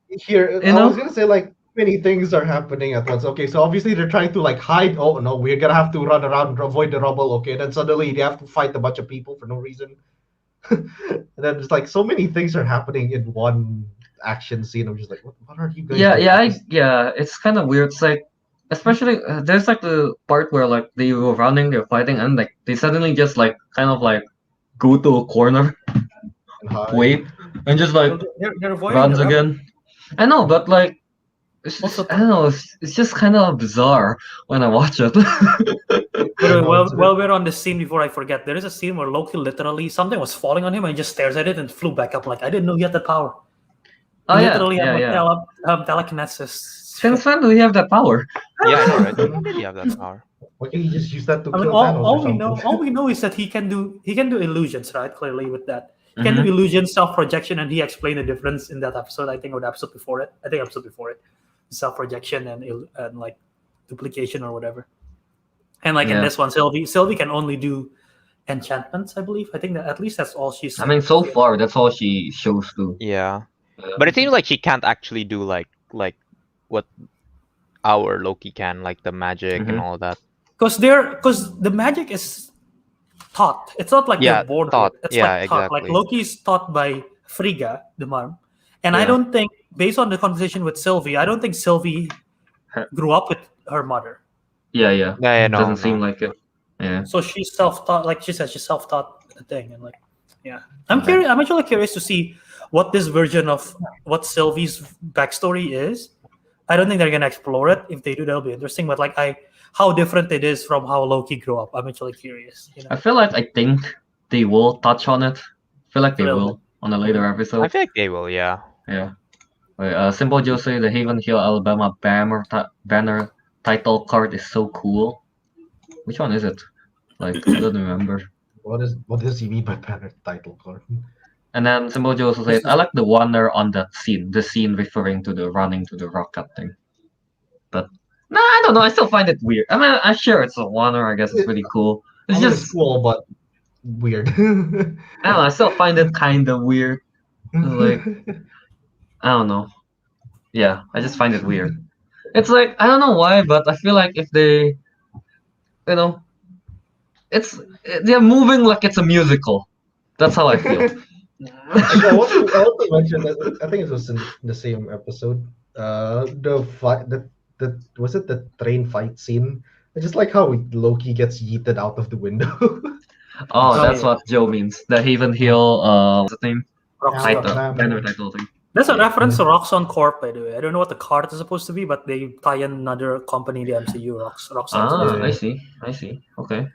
Speaker 3: Here,
Speaker 5: You
Speaker 3: I was
Speaker 5: know?
Speaker 3: gonna say like many things are happening at once. Okay, so obviously they're trying to like hide. Oh no, we're gonna have to run around, avoid the rubble. Okay, then suddenly they have to fight a bunch of people for no reason. And then it's like so many things are happening in one action scene. I'm just like, what are you guys
Speaker 5: Yeah,
Speaker 3: doing?
Speaker 5: yeah. It's kind of weird. It's like, especially there's like the part where like they were running, they're fighting, and like they suddenly just like kind of like go to a corner,
Speaker 3: And hide.
Speaker 5: wait, and just like
Speaker 1: Well, they're avoiding
Speaker 5: runs
Speaker 1: the rebel.
Speaker 5: again. I know, but like
Speaker 1: Also,
Speaker 5: I don't know. It's just kind of bizarre when I watch it.
Speaker 1: but
Speaker 3: No, it's a bit-
Speaker 1: while we're on this scene, before I forget, there is a scene where Loki literally something was falling on him and he just stares at it and flew back up. Like, I didn't know he had that power.
Speaker 5: Oh
Speaker 1: He
Speaker 5: yeah,
Speaker 1: literally had like
Speaker 5: yeah.
Speaker 1: telekinesis.
Speaker 5: Since when do we have that power?
Speaker 4: Yeah, I know, right? When did he have that power?
Speaker 3: Why can't you just use that to
Speaker 1: I mean,
Speaker 3: kill Thanos or
Speaker 1: all we
Speaker 3: something?
Speaker 1: all we know is that he can do illusions, right? Clearly, with that, he can do
Speaker 5: Mhm.
Speaker 1: illusions, self projection, and he explained the difference in that episode. I think, or the episode before it. I think episode before it, self projection and like duplication or whatever. And like in
Speaker 5: Yeah.
Speaker 1: this one, Sylvie can only do enchantments, I believe. I think that at least that's all she's.
Speaker 5: I mean, so far that's all she shows to.
Speaker 4: Yeah. But it seems like she can't actually do like what our Loki can, like the magic and
Speaker 5: Mhm.
Speaker 4: all that.
Speaker 1: because the magic is taught. It's not like
Speaker 4: Yeah,
Speaker 1: they're born
Speaker 4: taught.
Speaker 1: with it. It's
Speaker 4: Yeah,
Speaker 1: like taught. Like
Speaker 4: exactly.
Speaker 1: Loki's taught by Frigga, the mom. And I
Speaker 5: Yeah.
Speaker 1: don't think, based on the conversation with Sylvie, I don't think Sylvie
Speaker 5: Her-
Speaker 1: grew up with her mother.
Speaker 5: Yeah.
Speaker 4: Yeah, no,
Speaker 5: Doesn't seem
Speaker 4: no.
Speaker 5: like it. Yeah.
Speaker 1: So she's self-taught. Like she said, she's self-taught the thing. And like, yeah, I'm
Speaker 5: Okay.
Speaker 1: curious. I'm actually curious to see what this version of what Sylvie's backstory is. I don't think they're gonna explore it. If they do, that'll be interesting. But like, how different it is from how Loki grew up. I'm actually curious. You know?
Speaker 5: I feel like I think they will touch on it. I feel like they
Speaker 1: A little
Speaker 5: will on a later episode.
Speaker 4: I feel like they will, yeah.
Speaker 5: Yeah. Wait, Simple Joe say the Haven Hill, Alabama banner title card is so cool. Which one is it? Like I don't remember.
Speaker 3: What does he mean by banner title card?
Speaker 5: And then Simple Joe also said I like the wonder on that scene. The scene referring to the running to the rocket thing. But nah, I don't know. I still find it weird. I mean, I'm sure it's a wonder. I guess it's pretty cool. It's
Speaker 3: I mean,
Speaker 5: just
Speaker 3: it's cool, but weird.
Speaker 5: I don't know. I still find it kind of weird. Like I don't know. Yeah, I just find it weird. It's like I don't know why, but I feel like if they, you know, they're moving like it's a musical. That's how I feel.
Speaker 3: I want to mention that I think it was in the same episode. The fight, the was it the train fight scene? I just like how Loki gets yeeted out of the window.
Speaker 5: Oh, that's
Speaker 1: yeah.
Speaker 5: what Joe means. The Haven Hill, what's the name?
Speaker 1: Roxxon.
Speaker 3: Title.
Speaker 5: Banner title thing.
Speaker 1: That's a reference to Roxxon Corp, by the way. I don't know what the card is supposed to be, but they tie in another company in the MCU, Roxxon.
Speaker 5: Ah,
Speaker 3: Yeah.
Speaker 5: I see. Okay.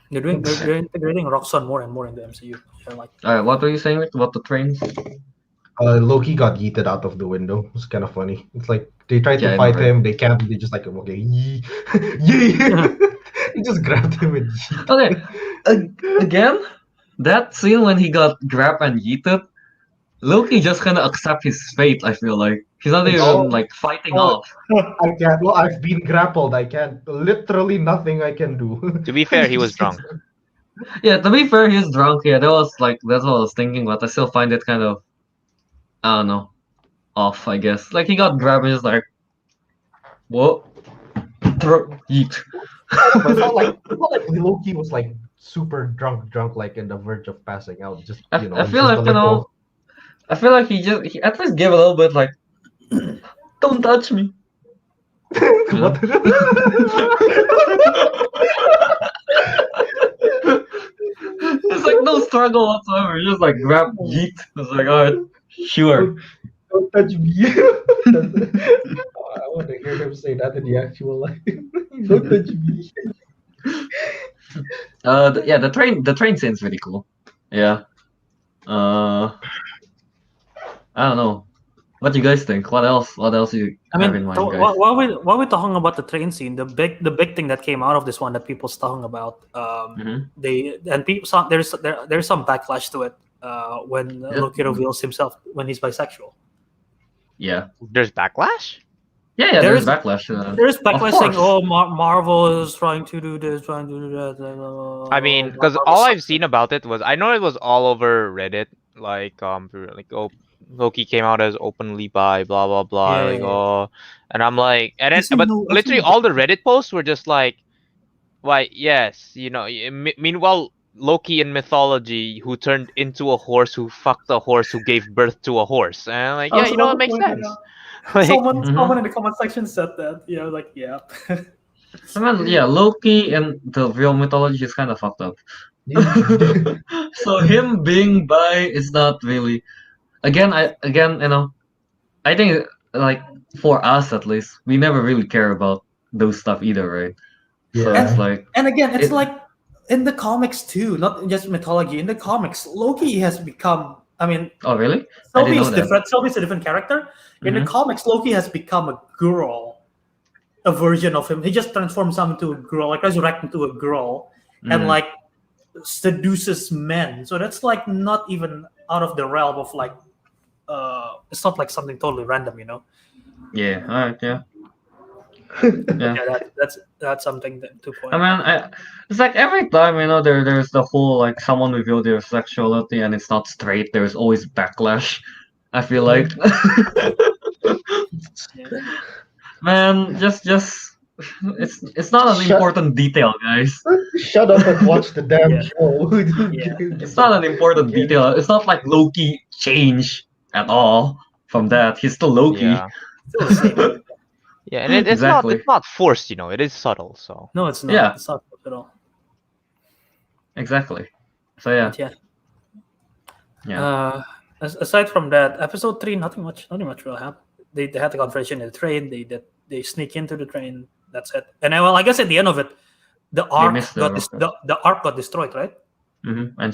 Speaker 1: They're integrating Roxxon more and more in the MCU. They're like,
Speaker 5: Alright, what were you saying Rick, about the trains?
Speaker 3: Loki got yeeted out of the window. It's kind of funny. It's like they tried
Speaker 5: Yeah,
Speaker 3: to
Speaker 5: I
Speaker 3: fight
Speaker 5: know, right?
Speaker 3: him, they can't. They just like okay, yee, yee. He just grabbed him and yeet.
Speaker 5: Okay, again, that scene when he got grabbed and yeeted, Loki just kind of accept his fate. I feel like he's not even
Speaker 3: Oh.
Speaker 5: like fighting
Speaker 3: Oh.
Speaker 5: off.
Speaker 3: I can't. Well, I've been grappled. I can't. Literally nothing I can do.
Speaker 4: To be fair, he was
Speaker 3: Just-
Speaker 4: drunk.
Speaker 5: Yeah, to be fair, he's drunk. Yeah, that's what I was thinking, but I still find it kind of, I don't know, off. I guess like he got grabbed and just like, what? Yeet.
Speaker 3: But it's not like Loki was like super drunk, like in the verge of passing out. Just
Speaker 5: I
Speaker 3: you know,
Speaker 5: feel
Speaker 3: just
Speaker 5: like
Speaker 3: a
Speaker 5: you know,
Speaker 3: little-
Speaker 5: I feel like he at least gave a little bit like, don't touch me.
Speaker 3: What?
Speaker 5: It's like no struggle whatsoever. Just like grab yeet. It's like alright, sure.
Speaker 3: Don't touch me. I want to hear him say that in the actual life. Don't touch me.
Speaker 5: Yeah, the train scene's really cool. Yeah. I don't know. What do you guys think? What else? What else you
Speaker 1: I
Speaker 5: have
Speaker 1: mean,
Speaker 5: in mind, guys?
Speaker 1: while we're talking about the train scene, the big thing that came out of this one that people's talking about,
Speaker 5: Mhm.
Speaker 1: there's some backlash to it when
Speaker 5: Yeah.
Speaker 1: Loki reveals himself when he's bisexual.
Speaker 5: Yeah.
Speaker 4: There's backlash.
Speaker 5: Yeah.
Speaker 1: There
Speaker 5: There's
Speaker 1: is
Speaker 5: backlash.
Speaker 1: there's
Speaker 5: Of
Speaker 1: backlash saying,
Speaker 5: course.
Speaker 1: "Oh, Marvel is trying to do this, trying to do that."
Speaker 4: I mean, because all I've seen about it was I know it was all over Reddit. Oh, Loki came out as openly bi, blah blah blah.
Speaker 1: Yeah,
Speaker 4: Like,
Speaker 1: yeah, yeah.
Speaker 4: oh, and I'm like, and then,
Speaker 1: I've seen
Speaker 4: but
Speaker 1: no- I've seen
Speaker 4: literally
Speaker 1: no
Speaker 4: all the Reddit posts were just like, why, yes, meanwhile, Loki in mythology who turned into a horse, who fucked a horse, who gave birth to a horse, and I'm like,
Speaker 1: I
Speaker 4: yeah,
Speaker 1: was
Speaker 4: it
Speaker 1: about to
Speaker 4: makes
Speaker 1: point that
Speaker 4: sense.
Speaker 1: out.
Speaker 4: Like,
Speaker 1: Someone in the comment section said that. Yeah, like yeah.
Speaker 5: I mean, yeah, Loki in the real mythology is kind of fucked up. So him being bi is not really. Again, I think like for us at least, we never really care about those stuff either, right? So
Speaker 3: Yeah.
Speaker 5: it's like
Speaker 1: And again, it's
Speaker 5: it-
Speaker 1: like in the comics too, not just mythology. In the comics, Loki has become. I mean,
Speaker 5: oh really? I didn't
Speaker 1: Sylvie
Speaker 5: know
Speaker 1: is
Speaker 5: that.
Speaker 1: different. Sylvie is a different character. In the
Speaker 5: Mhm.
Speaker 1: comics, Loki has become a girl, a version of him. He just transforms him into a girl, like resurrect into a girl, and
Speaker 5: Mm.
Speaker 1: like seduces men. So that's like not even out of the realm of like. It's not like something totally random, you know.
Speaker 5: Yeah. Alright. Yeah. Yeah.
Speaker 1: Yeah, that's something to point
Speaker 5: I
Speaker 1: out.
Speaker 5: mean, it's like every time there's the whole like someone reveal their sexuality and it's not straight. There's always backlash. I feel like,
Speaker 1: Yeah.
Speaker 5: man, just it's not an
Speaker 3: Shut-
Speaker 5: important detail, guys.
Speaker 3: Shut up and watch the damn
Speaker 1: Yeah.
Speaker 3: show.
Speaker 5: It's not an important detail. It's not like Loki changed at all from that. He's still Loki.
Speaker 4: yeah,
Speaker 1: Still the same.
Speaker 4: yeah, and it's
Speaker 5: Exactly.
Speaker 4: not forced, it is subtle. So
Speaker 1: No, it's not.
Speaker 5: Yeah.
Speaker 1: It's not at all.
Speaker 5: Exactly. So yeah.
Speaker 1: But yeah.
Speaker 5: Yeah.
Speaker 1: Aside from that, episode 3, nothing much really happened. They had the confrontation in the train. They sneak into the train. That's it. And then, well, I guess at the end of it, the arc
Speaker 5: missed the
Speaker 1: got
Speaker 5: rocket.
Speaker 1: the arc got destroyed, right?
Speaker 5: And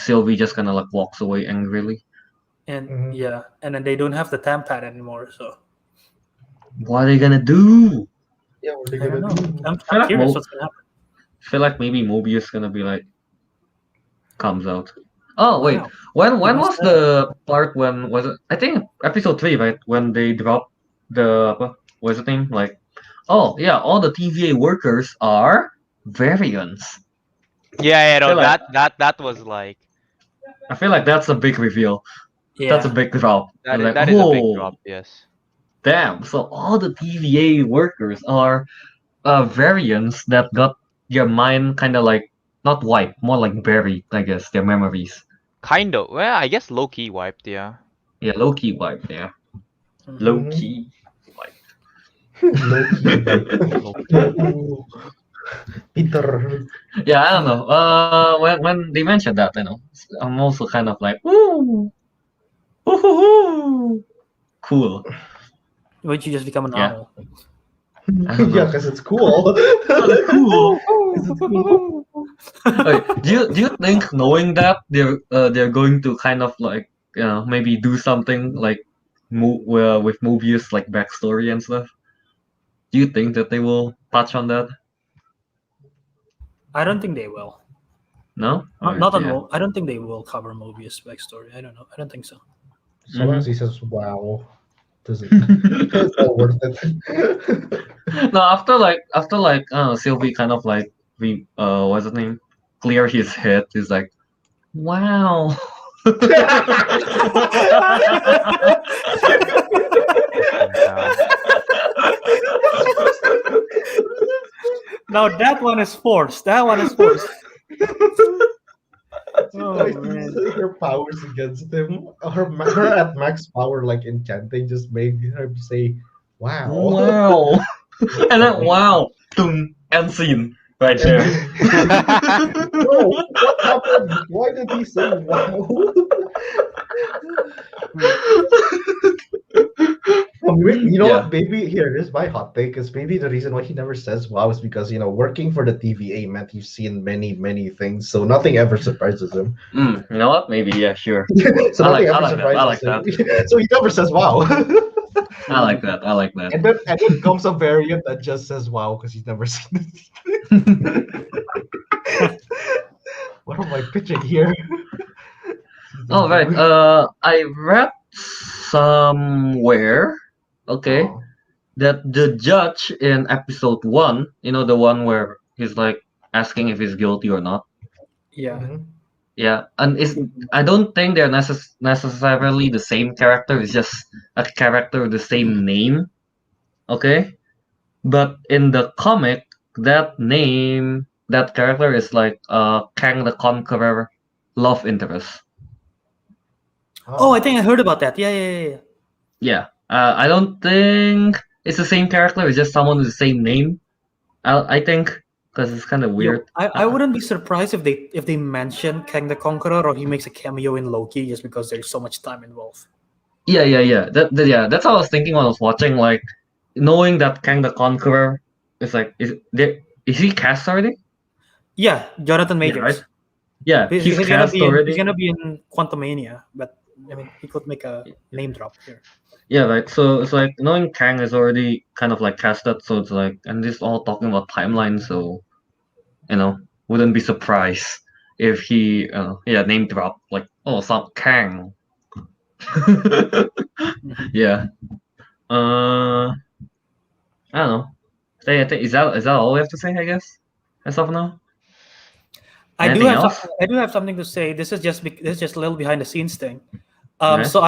Speaker 5: Sylvie just kind of like walks away angrily.
Speaker 1: And
Speaker 3: Mhm.
Speaker 1: yeah, and then they don't have the TAM pad anymore. So
Speaker 5: What are they gonna do?
Speaker 3: Yeah, what are they
Speaker 1: I don't
Speaker 3: gonna
Speaker 1: know.
Speaker 3: do?
Speaker 1: I'm
Speaker 5: feel like
Speaker 1: curious
Speaker 5: Mo-
Speaker 1: what's gonna happen.
Speaker 5: I feel like maybe Mobius gonna be like comes out. Oh wait,
Speaker 1: Wow.
Speaker 5: when
Speaker 1: missed
Speaker 5: was the part when was it? I think episode 3, right? When they dropped the what's the name? Like, oh yeah, all the TVA workers are variants.
Speaker 4: yeah, no,
Speaker 5: Feel like-
Speaker 4: that was like
Speaker 5: I feel like that's a big reveal.
Speaker 1: Yeah.
Speaker 5: That's a big drop.
Speaker 4: that
Speaker 5: I'm like,
Speaker 4: that is a big
Speaker 5: "Whoa,
Speaker 4: drop. Yes.
Speaker 5: damn!" So all the TVA workers are variants that got your mind kind of like not wiped, more like buried, I guess, their memories.
Speaker 4: Kind of. Well, I guess low key wiped. Yeah.
Speaker 5: Yeah, low key wiped. Yeah,
Speaker 1: Mhm.
Speaker 5: low key wiped.
Speaker 3: Ooh. Peter.
Speaker 5: Yeah, I don't know. When they mentioned that, I'm also kind of like, ooh, ooh, cool.
Speaker 1: Would you just become an
Speaker 5: Yeah.
Speaker 1: owl?
Speaker 5: I don't
Speaker 3: Yeah,
Speaker 5: know.
Speaker 3: because it's cool.
Speaker 5: Cool.
Speaker 3: 'Cause it's cool.
Speaker 5: Okay, do you think knowing that they're going to kind of like maybe do something like with Mobius like backstory and stuff? Do you think that they will touch on that?
Speaker 1: I don't think they will.
Speaker 5: No,
Speaker 1: Not on.
Speaker 5: yeah.
Speaker 1: I don't think they will cover Mobius' backstory. I don't know. I don't think so.
Speaker 3: So long as he says wow, it's not worth it.
Speaker 5: No, after Sylvie kind of like what's his name? Clear his head. He's like, wow.
Speaker 1: No, that one is forced. That one is forced. Oh,
Speaker 3: Like,
Speaker 1: man.
Speaker 3: her powers against him. Her at max power, like enchanting, just made her say, "Wow."
Speaker 5: Wow. And then wow, boom, end scene right there.
Speaker 3: Bro, what happened? Why did he say wow? You know
Speaker 5: Yeah.
Speaker 3: what? Maybe here's my hot take. Is maybe the reason why he never says wow is because working for the TVA meant you've seen many things, so nothing ever surprises him.
Speaker 5: You know what? Maybe, yeah, sure.
Speaker 3: So
Speaker 5: I
Speaker 3: nothing
Speaker 5: like
Speaker 3: ever
Speaker 5: that. I
Speaker 3: surprises
Speaker 5: like
Speaker 3: him.
Speaker 5: that.
Speaker 3: So he never says wow.
Speaker 5: I like that. I like that.
Speaker 3: And then comes a variant that just says wow because he's never seen it. What am I pitching here?
Speaker 5: All right. I read somewhere, okay,
Speaker 3: Oh.
Speaker 5: that the judge in episode 1, the one where he's like asking if he's guilty or not.
Speaker 1: Yeah.
Speaker 3: Mhm.
Speaker 5: Yeah, and I don't think they're necessarily the same character. It's just a character with the same name, okay? But in the comic, that character is like Kang the Conqueror love interest.
Speaker 1: Oh, I think I heard about that. Yeah.
Speaker 5: Yeah, I don't think it's the same character. It's just someone with the same name. I think because it's kind of
Speaker 1: Yo,
Speaker 5: weird.
Speaker 1: I wouldn't be surprised if they mention Kang the Conqueror or he makes a cameo in Loki just because there's so much time involved.
Speaker 5: Yeah. That's what I was thinking when I was watching. Like, knowing that Kang the Conqueror is like, is he cast already?
Speaker 1: Yeah, Jonathan
Speaker 5: Yeah,
Speaker 1: Majors.
Speaker 5: right. Yeah,
Speaker 1: He's
Speaker 5: he's
Speaker 1: gonna
Speaker 5: cast
Speaker 1: be in,
Speaker 5: already.
Speaker 1: he's gonna be in Quantumania, but I mean he could make a name drop here.
Speaker 5: Yeah, right. So it's like knowing Kang is already kind of like casted, so it's like, and this all talking about timeline, so wouldn't be surprised if he, name drop like, oh, some Kang. Yeah. I don't know. I think is that all we have to say? I guess as of now. Anything else?
Speaker 1: I do have something to say. This is just a little behind the scenes thing.
Speaker 5: Okay.
Speaker 1: So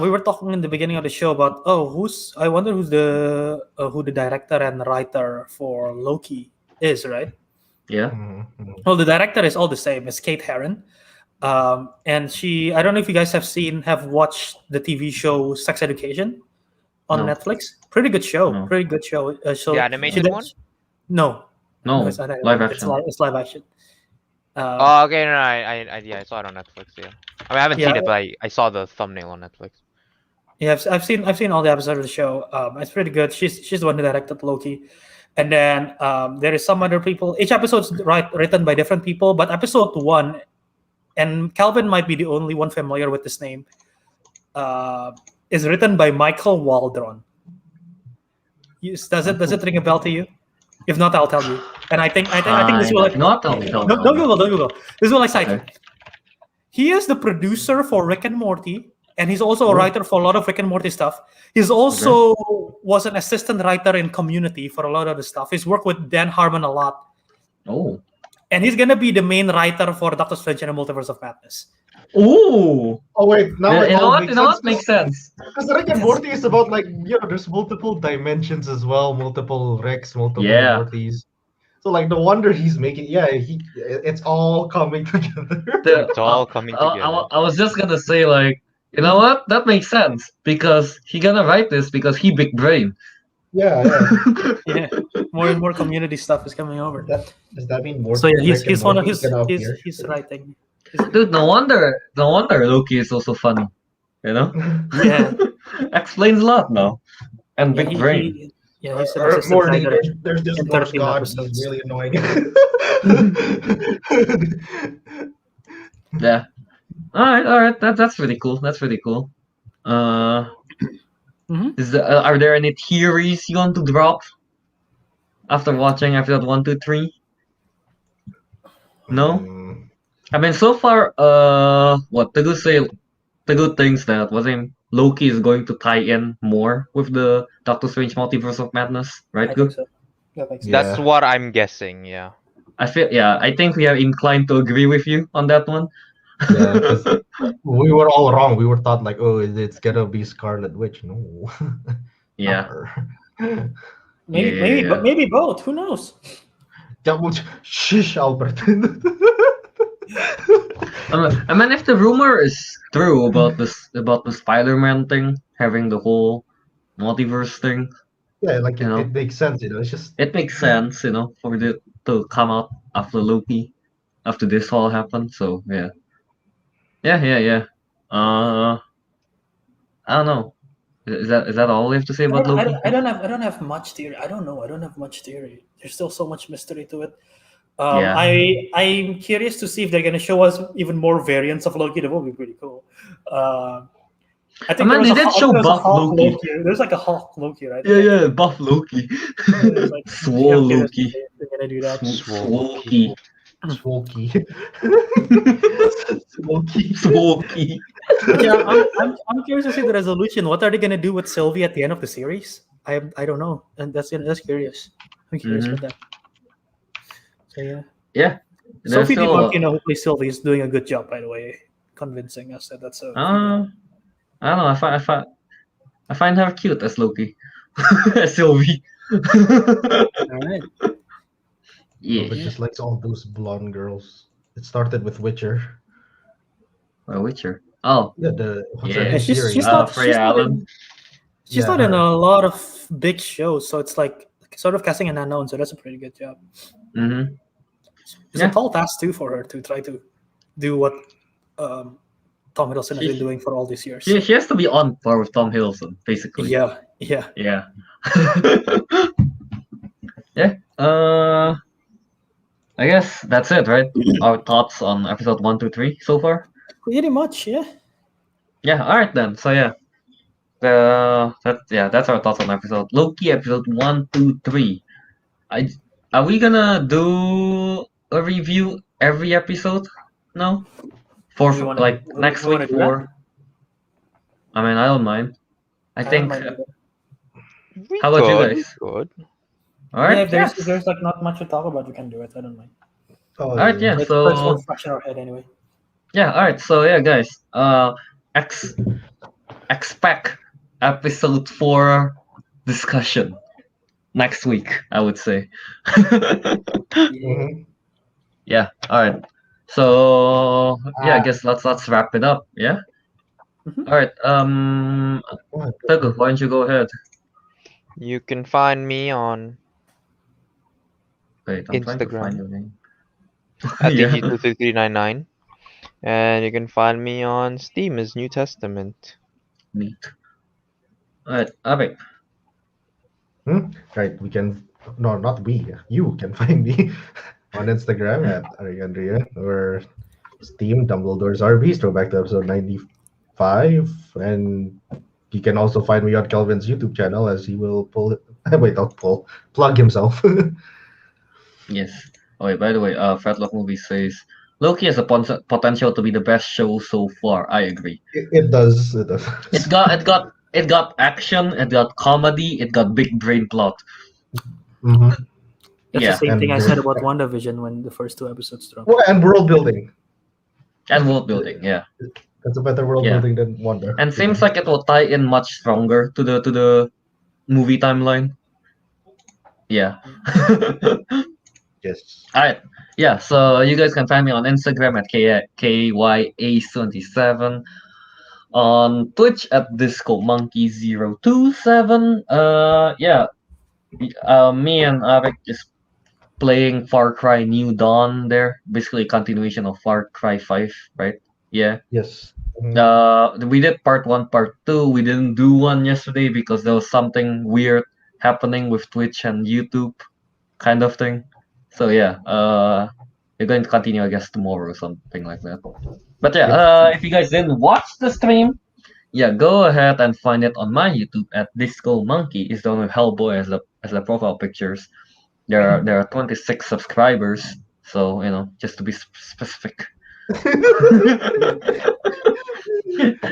Speaker 1: we were talking in the beginning of the show about I wonder who the director and writer for Loki is, right?
Speaker 5: Yeah.
Speaker 3: Mhm.
Speaker 1: Well, the director is all the same. It's Kate Herron, and I don't know if you guys have watched the TV show Sex Education on
Speaker 5: No.
Speaker 1: Netflix. Pretty good show.
Speaker 5: No.
Speaker 1: Pretty good show. So
Speaker 4: The animated one?
Speaker 1: No,
Speaker 5: No.
Speaker 1: it's not
Speaker 5: Live
Speaker 1: animated.
Speaker 5: action.
Speaker 1: It's live action.
Speaker 4: Oh, okay, no, I saw it on Netflix. Yeah, I mean, I haven't
Speaker 1: Yeah.
Speaker 4: seen it, but I saw the thumbnail on Netflix.
Speaker 1: Yeah, I've seen all the episodes of the show. It's pretty good. She's the one who directed Loki, and then there is some other people. Each episode's written by different people, but episode 1, and Kelvin might be the only one familiar with this name, is written by Michael Waldron. Does it ring a bell to you? If not, I'll tell you. And I think this will
Speaker 5: Not tell me.
Speaker 1: don't Google. This will excite you.
Speaker 5: Okay.
Speaker 1: He is the producer for Rick and Morty, and he's also a writer for a lot of Rick and Morty stuff. He's also was an assistant writer in Community for a lot of the stuff. He's worked with Dan Harmon a lot,
Speaker 5: Oh.
Speaker 1: and he's gonna be the main writer for Doctor Strange and the Multiverse of Madness.
Speaker 5: Ooh.
Speaker 3: Oh wait, now it
Speaker 5: You know
Speaker 3: all
Speaker 5: what?
Speaker 3: makes
Speaker 5: You know
Speaker 3: sense.
Speaker 5: what makes sense.
Speaker 3: Because Rick and Morty is about there's multiple dimensions as well, multiple Ricks, multiple
Speaker 5: Yeah.
Speaker 3: Mortys. So no wonder he's making. Yeah, it's all coming together.
Speaker 4: It's all coming together.
Speaker 5: I was just gonna say, like, you know what? That makes sense because he gonna write this because he big brain.
Speaker 3: Yeah.
Speaker 1: Yeah, more and more Community stuff is coming over.
Speaker 3: Does that mean more?
Speaker 1: So yeah,
Speaker 3: Rick and
Speaker 1: he's one of
Speaker 3: Morty is
Speaker 1: his
Speaker 3: gonna appear?
Speaker 1: he's writing.
Speaker 5: Dude, no wonder Loki is also funny. You know?
Speaker 1: Yeah.
Speaker 5: Explains a lot now. And
Speaker 1: Yeah,
Speaker 5: big brain.
Speaker 1: he's an
Speaker 3: Or
Speaker 1: assistant
Speaker 3: Morty,
Speaker 1: writer.
Speaker 3: there's this
Speaker 1: in
Speaker 3: Norse
Speaker 1: 13
Speaker 3: god. He's
Speaker 1: episodes.
Speaker 3: really annoying.
Speaker 5: Yeah. All right. That's pretty cool. That's pretty cool.
Speaker 1: Mhm.
Speaker 5: Are there any theories you want to drop after watching episode 1, 2, 3? No. I mean, so far, what Teguh thinks that Loki is going to tie in more with the Doctor Strange Multiverse of Madness, right?
Speaker 1: I
Speaker 5: Good.
Speaker 1: think so. That makes sense.
Speaker 3: Yeah.
Speaker 4: That's what I'm guessing. Yeah.
Speaker 5: I think we are inclined to agree with you on that one.
Speaker 3: Yeah, 'cause we were all wrong. We were thought it's gonna be Scarlet Witch. No.
Speaker 5: Yeah.
Speaker 3: Not her.
Speaker 1: Maybe both. Who knows?
Speaker 3: Shish, Albert.
Speaker 5: I mean, if the rumor is true about the Spider-Man thing having the whole multiverse thing,
Speaker 3: Yeah,
Speaker 5: it
Speaker 3: makes sense. It's just
Speaker 5: it makes sense, for it to come out after Loki, after this all happened. So yeah. I don't know. Is that all we have to say about Loki?
Speaker 1: I don't have much theory. I don't know. I don't have much theory. There's still so much mystery to it.
Speaker 5: Yeah.
Speaker 1: I'm curious to see if they're gonna show us even more variants of Loki. That would be pretty cool. I think
Speaker 5: Man, they did show buff Loki.
Speaker 1: There's like a Hulk Loki, right?
Speaker 5: Yeah, buff Loki.
Speaker 1: Like,
Speaker 5: Swole
Speaker 1: I'm curious
Speaker 5: Loki.
Speaker 1: if they're gonna do that.
Speaker 5: Swoki.
Speaker 3: Swoky. Swoky.
Speaker 5: Swoki.
Speaker 1: But yeah, I'm curious to see the resolution. What are they gonna do with Sylvie at the end of the series? I don't know, and that's curious. I'm curious about that. So yeah.
Speaker 5: Yeah.
Speaker 1: Sophie
Speaker 5: There's
Speaker 1: DiMartino, who plays Sylvie, is doing a good job, by the way, convincing us that that's a.
Speaker 5: I don't know. I find her cute as Loki, as Sylvie.
Speaker 1: All right.
Speaker 5: Yeah.
Speaker 3: But just likes all those blonde girls. It started with Witcher.
Speaker 5: Witcher. Oh.
Speaker 3: Yeah, the what's
Speaker 5: Yeah.
Speaker 3: her name?
Speaker 1: She's
Speaker 3: Siri.
Speaker 1: not.
Speaker 5: Freya Allen.
Speaker 1: She's not in a lot of big shows, so it's like sort of casting an unknown. So that's a pretty good job.
Speaker 5: Mm-hmm.
Speaker 1: It's a tall task too for her to try to do what Tom Hiddleston has been doing for all these years.
Speaker 5: She has to be on par with Tom Hiddleston, basically.
Speaker 1: Yeah.
Speaker 5: Yeah. I guess that's it, right? Our thoughts on episode 1, 2, 3 so far.
Speaker 1: Pretty much, yeah.
Speaker 5: Yeah. All right then. So yeah. That's our thoughts on episode Loki episode 1, 2, 3. Are we gonna do a review every episode? No, for next week or. I mean, I don't mind. I think. How about you guys?
Speaker 4: Good.
Speaker 5: All right.
Speaker 1: Yeah, if there's like not much to talk about, we can do it. I don't mind.
Speaker 3: Oh,
Speaker 5: all right. Yeah.
Speaker 1: It's
Speaker 5: So.
Speaker 1: fresh in our head anyway.
Speaker 5: Yeah. All right. So yeah, guys. Expect episode 4 discussion next week, I would say.
Speaker 3: Mhm.
Speaker 5: Yeah. All right. So yeah, I guess let's wrap it up. Yeah.
Speaker 1: Mhm.
Speaker 5: All right. Teguh, why don't you go ahead?
Speaker 4: You can find me on
Speaker 5: Wait, I'm trying to
Speaker 4: Instagram.
Speaker 5: find your name.
Speaker 4: at
Speaker 5: Yeah.
Speaker 4: TG23399, and you can find me on Steam as New Testament.
Speaker 5: Neat. All right, Ariq.
Speaker 3: Right, we can. No, not we. You can find me on Instagram at Ariq Andria or Steam Dumbledore's RBs. Throwback to episode 95, and you can also find me on Kelvin's YouTube channel as he will plug himself.
Speaker 5: Yes. Oh, wait, by the way, Fredlock Movie says Loki has a potential to be the best show so far. I agree.
Speaker 3: It does. It does.
Speaker 5: It got action. It got comedy. It got big brain plot.
Speaker 3: Mm-hmm.
Speaker 1: That's
Speaker 5: Yeah,
Speaker 1: the same
Speaker 3: and
Speaker 1: thing I
Speaker 3: there's-
Speaker 1: said about WandaVision when the first 2 episodes dropped.
Speaker 3: Well, and world building.
Speaker 5: And world building. Yeah.
Speaker 3: That's a better world
Speaker 5: Yeah.
Speaker 3: building than Wanda.
Speaker 5: And seems like it will tie in much stronger to the movie timeline. Yeah.
Speaker 3: Yes.
Speaker 5: Alright. Yeah, so you guys can find me on Instagram at KYA77, on Twitch at DiscoMonkey027. Me and Ariq is playing Far Cry New Dawn there. Basically a continuation of Far Cry 5, right? Yeah.
Speaker 3: Yes. Mhm.
Speaker 5: We did part 1, part 2. We didn't do one yesterday because there was something weird happening with Twitch and YouTube kind of thing. So yeah, we're going to continue, I guess, tomorrow or something like that. But yeah, if you guys didn't watch the stream, yeah, go ahead and find it on my YouTube at Disco Monkey. It's the one with Hellboy as the profile pictures. There are 26 subscribers, so just to be specific.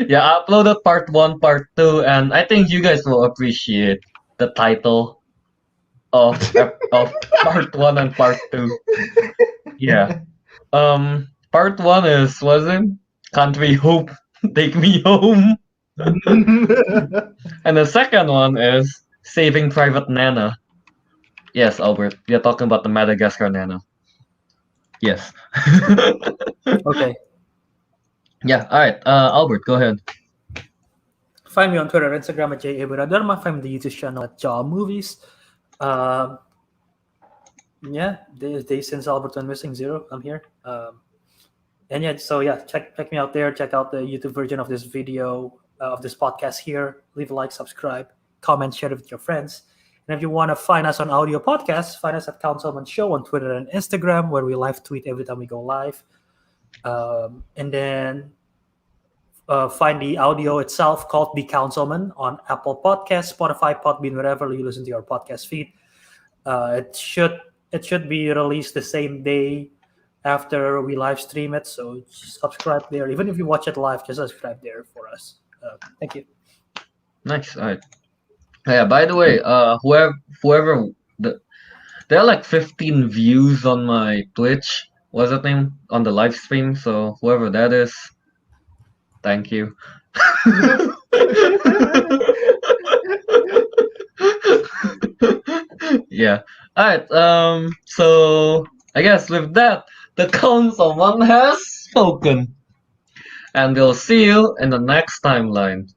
Speaker 5: Yeah, I uploaded part 1, part 2, and I think you guys will appreciate the title of part 1 and part 2. Yeah. Part 1 is Country Hope Take Me Home. And the second one is Saving Private Nana. Yes, Albert, we are talking about the Madagascar Nana. Yes.
Speaker 1: Okay.
Speaker 5: Yeah, alright. Albert, go ahead.
Speaker 1: Find me on Twitter, Instagram at Wiradharma. Find me the YouTube channel at Jaw Movies. Yeah, days since Albert went missing, 0. I'm here. And yeah, so yeah, check me out there. Check out the YouTube version of this video. of this podcast here. Leave a like, subscribe, comment, share it with your friends. And if you want to find us on audio podcasts, find us at Councilmen Show on Twitter and Instagram, where we live tweet every time we go live. And then find the audio itself called The Councilmen on Apple Podcasts, Spotify, Podbean, wherever you listen to your podcast feed. It should be released the same day after we live stream it. So subscribe there. Even if you watch it live, just subscribe there for us. Thank you.
Speaker 5: Nice. All right. Yeah. By the way, whoever there are like 15 views on my Twitch. What's that name on the live stream? So whoever that is, thank you. Yeah. All right. So I guess with that, the councilman has spoken, and we'll see you in the next timeline.